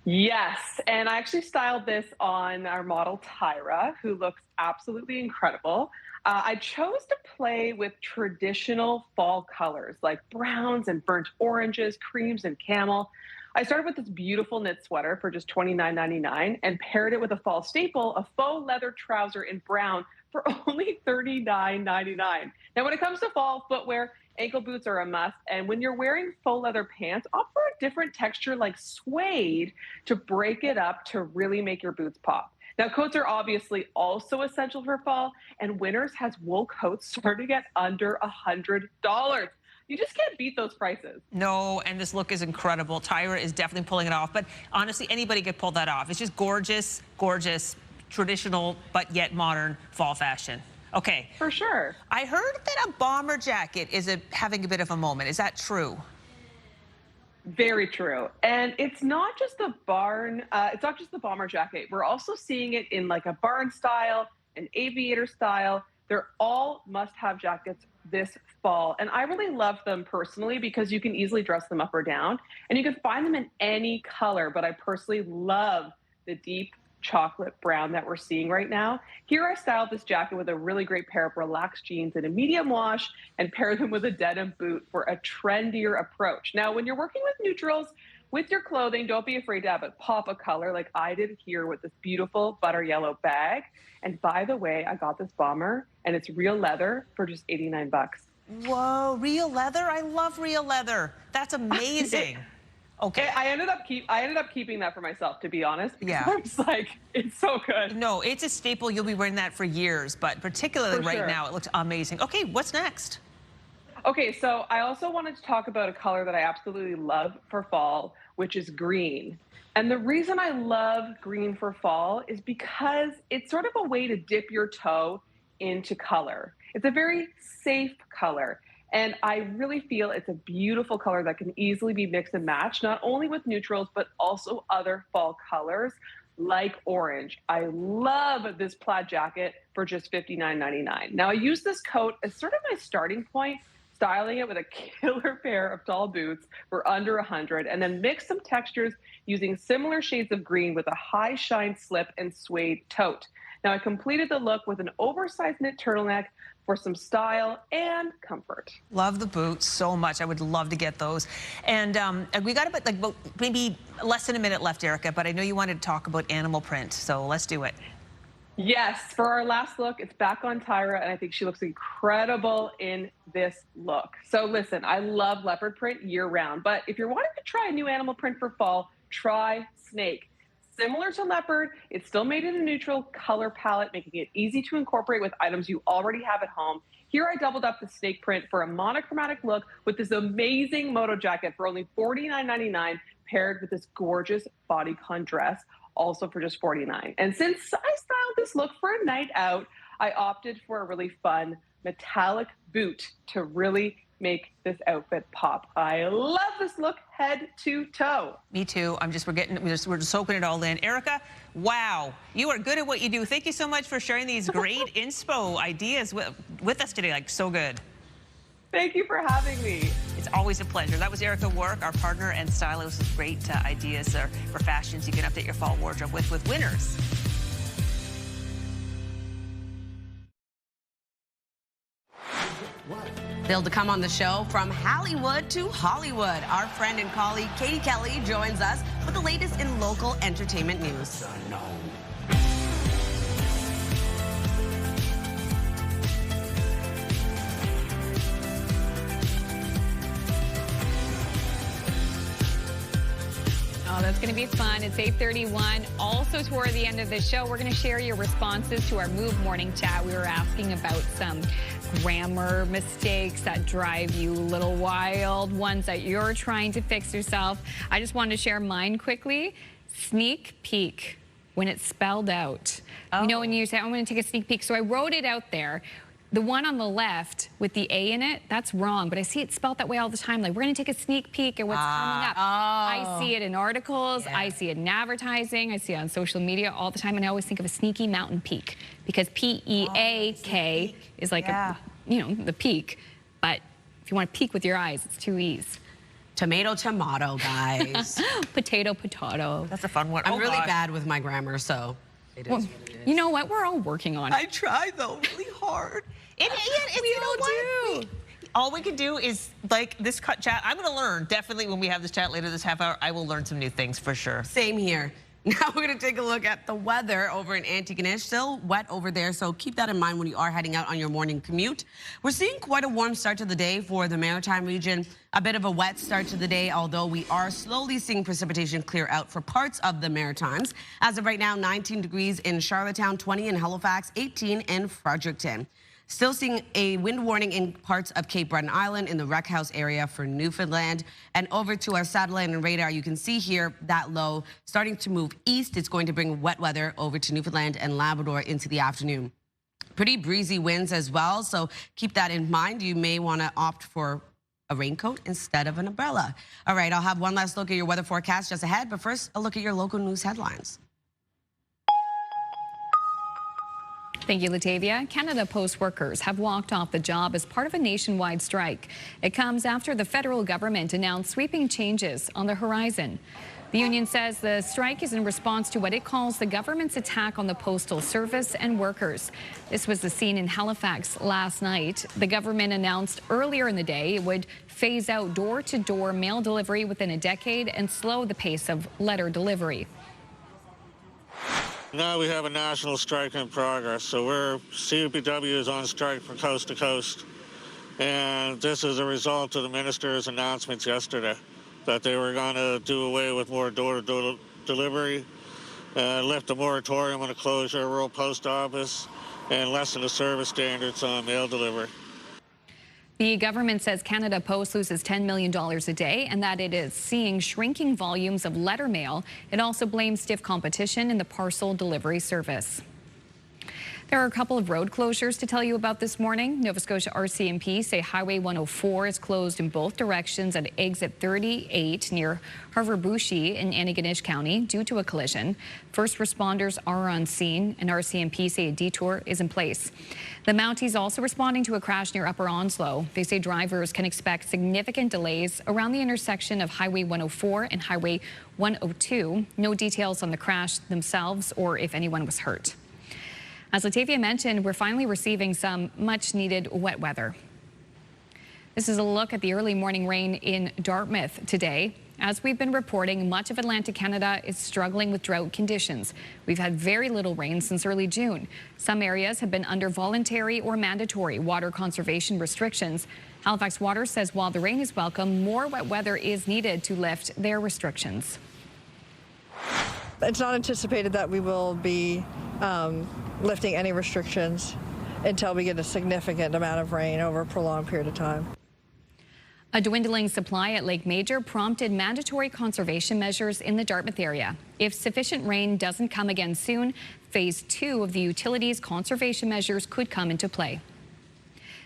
Yes, and I actually styled this on our model Tyra, who looks absolutely incredible. I chose to play with traditional fall colors like browns and burnt oranges, creams, and camel. I started with this beautiful knit sweater for just $29.99 and paired it with a fall staple, a faux leather trouser in brown for only $39.99. Now, when it comes to fall footwear, ankle boots are a must. And when you're wearing faux leather pants, opt for a different texture like suede to break it up to really make your boots pop. Now, coats are obviously also essential for fall, and Winners has wool coats starting at under $100. You just can't beat those prices.
No, and this look is incredible. Tyra is definitely pulling it off, but honestly, anybody could pull that off. It's just gorgeous, gorgeous, traditional, but yet modern fall fashion. Okay.
For sure.
I heard that a bomber jacket is having a bit of a moment. Is that true?
Very true. And it's not just the bomber jacket. We're also seeing it in like a barn style, an aviator style. They're all must-have jackets this fall. And I really love them personally because you can easily dress them up or down, and you can find them in any color. But I personally love the deep chocolate brown that we're seeing right now. Here I styled this jacket with a really great pair of relaxed jeans in a medium wash and paired them with a denim boot for a trendier approach. Now, when you're working with neutrals, with your clothing, don't be afraid to have it pop a color like I did here with this beautiful butter yellow bag. And by the way, I got this bomber and it's real leather for just 89 bucks.
Whoa, real leather? I love real leather. That's amazing. Okay.
I ended up keeping that for myself, to be honest.
Yeah.
I was like, it's so good.
No, it's a staple. You'll be wearing that for years, but particularly
For
right
sure.
now, it looks amazing. Okay, what's next?
Okay, so I also wanted to talk about a color that I absolutely love for fall, which is green. And the reason I love green for fall is because it's sort of a way to dip your toe into color. It's a very safe color. And I really feel it's a beautiful color that can easily be mixed and matched, not only with neutrals, but also other fall colors like orange. I love this plaid jacket for just $59.99. Now, I use this coat as sort of my starting point, styling it with a killer pair of tall boots for under $100, and then mix some textures using similar shades of green with a high shine slip and suede tote. Now, I completed the look with an oversized knit turtleneck for some style and comfort.
Love the boots so much. I would love to get those. And we got about maybe less than a minute left, Erica, but I know you wanted to talk about animal print, so let's do it.
Yes, for our last look, it's back on Tyra, and I think she looks incredible in this look. So listen, I love leopard print year round, but if you're wanting to try a new animal print for fall, try snake. Similar to leopard, it's still made in a neutral color palette, making it easy to incorporate with items you already have at home. Here I doubled up the snake print for a monochromatic look with this amazing moto jacket for only $49.99, paired with this gorgeous bodycon dress, also for just $49. And since I styled this look for a night out, I opted for a really fun metallic boot to really make this outfit pop. I love this look head to toe.
Me too. We're just soaking it all in. Erica, wow, you are good at what you do. Thank you so much for sharing these great inspo ideas with us today. Like, so good.
Thank you for having me.
It's always a pleasure. That was Erica Warwick, our partner and stylist with great ideas for fashions you can update your fall wardrobe with winners.
Still to come on the show, from Hollywood to Hollywood, our friend and colleague Katie Kelly joins us with the latest in local entertainment news.
Oh, that's going to be fun. It's 8:31. Also, toward the end of the show, we're going to share your responses to our Move Morning Chat. We were asking about some grammar mistakes that drive you a little wild, ones that you're trying to fix yourself. I just wanted to share mine quickly. Sneak peek, when it's spelled out. You know, when you say, I'm going to take a sneak peek. So I wrote it out there. The one on the left with the A in it, that's wrong, but I see it spelled that way all the time. Like, we're going to take a sneak peek at what's coming up. I see it in articles. Yeah. I see it in advertising. I see it on social media all the time, and I always think of a sneaky mountain peak because P-E-A-K is like, the peak. But if you want to peek with your eyes, it's 2 E's.
Tomato, guys.
Potato, potato.
That's a fun one.
I'm really bad with my grammar, so it is what it is.
You know what? We're all working on it.
I try, though, really hard. All we can do is, like, this chat. I'm going to learn, definitely, when we have this chat later this half hour, I will learn some new things for sure.
Same here. Now we're going to take a look at the weather over in Antigonish. Still wet over there, so keep that in mind when you are heading out on your morning commute. We're seeing quite a warm start to the day for the Maritime region. A bit of a wet start to the day, although we are slowly seeing precipitation clear out for parts of the Maritimes. As of right now, 19 degrees in Charlottetown, 20 in Halifax, 18 in Fredericton. Still seeing a wind warning in parts of Cape Breton Island in the Wreck House area for Newfoundland. And over to our satellite and radar, you can see here that low starting to move east. It's going to bring wet weather over to Newfoundland and Labrador into the afternoon. Pretty breezy winds as well, so keep that in mind. You may want to opt for a raincoat instead of an umbrella. All right, I'll have one last look at your weather forecast just ahead, but first, a look at your local news headlines.
Thank you, Latavia. Canada Post workers have walked off the job as part of a nationwide strike. It comes after the federal government announced sweeping changes on the horizon. The union says the strike is in response to what it calls the government's attack on the Postal Service and workers. This was the scene in Halifax last night. The government announced earlier in the day it would phase out door-to-door mail delivery within a decade and slow the pace of letter delivery.
Now we have a national strike in progress, so CUPW is on strike from coast to coast. And this is a result of the minister's announcements yesterday that they were going to do away with more door-to-door delivery, lift a moratorium on the closure of rural post office, and lessen the service standards on mail delivery.
The government says Canada Post loses $10 million a day and that it is seeing shrinking volumes of letter mail. It also blames stiff competition in the parcel delivery service. There are a couple of road closures to tell you about this morning. Nova Scotia RCMP say Highway 104 is closed in both directions at exit 38 near Harvard-Bouchey in Antigonish County due to a collision. First responders are on scene and RCMP say a detour is in place. The Mounties also responding to a crash near Upper Onslow. They say drivers can expect significant delays around the intersection of Highway 104 and Highway 102. No details on the crash themselves or if anyone was hurt. As Latavia mentioned, we're finally receiving some much-needed wet weather. This is a look at the early morning rain in Dartmouth today. As we've been reporting, much of Atlantic Canada is struggling with drought conditions. We've had very little rain since early June. Some areas have been under voluntary or mandatory water conservation restrictions. Halifax Water says while the rain is welcome, more wet weather is needed to lift their restrictions.
It's not anticipated that we will be lifting any restrictions until we get a significant amount of rain over a prolonged period of time.
A dwindling supply at Lake Major prompted mandatory conservation measures in the Dartmouth area. If sufficient rain doesn't come again soon, phase 2 of the utilities conservation measures could come into play.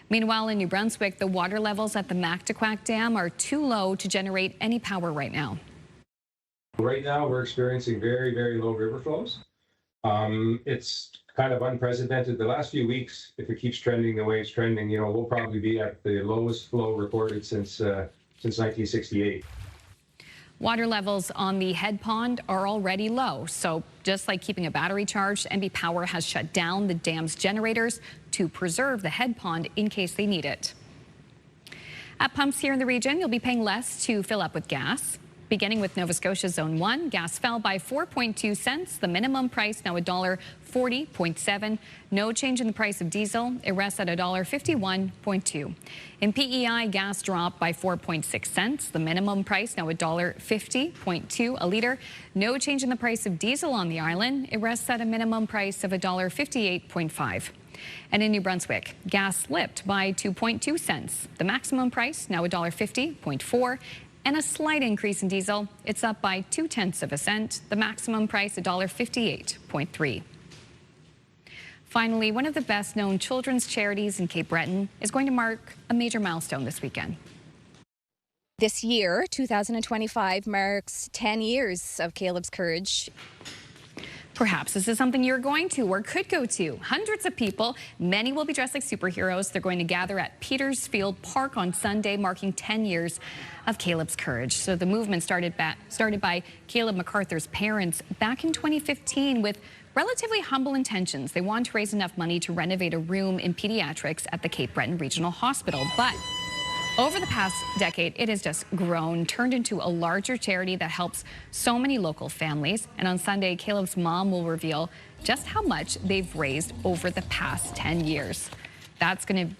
Meanwhile, in New Brunswick, the water levels at the Mactaquac Dam are too low to generate any power right now.
Right now, we're experiencing very, very low river flows. It's kind of unprecedented. The last few weeks, if it keeps trending the way it's trending, we'll probably be at the lowest flow recorded since 1968.
Water levels on the head pond are already low. So just like keeping a battery charged, NB Power has shut down the dam's generators to preserve the head pond in case they need it. At pumps here in the region, you'll be paying less to fill up with gas. Beginning with Nova Scotia Zone 1, gas fell by 4.2 cents. The minimum price now $1.40.7. No change in the price of diesel. It rests at $1.51.2. In PEI, gas dropped by 4.6 cents. The minimum price now $1.50.2 a litre. No change in the price of diesel on the island. It rests at a minimum price of $1.58.5. And in New Brunswick, gas slipped by 2.2 cents. The maximum price now $1.50.4. And a slight increase in diesel. It's up by 0.2 cents. The maximum price $1.58.3. Finally, one of the best-known children's charities in Cape Breton is going to mark a major milestone this weekend.
This year, 2025, marks 10 years of Caleb's Courage.
Perhaps this is something you're going to or could go to. Hundreds of people, many will be dressed like superheroes. They're going to gather at Petersfield Park on Sunday, marking 10 years of Caleb's Courage. So the movement started by Caleb MacArthur's parents back in 2015 with relatively humble intentions. They wanted to raise enough money to renovate a room in pediatrics at the Cape Breton Regional Hospital. But over the past decade, it has just grown, turned into a larger charity that helps so many local families. And on Sunday, Caleb's mom will reveal just how much they've raised over the past 10 years. That's going to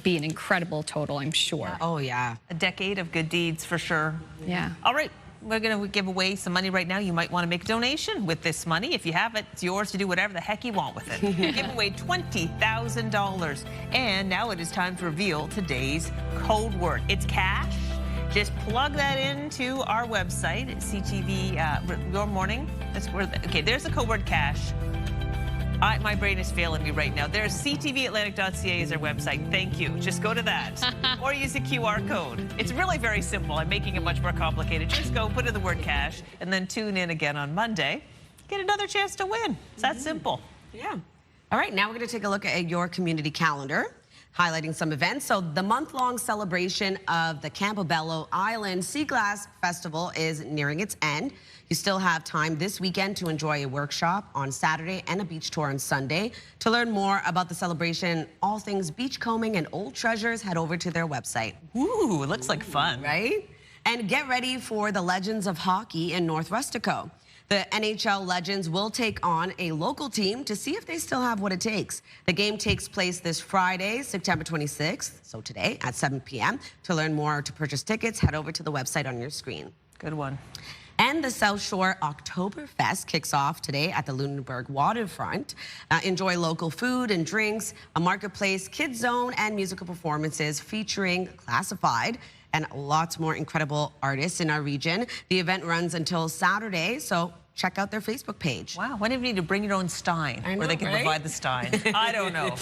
be an incredible total, I'm sure.
Yeah. Oh, yeah.
A decade of good deeds for sure.
Yeah.
All right. We're going to give away some money right now. You might want to make a donation with this money. If you have it, it's yours to do whatever the heck you want with it. We give away $20,000. And now it is time to reveal today's code word. It's cash. Just plug that into our website at CTV Your Morning. That's where. Okay, there's the code word cash. My brain is failing me right now. There's ctvatlantic.ca is our website. Thank you. Just go to that. Or use a QR code. It's really very simple. I'm making it much more complicated. Just go, put in the word cash, and then tune in again on Monday. Get another chance to win. It's that simple.
Yeah. All right, now we're going to take a look at your community calendar, highlighting some events. So the month-long celebration of the Campobello Island Sea Glass Festival is nearing its end. You still have time this weekend to enjoy a workshop on Saturday and a beach tour on Sunday. To learn more about the celebration, all things beachcombing and old treasures, head over to their website.
Ooh, it looks like fun.
Right? And get ready for the Legends of Hockey in North Rustico. The NHL Legends will take on a local team to see if they still have what it takes. The game takes place this Friday, September 26th, so today at 7 p.m. To learn more or to purchase tickets, head over to the website on your screen.
Good one.
And the South Shore Oktoberfest kicks off today at the Lunenburg waterfront. Enjoy local food and drinks, a marketplace, kids zone, and musical performances featuring Classified and lots more incredible artists in our region. The event runs until Saturday, so check out their Facebook page.
Wow, why do you need to bring your own stein where they can provide the stein? I don't know.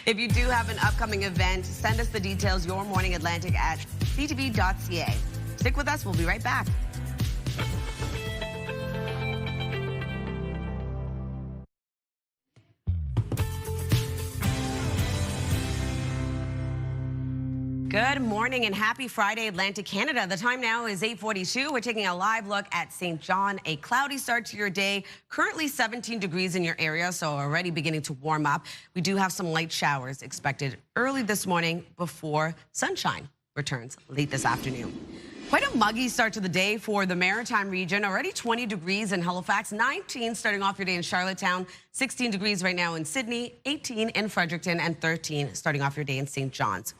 If you do have an upcoming event, send us the details, Your Morning Atlantic at ctv.ca. Stick with us, we'll be right back. Good morning and happy Friday, Atlantic Canada. The time now is 8:42. We're taking a live look at St. John. A cloudy start to your day. Currently 17 degrees in your area, so already beginning to warm up. We do have some light showers expected early this morning before sunshine returns late this afternoon. Quite a muggy start to the day for the Maritime region. Already 20 degrees in Halifax, 19 starting off your day in Charlottetown, 16 degrees right now in Sydney, 18 in Fredericton, and 13 starting off your day in St. John's.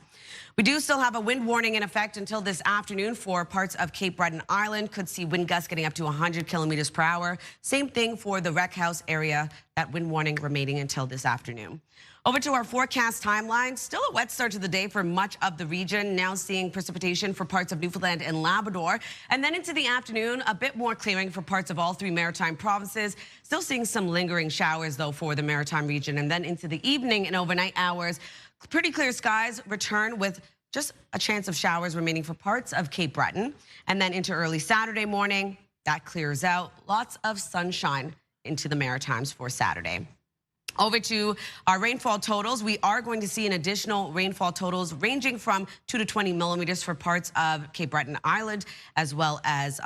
We do still have a wind warning in effect until this afternoon for parts of Cape Breton Island. Could see wind gusts getting up to 100 kilometers per hour. Same thing for the Wreck House area. That wind warning remaining until this afternoon. Over to our forecast timeline. Still a wet start to the day for much of the region. Now seeing precipitation for parts of Newfoundland and Labrador. And then into the afternoon, a bit more clearing for parts of all three Maritime provinces. Still seeing some lingering showers, though, for the Maritime region. And then into the evening and overnight hours, pretty clear skies return with just a chance of showers remaining for parts of Cape Breton. And then into early Saturday morning, that clears out. Lots of sunshine into the Maritimes for Saturday. Over to our rainfall totals. We are going to see an additional rainfall totals ranging from 2 to 20 millimeters for parts of Cape Breton Island, as well as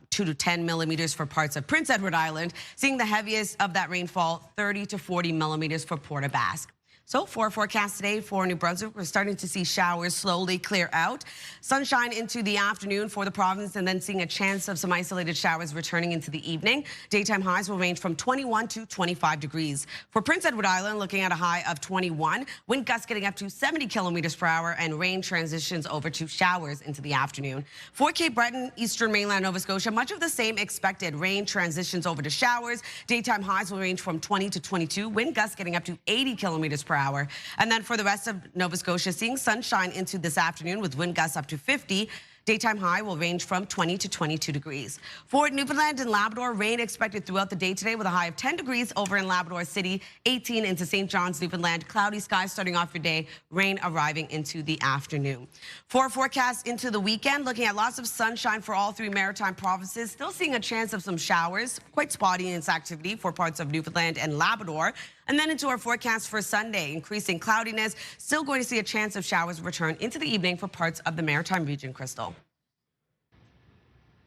2 to 10 millimeters for parts of Prince Edward Island. Seeing the heaviest of that rainfall, 30 to 40 millimeters for Port aux Basques. So for our forecast today for New Brunswick, we're starting to see showers slowly clear out. Sunshine into the afternoon for the province, and then seeing a chance of some isolated showers returning into the evening. Daytime highs will range from 21 to 25 degrees. For Prince Edward Island, looking at a high of 21. Wind gusts getting up to 70 kilometers per hour, and rain transitions over to showers into the afternoon. For Cape Breton, eastern mainland Nova Scotia, much of the same expected. Rain transitions over to showers. Daytime highs will range from 20 to 22. Wind gusts getting up to 80 kilometers per hour. And then for the rest of Nova Scotia, seeing sunshine into this afternoon with wind gusts up to 50. Daytime high will range from 20 to 22 degrees. For Newfoundland and Labrador, rain expected throughout the day today with a high of 10 degrees over in Labrador City, 18 into St. John's, Newfoundland. Cloudy skies starting off your day, rain arriving into the afternoon. For forecast into the weekend, looking at lots of sunshine for all three Maritime provinces. Still seeing a chance of some showers, quite spotty in its activity for parts of Newfoundland and Labrador. And then into our forecast for Sunday, increasing cloudiness. Still going to see a chance of showers return into the evening for parts of the Maritime region, Crystal.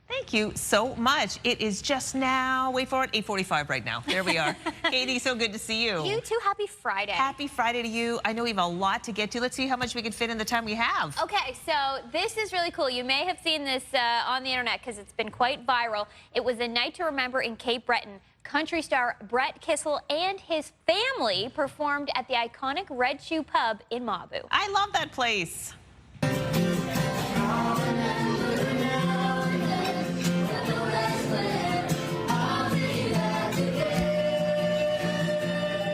Thank you so much. It is just now, wait for it, 8:45 right now. There we are. Katie, so good to see you.
You too. Happy Friday.
Happy Friday to you. I know we have a lot to get to. Let's see how much we can fit in the time we have.
Okay, so this is really cool. You may have seen this on the internet because it's been quite viral. It was a night to remember in Cape Breton. Country star Brett Kissel and his family performed at the iconic Red Shoe Pub in Mabu.
I love that place.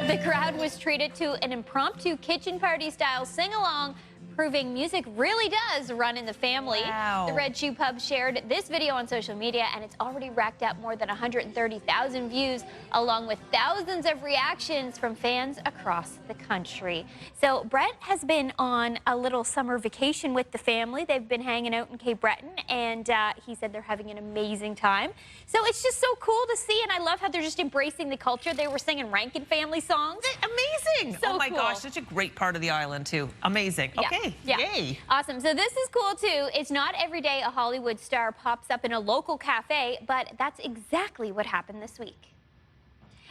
The crowd was treated to an impromptu kitchen party style sing-along
proving music really does run in the family.
Wow.
The Red Shoe Pub shared this video on social media, and it's already racked up more than 130,000 views, along with thousands of reactions from fans across the country. So Brett has been on a little summer vacation with the family. They've been hanging out in Cape Breton, and he said they're having an amazing time. So it's just so cool to see, and I love how they're just embracing the culture. They were singing Rankin family songs.
Amazing.
So
oh my
cool.
gosh, such a great part of the island too. Amazing.
Yeah.
Okay.
Yeah.
Yay.
Awesome. So this is cool too. It's not every day a Hollywood star pops up in a local cafe, but that's exactly what happened this week.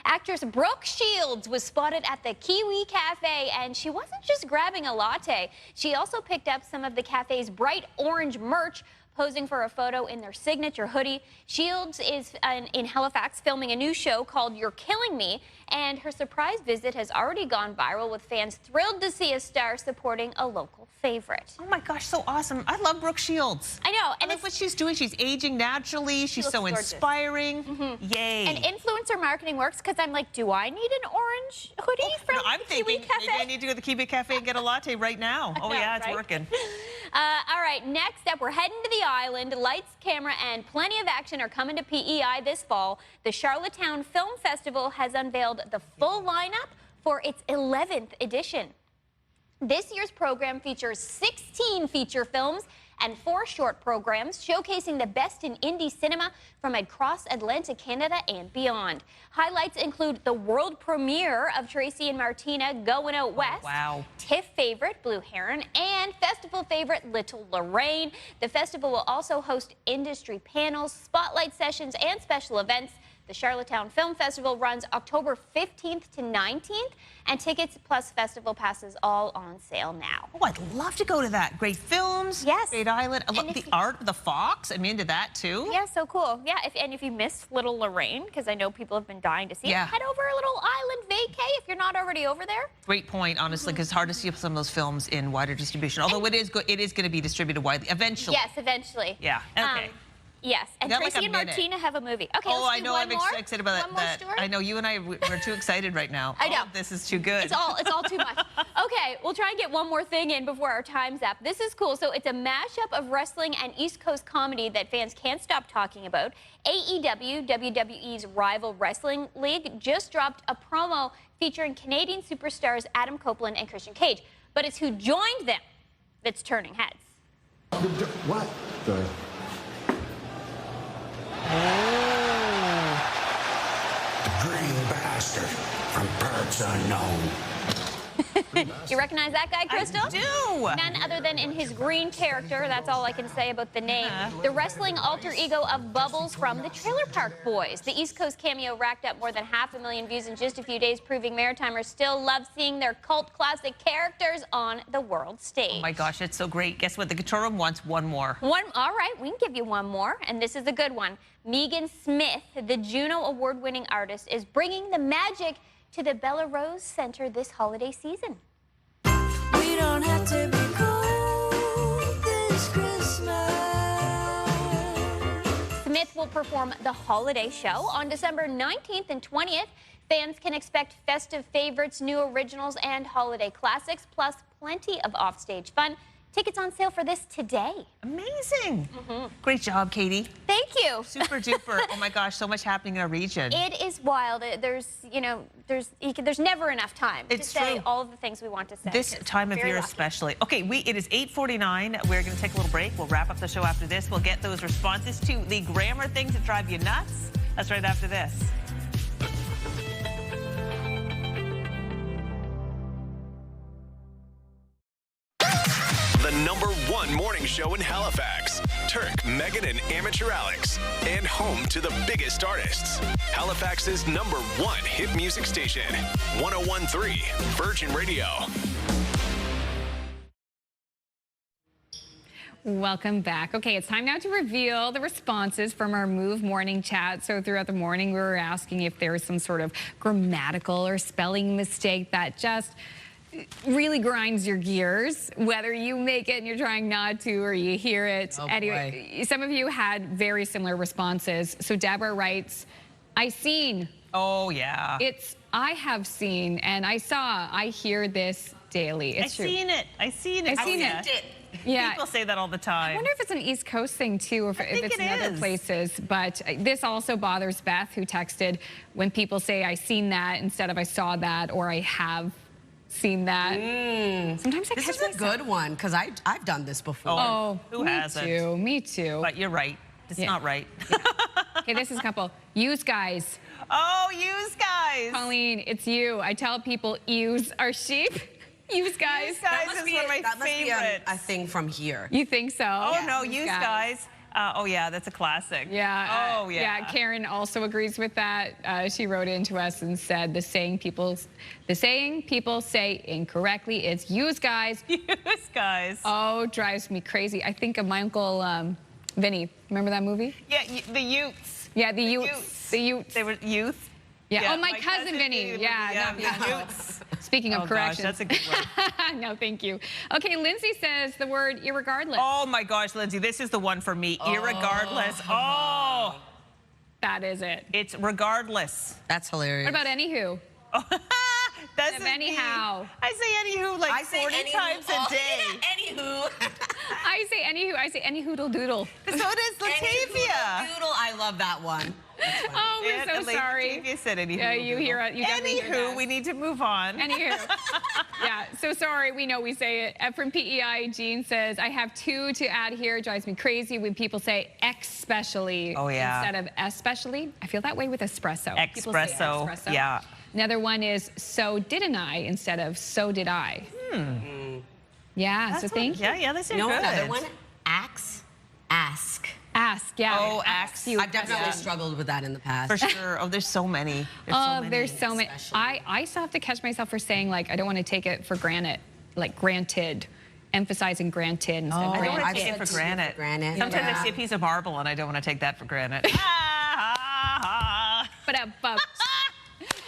Actress Brooke Shields was spotted at the Kiwi Cafe, and she wasn't just grabbing a latte. She also picked up some of the cafe's bright orange merch, posing for a photo in their signature hoodie. Shields is in Halifax filming a new show called You're Killing Me, and her surprise visit has already gone viral, with fans thrilled to see a star supporting a local favorite.
Oh my gosh, so awesome. I love Brooke Shields.
I know.
And what she's doing. She's aging naturally. She's so
gorgeous.
inspiring. Yay.
And influencer marketing works, because I'm like, do I need an orange hoodie from
I'm
the
thinking
Kiwi Cafe?
maybe I need to go to the Kiwi Cafe and get a latte right now. Oh,
know,
yeah, it's
right?
working.
All right, next up, we're heading to the island. Lights, camera, and plenty of action are coming to PEI this fall. The Charlottetown Film Festival has unveiled the full lineup for its 11th edition. This year's program features 16 feature films and 4 short programs showcasing the best in indie cinema from across Atlantic Canada and beyond. Highlights include the world premiere of Tracy and Martina Going Out West,
wow.
TIFF favorite Blue Heron, and festival favorite Little Lorraine. The festival will also host industry panels, spotlight sessions, and special events. The Charlottetown Film Festival runs October 15th to 19th, and tickets plus festival passes all on sale now.
Oh, I'd love to go to that. Great films.
Yes.
Great island. I love the art of the fox. I'm into that too.
Yeah, so cool. Yeah, if you missed Little Lorraine, because I know people have been dying to see it, head over a little island vacay if you're not already over there.
Great point, honestly, because it's hard to see some of those films in wider distribution. Although it is going to be distributed widely eventually.
Yes, eventually.
Yeah. Okay.
Yes, and
got like
Tracy
a
and
minute.
Martina have a movie. Okay,
Oh,
let's
I
do
know.
one
I'm
more.
excited about
One more
that.
story?
I know you and I we're too excited right now.
I know.
Oh, this is too good.
It's all too much. Okay, we'll try and get one more thing in before our time's up. This is cool. So it's a mashup of wrestling and East Coast comedy that fans can't stop talking about. AEW, WWE's rival wrestling league, just dropped a promo featuring Canadian superstars Adam Copeland and Christian Cage. But it's who joined them that's turning heads.
What?
Green bastard from parts unknown.
You recognize that guy, Crystal?
I do.
None other than in his green character. That's all I can say about the name. The wrestling alter ego of Bubbles from the Trailer Park Boys. The East Coast cameo racked up more than 500,000 views in just a few days, proving Maritimers still love seeing their cult classic characters on the world stage.
Oh my gosh, it's so great. Guess what? The control room wants one more.
All right, we can give you one more, and this is a good one. Megan Smith, the Juno Award-winning artist, is bringing the magic to the Bella Rose Center this holiday season.
We don't have to be cold this Christmas.
Smith will perform the holiday show on December 19th and 20th. Fans can expect festive favorites, new originals, and holiday classics, plus plenty of offstage fun. Tickets on sale for this today.
Amazing. Great job, Katie.
Thank you.
Super duper. Oh my gosh, so much happening in our region.
It is wild. There's never enough time to say all of the things we want to say.
This time of year especially. Okay, it is 8:49. We're going to take a little break. We'll wrap up the show after this. We'll get those responses to the grammar things that drive you nuts. That's right after this.
The #1 morning show in Halifax. Turk, Megan, and Amateur Alex. And home to the biggest artists. Halifax's #1 hit music station. 101.3 Virgin Radio.
Welcome back. Okay, it's time now to reveal the responses from our Move morning chat. So throughout the morning, we were asking if there was some sort of grammatical or spelling mistake that just really grinds your gears, whether you make it and you're trying not to, or you hear it. Anyway, some of you had very similar responses. So Deborah writes, I seen.
Oh, yeah.
It's I have seen, and I saw, I hear this daily. It's true.
I seen it.
Yeah.
People say that all the time.
I wonder if it's an East Coast thing too, or if it's in other places. But this also bothers Beth, who texted, when people say I seen that instead of I saw that or I have seen that. Sometimes I
This
catch
is a
myself.
good one because I've done this before.
Oh,
who
me
hasn't?
too. Me too.
But you're right. It's not right.
Okay, this is a couple. Use guys.
Oh, use guys.
Colleen, it's you. I tell people ewes are sheep. Use guys.
Use guys is one of my
that must be
favorites.
a thing from here.
You think so?
Oh, no, use guys. Oh, yeah, that's a classic.
Yeah.
Oh, yeah.
Yeah, Karen also agrees with that. She wrote into us and said the saying people say incorrectly, it's use guys.
Use guys.
Oh, drives me crazy. I think of my uncle Vinny. Remember that movie?
Yeah, the Utes.
Yeah, the Utes. The Utes.
They were youth.
Yeah. Oh, my cousin Vinny. Yeah, no.
Utes.
Speaking of corrections.
Gosh, that's a good one.
No, thank you. Okay, Lindsay says the word irregardless.
Oh my gosh, Lindsay, this is the one for me. Irregardless. Oh.
That is it.
It's regardless.
That's hilarious.
What about anywho?
Doesn't
anyhow.
I say anywho like 40 times a day.
Anywho.
I say anywho. I say any hoodle doodle.
So does Latavia.
Doodle, I love that one.
Oh, we're so sorry.
Latavia said anywho.
Yeah, you hear it. You definitely hear
Anywho,
that.
we need to move on.
Anywho. Yeah, so sorry. We know we say it. From PEI, Jean says, I have two to add here. It drives me crazy when people say especially instead of especially. I feel that way with espresso. People say espresso.
Yeah.
Another one is so didn't I instead of so did I. Yeah, so thank you.
Yeah, that's good.
Another one, ask.
Ask, yeah.
Oh, ask.
I've definitely struggled with that in the past.
For sure. Oh, there's so many.
There's so many. I still have to catch myself for saying, like, I don't want to take it for granted, like granted, emphasizing granted instead of
I don't
granted.
want to take it for granted. Sometimes I see a piece of marble and I don't want to take that for granted.
But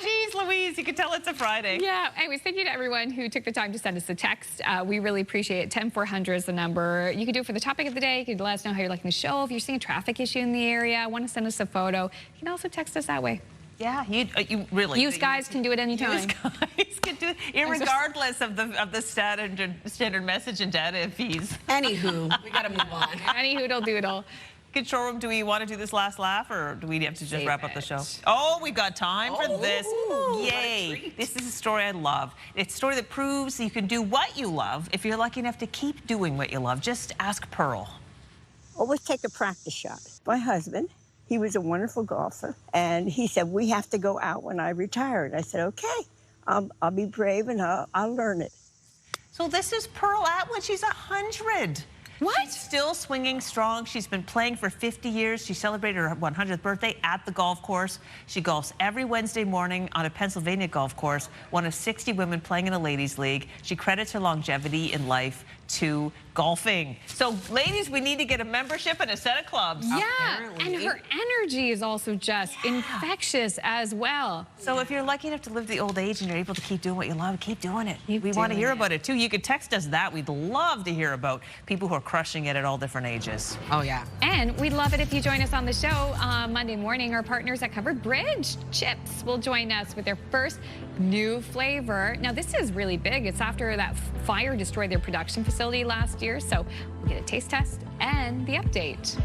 Jeez Louise, you can tell it's a Friday.
Yeah, anyways, thank you to everyone who took the time to send us a text. We really appreciate it. 10400 is the number. You can do it for the topic of the day. You can let us know how you're liking the show. If you're seeing a traffic issue in the area, want to send us a photo, you can also text us that way.
Yeah, you really.
Use guys can do it anytime.
Use guys can do it, irregardless of the standard message and data fees.
Anywho, we got to move on.
Any hoodle doodle.
Control room, do we want to do this last laugh or do we have to just wrap up the show? Oh, we've got time for this. Yay. This is a story I love. It's a story that proves you can do what you love if you're lucky enough to keep doing what you love. Just ask Pearl.
Always take a practice shot. My husband, he was a wonderful golfer, and he said, we have to go out when I retire. And I said, okay, I'll be brave and I'll learn it.
So this is Pearl Atwood. She's 100.
What?
She's still swinging strong. She's been playing for 50 years. She celebrated her 100th birthday at the golf course. She golfs every Wednesday morning on a Pennsylvania golf course, one of 60 women playing in a ladies' league. She credits her longevity in life to golfing. So, ladies, we need to get a membership and a set of clubs.
Yeah, and her energy is also just infectious as well.
So if you're lucky enough to live to the old age and you're able to keep doing what you love, keep doing it. We want to hear about it, too. You could text us that. We'd love to hear about people who are crushing it at all different ages.
Oh, yeah.
And we'd love it if you join us on the show Monday morning. Our partners at Covered Bridge Chips will join us with their first new flavor. Now, this is really big. It's after that fire destroyed their production facility last year. So we'll get a taste test and the update.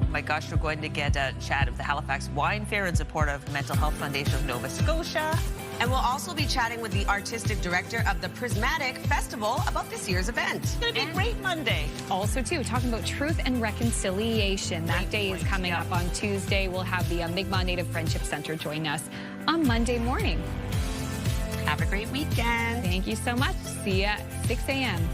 Oh my gosh, we're going to get a chat of the Halifax Wine Fair in support of Mental Health Foundation of Nova Scotia.
And we'll also be chatting with the artistic director of the Prismatic Festival about this year's event.
It's going to be a great Monday.
Also, too, talking about truth and reconciliation. That day is coming up on Tuesday. We'll have the Mi'kmaq Native Friendship Center join us on Monday morning.
Have a great weekend.
Thank you so much. See you at 6 a.m.